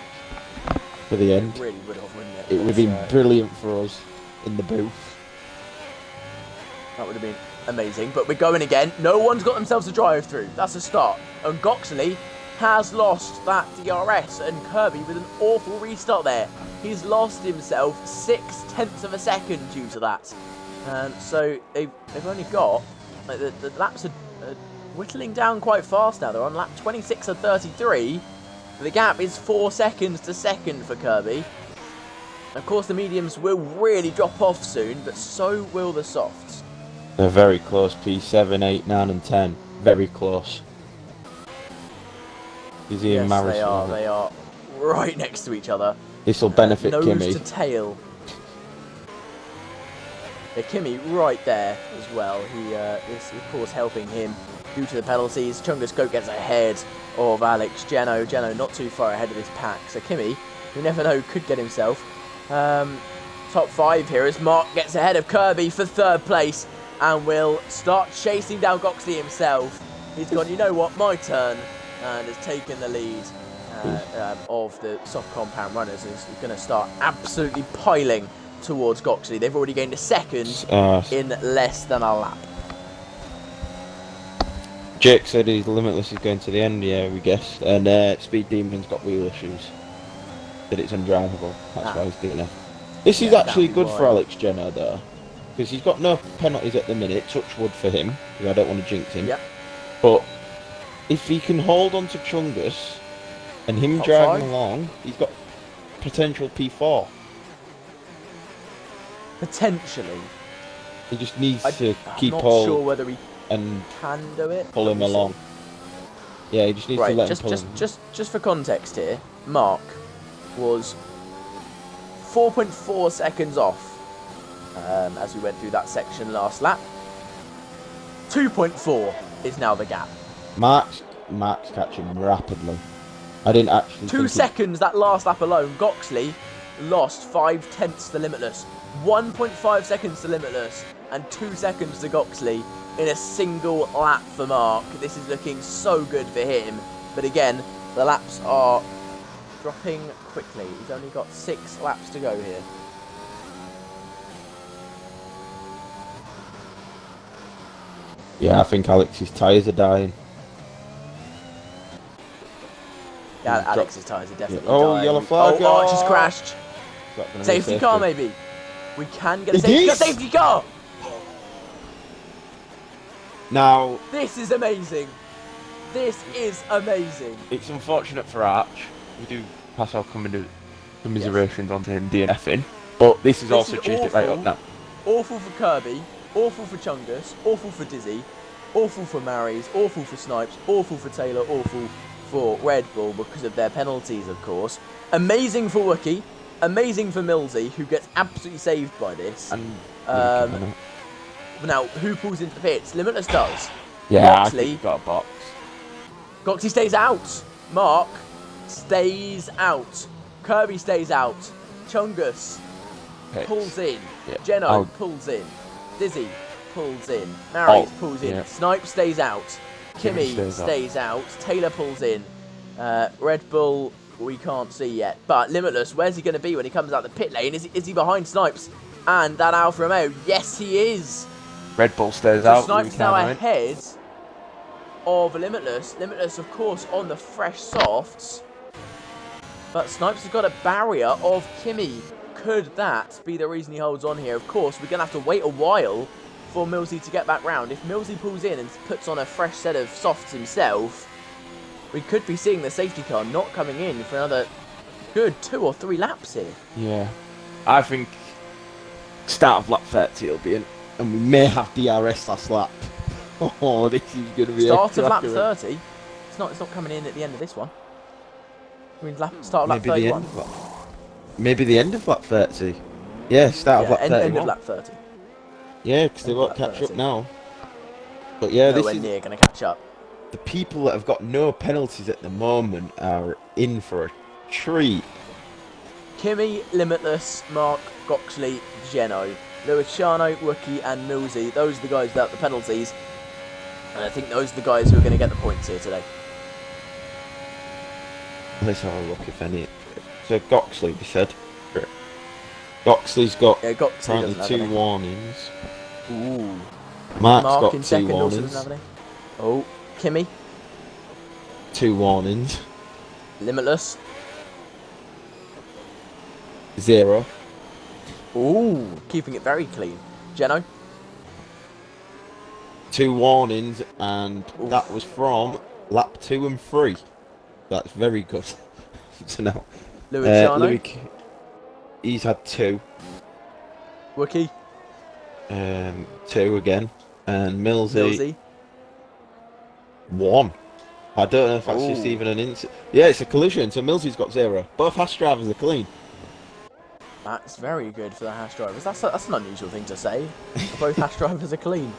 for the end. It really would have, wouldn't it? It would have been brilliant for us in the booth. That would have been amazing. But we're going again. No one's got themselves a drive through. That's a start. And Goxley has lost that DRS, and Kirby with an awful restart there. He's lost himself 0.6 of a second due to that. So they've only got, like, the laps are whittling down quite fast now. They're on lap 26 of 33. The gap is 4 seconds to second for Kirby. Of course, the mediums will really drop off soon, but so will the softs. They're very close, P7, 8, 9 and 10. Very close. Izzy and Maris. They are right next to each other. This will benefit nose Kimi. To tail. Yeah, Kimi right there as well. He is, of course, helping him due to the penalties. Chungus Goat gets ahead of Alex Geno. Geno not too far ahead of this pack. So Kimi, you never know, could get himself top 5 here as Mark gets ahead of Kirby for 3rd place and will start chasing down Goxley himself. He's gone, you know what, my turn, and has taken the lead of the soft compound runners. He's going to start absolutely piling towards Goxley. They've already gained a second in less than a lap. Jake said his Limitless is going to the end, yeah, we guessed. And Speed Demon's got wheel issues. That it's undrivable. That's why he's doing it. This is actually good for Alex Jenner, though. Because he's got no penalties at the minute. Touch wood for him. Because I don't want to jinx him. Yep. But if he can hold on to Chungus and him Top driving 5? along, he's got potential P4. Potentially. He just needs to keep I'm not hold sure whether he and can do it. pull him along. Yeah, he just needs to let him pull him. Just for context here, Mark was 4.4 seconds off as we went through that section last lap. 2.4 is now the gap. Mark's catching rapidly. I didn't actually 2 seconds that last lap alone. Goxley lost 0.5 to Limitless. 1.5 seconds to Limitless and 2 seconds to Goxley in a single lap for Mark. This is looking so good for him. But again, the laps are dropping quickly. He's only got 6 laps to go here. Yeah, I think Alex's tyres are dying. Yeah, Alex's tyres are definitely Oh, dying. yellow flag. Oh, Archer's crashed. Safety car, maybe. We can get a safety car. Now, This is amazing. This is amazing. it's unfortunate for Arch. We do pass our commiserations onto him DNFing. But this has also changed it right up now. Awful for Kirby. Awful for Chungus. Awful for Dizzy. Awful for Maris. Awful for Snipes. Awful for Taylor. Awful for Red Bull because of their penalties, of course. Amazing for Wookie. Amazing for Millsy, who gets absolutely saved by this. And Now, who pulls into the pits? Limitless does. yeah, I Goxley. think he's got a box. Goxley stays out. Mark stays out. Kirby stays out. Chungus pulls in. Yeah. Geno pulls in. Dizzy pulls in. Maris pulls in. Yeah. Snipe stays out. Kimi stays out. Taylor pulls in. Red Bull, we can't see yet. But Limitless, where's he going to be when he comes out the pit lane? Is he behind Snipes and that Alfa Romeo? Yes, he is. Red Bull stays So out. Snipes now ahead of Limitless. Limitless, of course, on the fresh softs. But Snipes has got a barrier of Kimi. Could that be the reason he holds on here? Of course, we're going to have to wait a while for Millsy to get back round. If Millsy pulls in and puts on a fresh set of softs himself, we could be seeing the safety car not coming in for another good 2 or 3 laps here. Yeah. I think start of lap 30 it'll be in. And we may have DRS last lap. Oh, this is going to be Start of lap 30. It's not coming in at the end of this one. I mean, start of lap 31. Maybe the end of lap 30. Yeah, start of lap 31. End of lap 30. Yeah, because they won't catch up now. But yeah, Nowhere this is near going to catch up. the people that have got no penalties at the moment are in for a treat. Kimi, Limitless, Mark, Goxley, Geno, Luciano, Wookie and Millsy. Those are the guys without the penalties. And I think those are the guys who are going to get the points here today. Let's have a look if any. So Goxley, we said. Goxley's got apparently 2 warnings. Ooh. Mark's Mark got in 2 second also warnings. doesn't have any. Oh, Kimi. 2 warnings. Limitless. 0. Ooh, keeping it very clean. Geno. 2 warnings, and Oof. that was from lap 2 and 3. That's very good. So now, Luciano. He's had 2. Wookie. 2 again. And Millsy. 1. I don't know if that's just Ooh. even an incident. Yeah, it's a collision, so Millsy's got 0. Both Haas drivers are clean. That's very good for the Haas drivers. That's an unusual thing to say. Both Haas drivers are clean.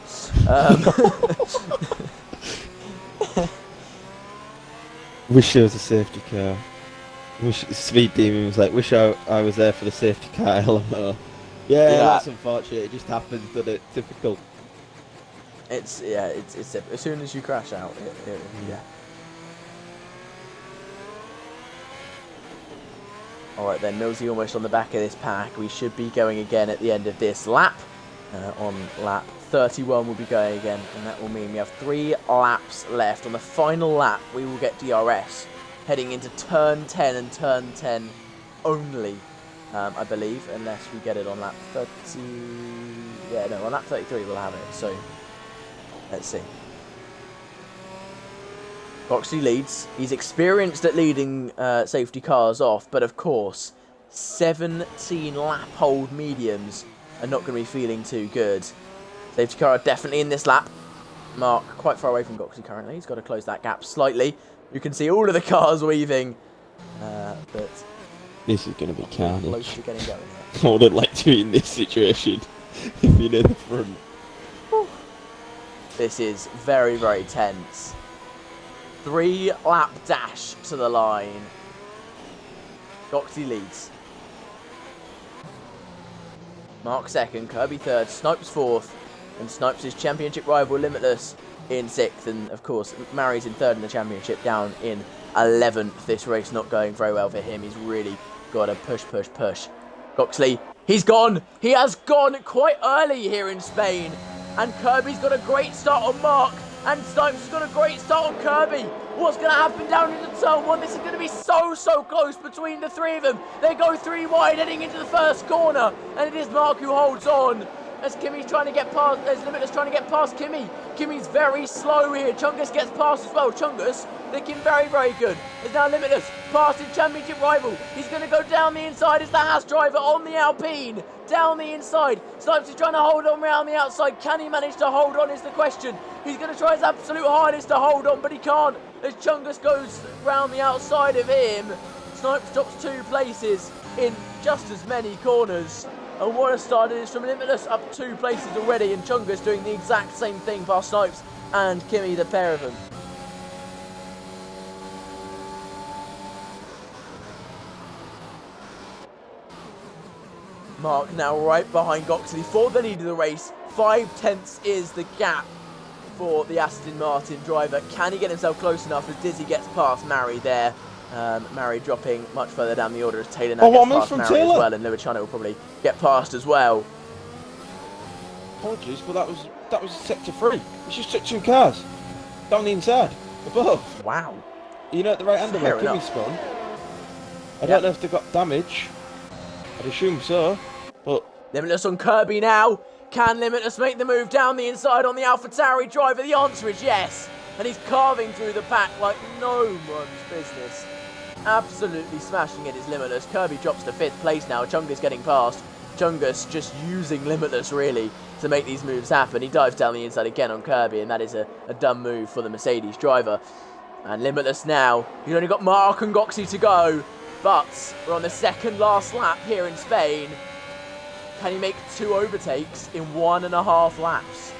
Wish there was a safety car. Wish Speed Demon was like, wish I was there for the safety car LMO. Yeah, that's unfortunate. It just happens, doesn't it? Typical. It's as soon as you crash out, yeah. Alright then, Millsy almost on the back of this pack. We should be going again at the end of this lap. On lap 31 we'll be going again, and that will mean we have 3 laps left. On the final lap we will get DRS, heading into turn 10 and turn 10 only, I believe, unless we get it on lap 30... Yeah, no, on lap 33 we'll have it, so let's see. Boxley leads. He's experienced at leading safety cars off, but of course, 17 lap hold mediums are not going to be feeling too good. Safety car are definitely in this lap. Mark quite far away from Boxley currently. He's got to close that gap slightly. You can see all of the cars weaving, but this is going to be carnage. Close to getting going I wouldn't like to be in this situation if you're in the front. This is very, very tense. 3 lap dash to the line. Doxy leads. Mark second, Kirby third, Snipes fourth, and Snipes' championship rival Limitless in 6th, and of course Mary's in 3rd in the championship, down in 11th. This race not going very well for him. He's really got to push. Goxley, he's gone. He has gone quite early here in Spain, and Kirby's got a great start on Mark, and Snipes has got a great start on Kirby. What's going to happen down into turn 1? This is going to be so close between the 3 of them. They go 3 wide heading into the first corner, and it is Mark who holds on. As Kimmy's trying to get past, as Limitless trying to get past Kimmy. Kimmy's very slow here. Chungus gets past as well. Chungus looking very, very good. As now Limitless past his championship rival. He's going to go down the inside as the Haas driver on the Alpine. Down the inside. Snipes is trying to hold on around the outside. Can he manage to hold on is the question. He's going to try his absolute hardest to hold on, but he can't. As Chungus goes round the outside of him. Snipes drops 2 places in just as many corners. And what a start it is from Limitless, up 2 places already, and Chungus doing the exact same thing past Snipes and Kimmy, the pair of them. Mark now right behind Goxley for the lead of the race. 5 tenths is the gap for the Aston Martin driver. Can he get himself close enough as Dizzy gets past Mary there? Mary dropping much further down the order as Taylor now gets past Mary as well, and Luciano will probably get past as well. Apologies, but that was sector 3. It's just took 2 cars down the inside, above. Wow. You know, at the right hand of where Kimmy spun. I don't know if they got damage. I'd assume so, but Limitless on Kirby now. Can Limitless make the move down the inside on the AlphaTauri driver? The answer is yes. And he's carving through the pack like no one's business. Absolutely smashing it is Limitless. Kirby drops to 5th place now. Chungus getting past. Chungus just using Limitless really to make these moves happen. He dives down the inside again on Kirby, and that is a dumb move for the Mercedes driver. And Limitless now. He's only got Mark and Goxy to go. But we're on the 2nd last lap here in Spain. Can he make 2 overtakes in 1.5 laps?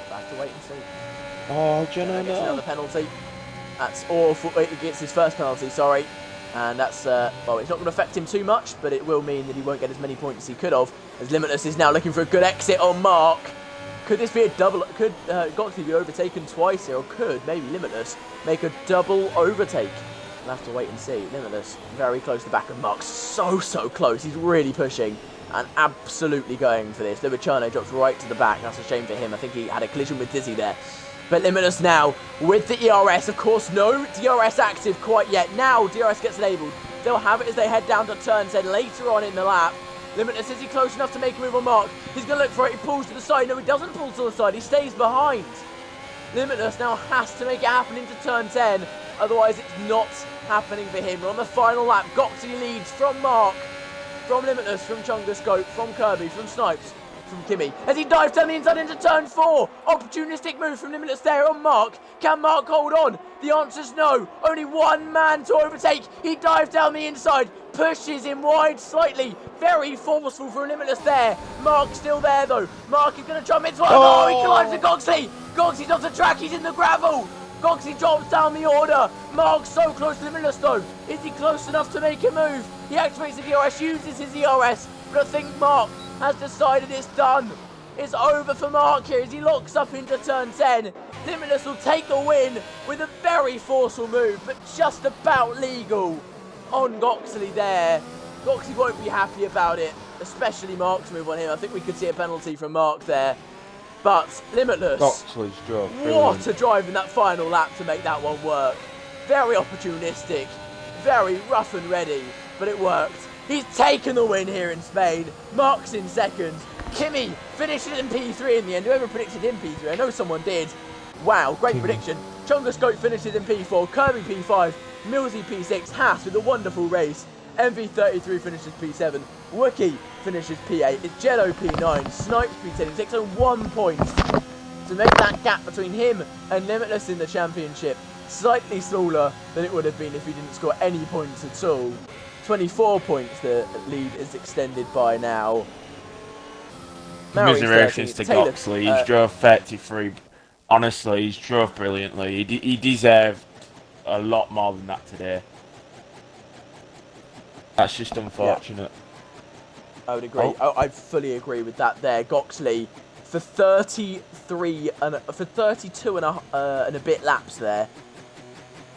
We'll have to wait and see. Oh, Jenna, no. Another penalty. That's awful. He gets his first penalty, sorry. And that's, well, it's not going to affect him too much, but it will mean that he won't get as many points as he could have. As Limitless is now looking for a good exit on Mark. Could this be a double? Could Goxley be overtaken twice here, or could maybe Limitless make a double overtake? We'll have to wait and see. Limitless very close to the back of Mark. So close. He's really pushing and absolutely going for this. Luciano drops right to the back. That's a shame for him. I think he had a collision with Dizzy there. But Limitless now with the ERS. Of course, no DRS active quite yet. Now DRS gets enabled. They'll have it as they head down to turn 10 later on in the lap. Limitless, is he close enough to make a move on Mark? He's going to look for it. He pulls to the side. No, he doesn't pull to the side. He stays behind. Limitless now has to make it happen into turn 10. Otherwise, it's not happening for him. We're on the final lap. Goxley leads from Mark, from Limitless, from Chungascope, from Kirby, from Snipes, from Kimmy. As he dives down the inside into turn 4. Opportunistic move from Limitless there on Mark. Can Mark hold on? The answer's no. Only one man to overtake. He dives down the inside. Pushes him wide slightly. Very forceful for Limitless there. Mark's still there though. Mark is going to jump into it. Oh, he collides with Goxley. Goxley's off the track. He's in the gravel. Goxley drops down the order. Mark's so close to Limitless though. Is he close enough to make a move? He activates the ERS, uses his ERS. But I think Mark has decided it's done. It's over for Mark here as he locks up into turn 10. Limitless will take the win with a very forceful move, but just about legal on Goxley there. Goxley won't be happy about it, especially Mark's move on him. I think we could see a penalty from Mark there. But Limitless, Goxley's drove. What a drive in that final lap to make that one work. Very opportunistic, very rough and ready, but it worked. He's taken the win here in Spain. Mark's in second. Kimmy finishes in P3 in the end. Whoever predicted him P3, I know someone did. Wow, great prediction. Chungascope finishes in P4, Kirby P5, Millsy P6, Haas with a wonderful race. MV33 finishes P7, Wookie finishes P8, it's Jello P9, Snipes P10, takes on 1 point to make that gap between him and Limitless in the championship slightly smaller than it would have been if he didn't score any points at all. 24 points the lead is extended by now. Commiserations to Goxley, he's drove 33. Honestly, he's drove brilliantly. He deserved a lot more than that today. That's just unfortunate. Yeah. I would agree. I fully agree with that there. Goxley, for 33 and for 32 and a bit laps there,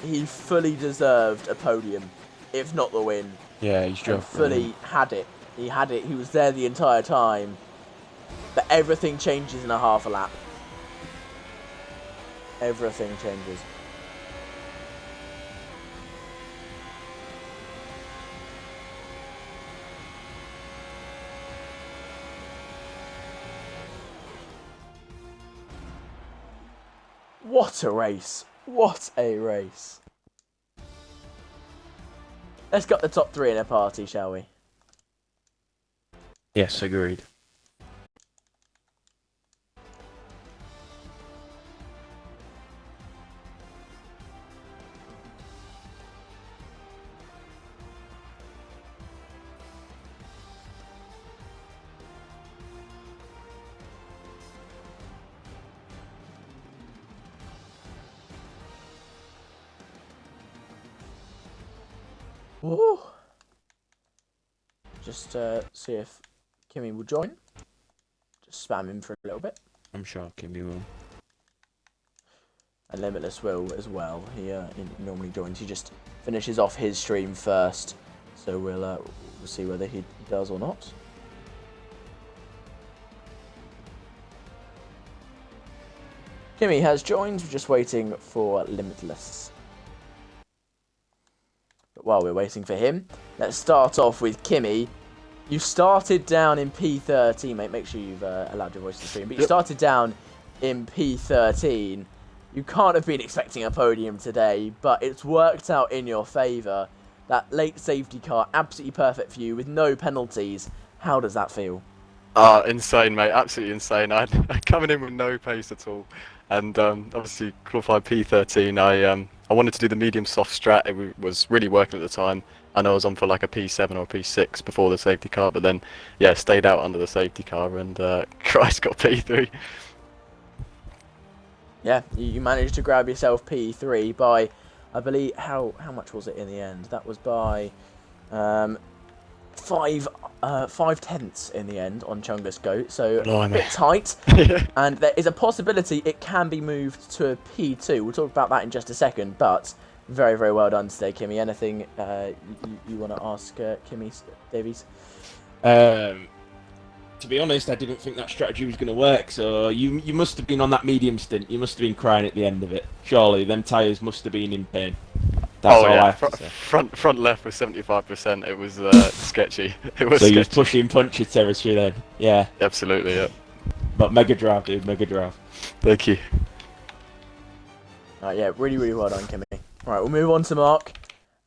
he fully deserved a podium, if not the win. Yeah, he's drove fully had it. He had it. He was there the entire time. But everything changes in a half a lap. Everything changes. What a race. What a race. Let's get the top 3 in a party, shall we? Yes, agreed. Ooh. Just see if Kimmy will join. Just spam him for a little bit. I'm sure Kimmy will. And Limitless will as well. He normally joins. He just finishes off his stream first. So we'll see whether he does or not. Kimmy has joined. We're just waiting for Limitless. But while we're waiting for him, let's start off with Kimmy. You started down in P13, mate. Make sure you've allowed your voice to stream. But you started down in P13. You can't have been expecting a podium today, but it's worked out in your favour. That late safety car, absolutely perfect for you with no penalties. How does that feel? Insane, mate. Absolutely insane. I coming in with no pace at all, and obviously qualified P13. I wanted to do the medium soft strat. It was really working at the time. I know I was on for like a P7 or a P6 before the safety car, but then yeah, stayed out under the safety car and Christ got P3. Yeah, you managed to grab yourself P3 by, I believe, how much was it in the end? That was by 5/10 in the end on Chungus Goat, so a bit tight. And there is a possibility it can be moved to a P2. We'll talk about that in just a second, but very, very well done today, Kimmy. Anything you want to ask Kimmy Davies? To to be honest, I didn't think that strategy was going to work. So you must have been on that medium stint. You must have been crying at the end of it. Surely, them tyres must have been in pain. That's all I have to say. Front left was 75%. It was sketchy. It was So sketchy. you're pushing puncture territory then. Yeah. Absolutely, yeah. But Mega Drive, dude. Mega Drive. Thank you. Yeah, really, really well done, Kimmy. Right, we'll move on to Mark.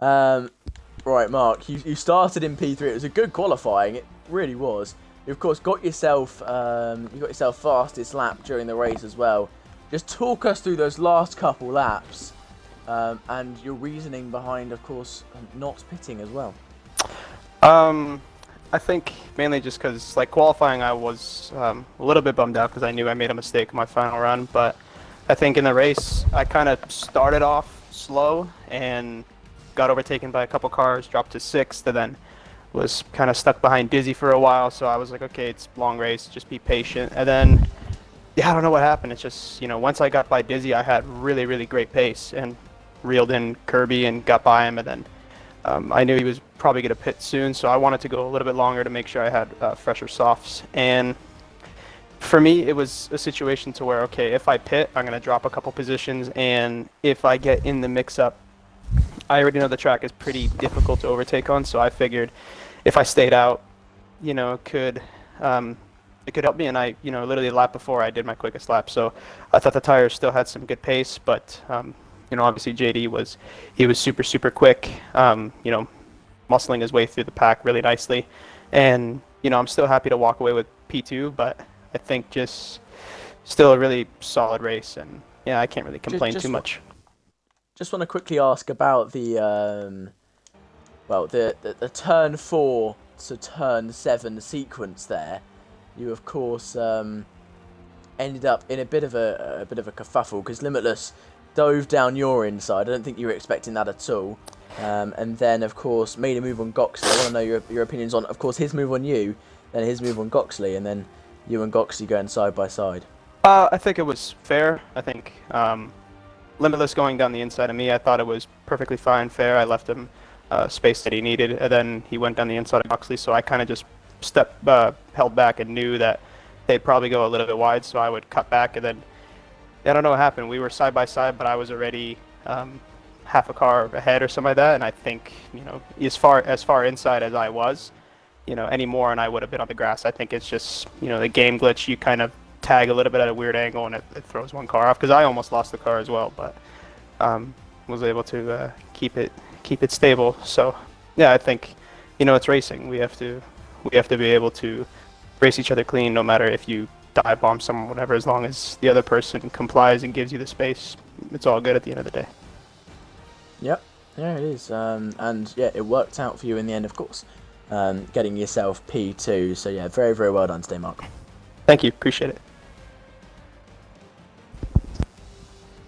Right, Mark, you started in P3. It was a good qualifying. It really was. You, of course, got yourself fastest lap during the race as well. Just talk us through those last couple laps and your reasoning behind, of course, not pitting as well. I think mainly just because, like, qualifying, I was a little bit bummed out because I knew I made a mistake in my final run. But I think in the race, I kind of started off slow and got overtaken by a couple cars, dropped to 6th, and then was kind of stuck behind Dizzy for a while. So I was like, okay, it's a long race, just be patient. And then, yeah, I don't know what happened. It's just, once I got by Dizzy, I had really, really great pace and reeled in Kirby and got by him. And then I knew he was probably going to pit soon, so I wanted to go a little bit longer to make sure I had fresher softs. And for me, it was a situation to where, okay, if I pit, I'm going to drop a couple positions, and if I get in the mix-up, I already know the track is pretty difficult to overtake on, so I figured if I stayed out, it could help me. And I, literally a lap before, I did my quickest lap, so I thought the tires still had some good pace, but obviously JD was super, super quick, muscling his way through the pack really nicely. And, I'm still happy to walk away with P2, but I think just still a really solid race. And, yeah, I can't really complain too much. Just want to quickly ask about the turn 4 to turn 7 sequence there. You, of course, ended up in a bit of a kerfuffle because Limitless dove down your inside. I don't think you were expecting that at all. And then, of course, made a move on Goxley. I want to know your opinions on, of course, his move on you, then his move on Goxley, and then you and Goxley going side by side. I think it was fair. I think Limitless going down the inside of me, I thought it was perfectly fine, fair. I left him space that he needed, and then he went down the inside of Goxley, so I kind of just held back and knew that they'd probably go a little bit wide, so I would cut back, and then I don't know what happened. We were side by side, but I was already half a car ahead or something like that. And I think, as far inside as I was, any more and I would have been on the grass. I think it's just, the game glitch. You kind of tag a little bit at a weird angle and it throws one car off. Because I almost lost the car as well, but was able to keep it stable. So yeah, I think, it's racing. We have to be able to race each other clean, no matter if you dive bomb someone, whatever, as long as the other person complies and gives you the space, it's all good at the end of the day. Yep, yeah, it is. And yeah, it worked out for you in the end, of course, getting yourself P2. So yeah, very, very well done today, Mark. Thank you, appreciate it.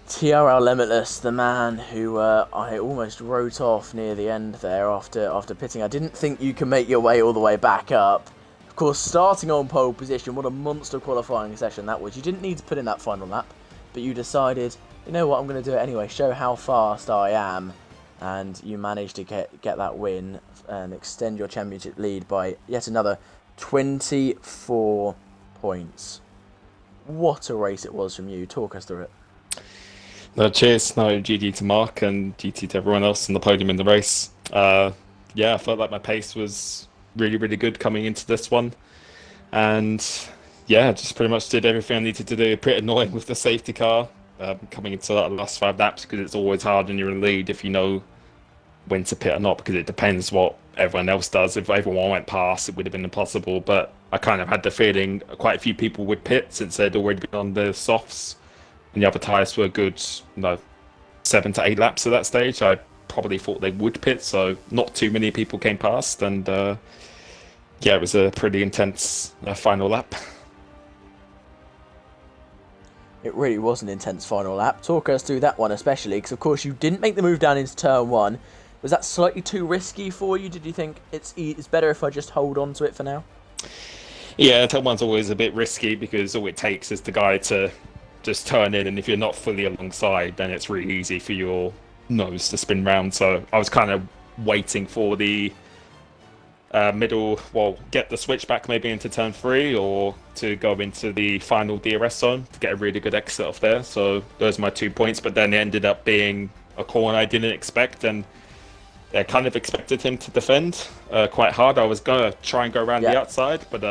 TRL Limitless, the man who I almost wrote off near the end there after pitting. I didn't think you could make your way all the way back up. Of course, starting on pole position, what a monster qualifying session that was. You didn't need to put in that final lap, but you decided, you know what, I'm going to do it anyway, show how fast I am, and you managed to get that win and extend your championship lead by yet another 24 points. What a race it was from you. Talk us through it. No, cheers. No, GG to Mark and GT to everyone else on the podium in the race. Yeah, I felt like my pace was really, really good coming into this one. And yeah, just pretty much did everything I needed to do. Pretty annoying with the safety car coming into that last 5 laps, because it's always hard when you're in lead if you know when to pit or not, because it depends what everyone else does. If everyone went past, it would have been impossible. But I kind of had the feeling quite a few people would pit since they'd already been on the softs. And the other tyres were good, 7 to 8 laps at that stage. I probably thought they would pit, so not too many people came past. And yeah, it was a pretty intense final lap. It really was an intense final lap. Talk us through that one especially, because of course you didn't make the move down into turn 1. Was that slightly too risky for you? Did you think it's better if I just hold on to it for now? Yeah, turn 1's always a bit risky, because all it takes is the guy to just turn in, and if you're not fully alongside, then it's really easy for your nose to spin round. So I was kind of waiting for the get the switch back maybe into turn 3 or to go into the final DRS zone to get a really good exit off there. So those are my 2 points, but then it ended up being a corner I didn't expect, and I kind of expected him to defend quite hard. I was going to try and go around the outside, but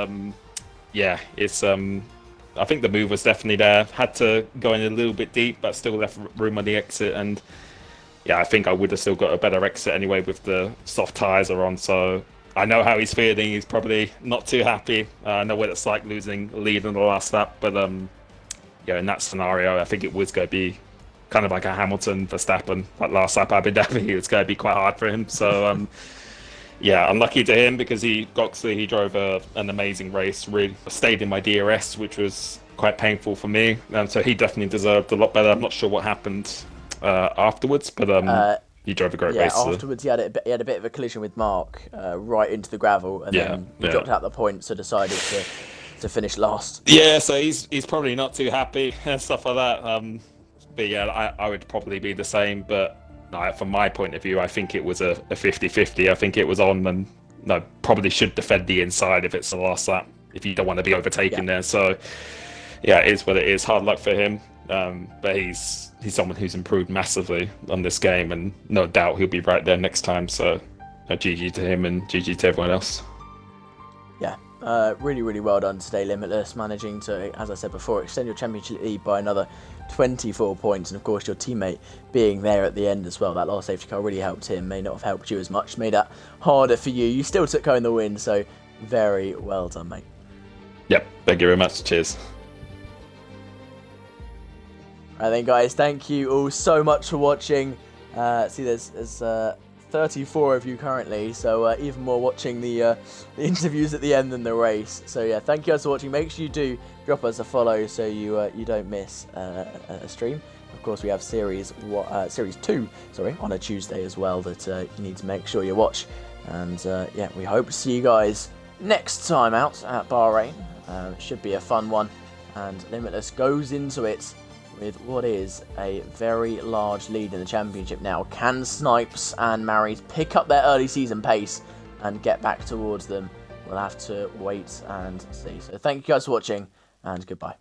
it's I think the move was definitely there. Had to go in a little bit deep, but still left room on the exit, and yeah, I think I would have still got a better exit anyway with the soft tyres are on, so I know how he's feeling. He's probably not too happy. I know what it's like losing a lead in the last lap, but in that scenario, I think it was going to be kind of like a Hamilton Verstappen, like last lap Abu Dhabi. It's going to be quite hard for him. So unlucky to him because he drove an amazing race. Really stayed in my DRS, which was quite painful for me. So he definitely deserved a lot better. I'm not sure what happened afterwards, but he drove a great race. Yeah, afterwards he had a bit of a collision with Mark right into the gravel, and then he dropped out the points, so decided to finish last. Yeah, so he's probably not too happy and stuff like that. But yeah, I would probably be the same. But from my point of view, I think it was a 50-50. I think it was on, and probably should defend the inside if it's the last lap, if you don't want to be overtaken there. So yeah, it is what it is. Hard luck for him. But he's someone who's improved massively on this game, and no doubt he'll be right there next time. So GG to him and GG to everyone else. Yeah, really, really well done today, Limitless, managing to, as I said before, extend your championship lead by another 24 points, and of course your teammate being there at the end as well. That last safety car really helped him, may not have helped you as much, made that harder for you. You still took home the win, so very well done, mate. Yep, thank you very much. Cheers. Right then, guys, thank you all so much for watching. See, there's 34 of you currently, so even more watching the interviews at the end than the race. So yeah, thank you guys for watching. Make sure you do drop us a follow so you don't miss a stream. Of course, we have series 2, on a Tuesday as well that you need to make sure you watch. And we hope to see you guys next time out at Bahrain. It should be a fun one, and Limitless goes into it with what is a very large lead in the championship now. Can Snipes and Marries pick up their early season pace and get back towards them? We'll have to wait and see. So thank you guys for watching, and goodbye.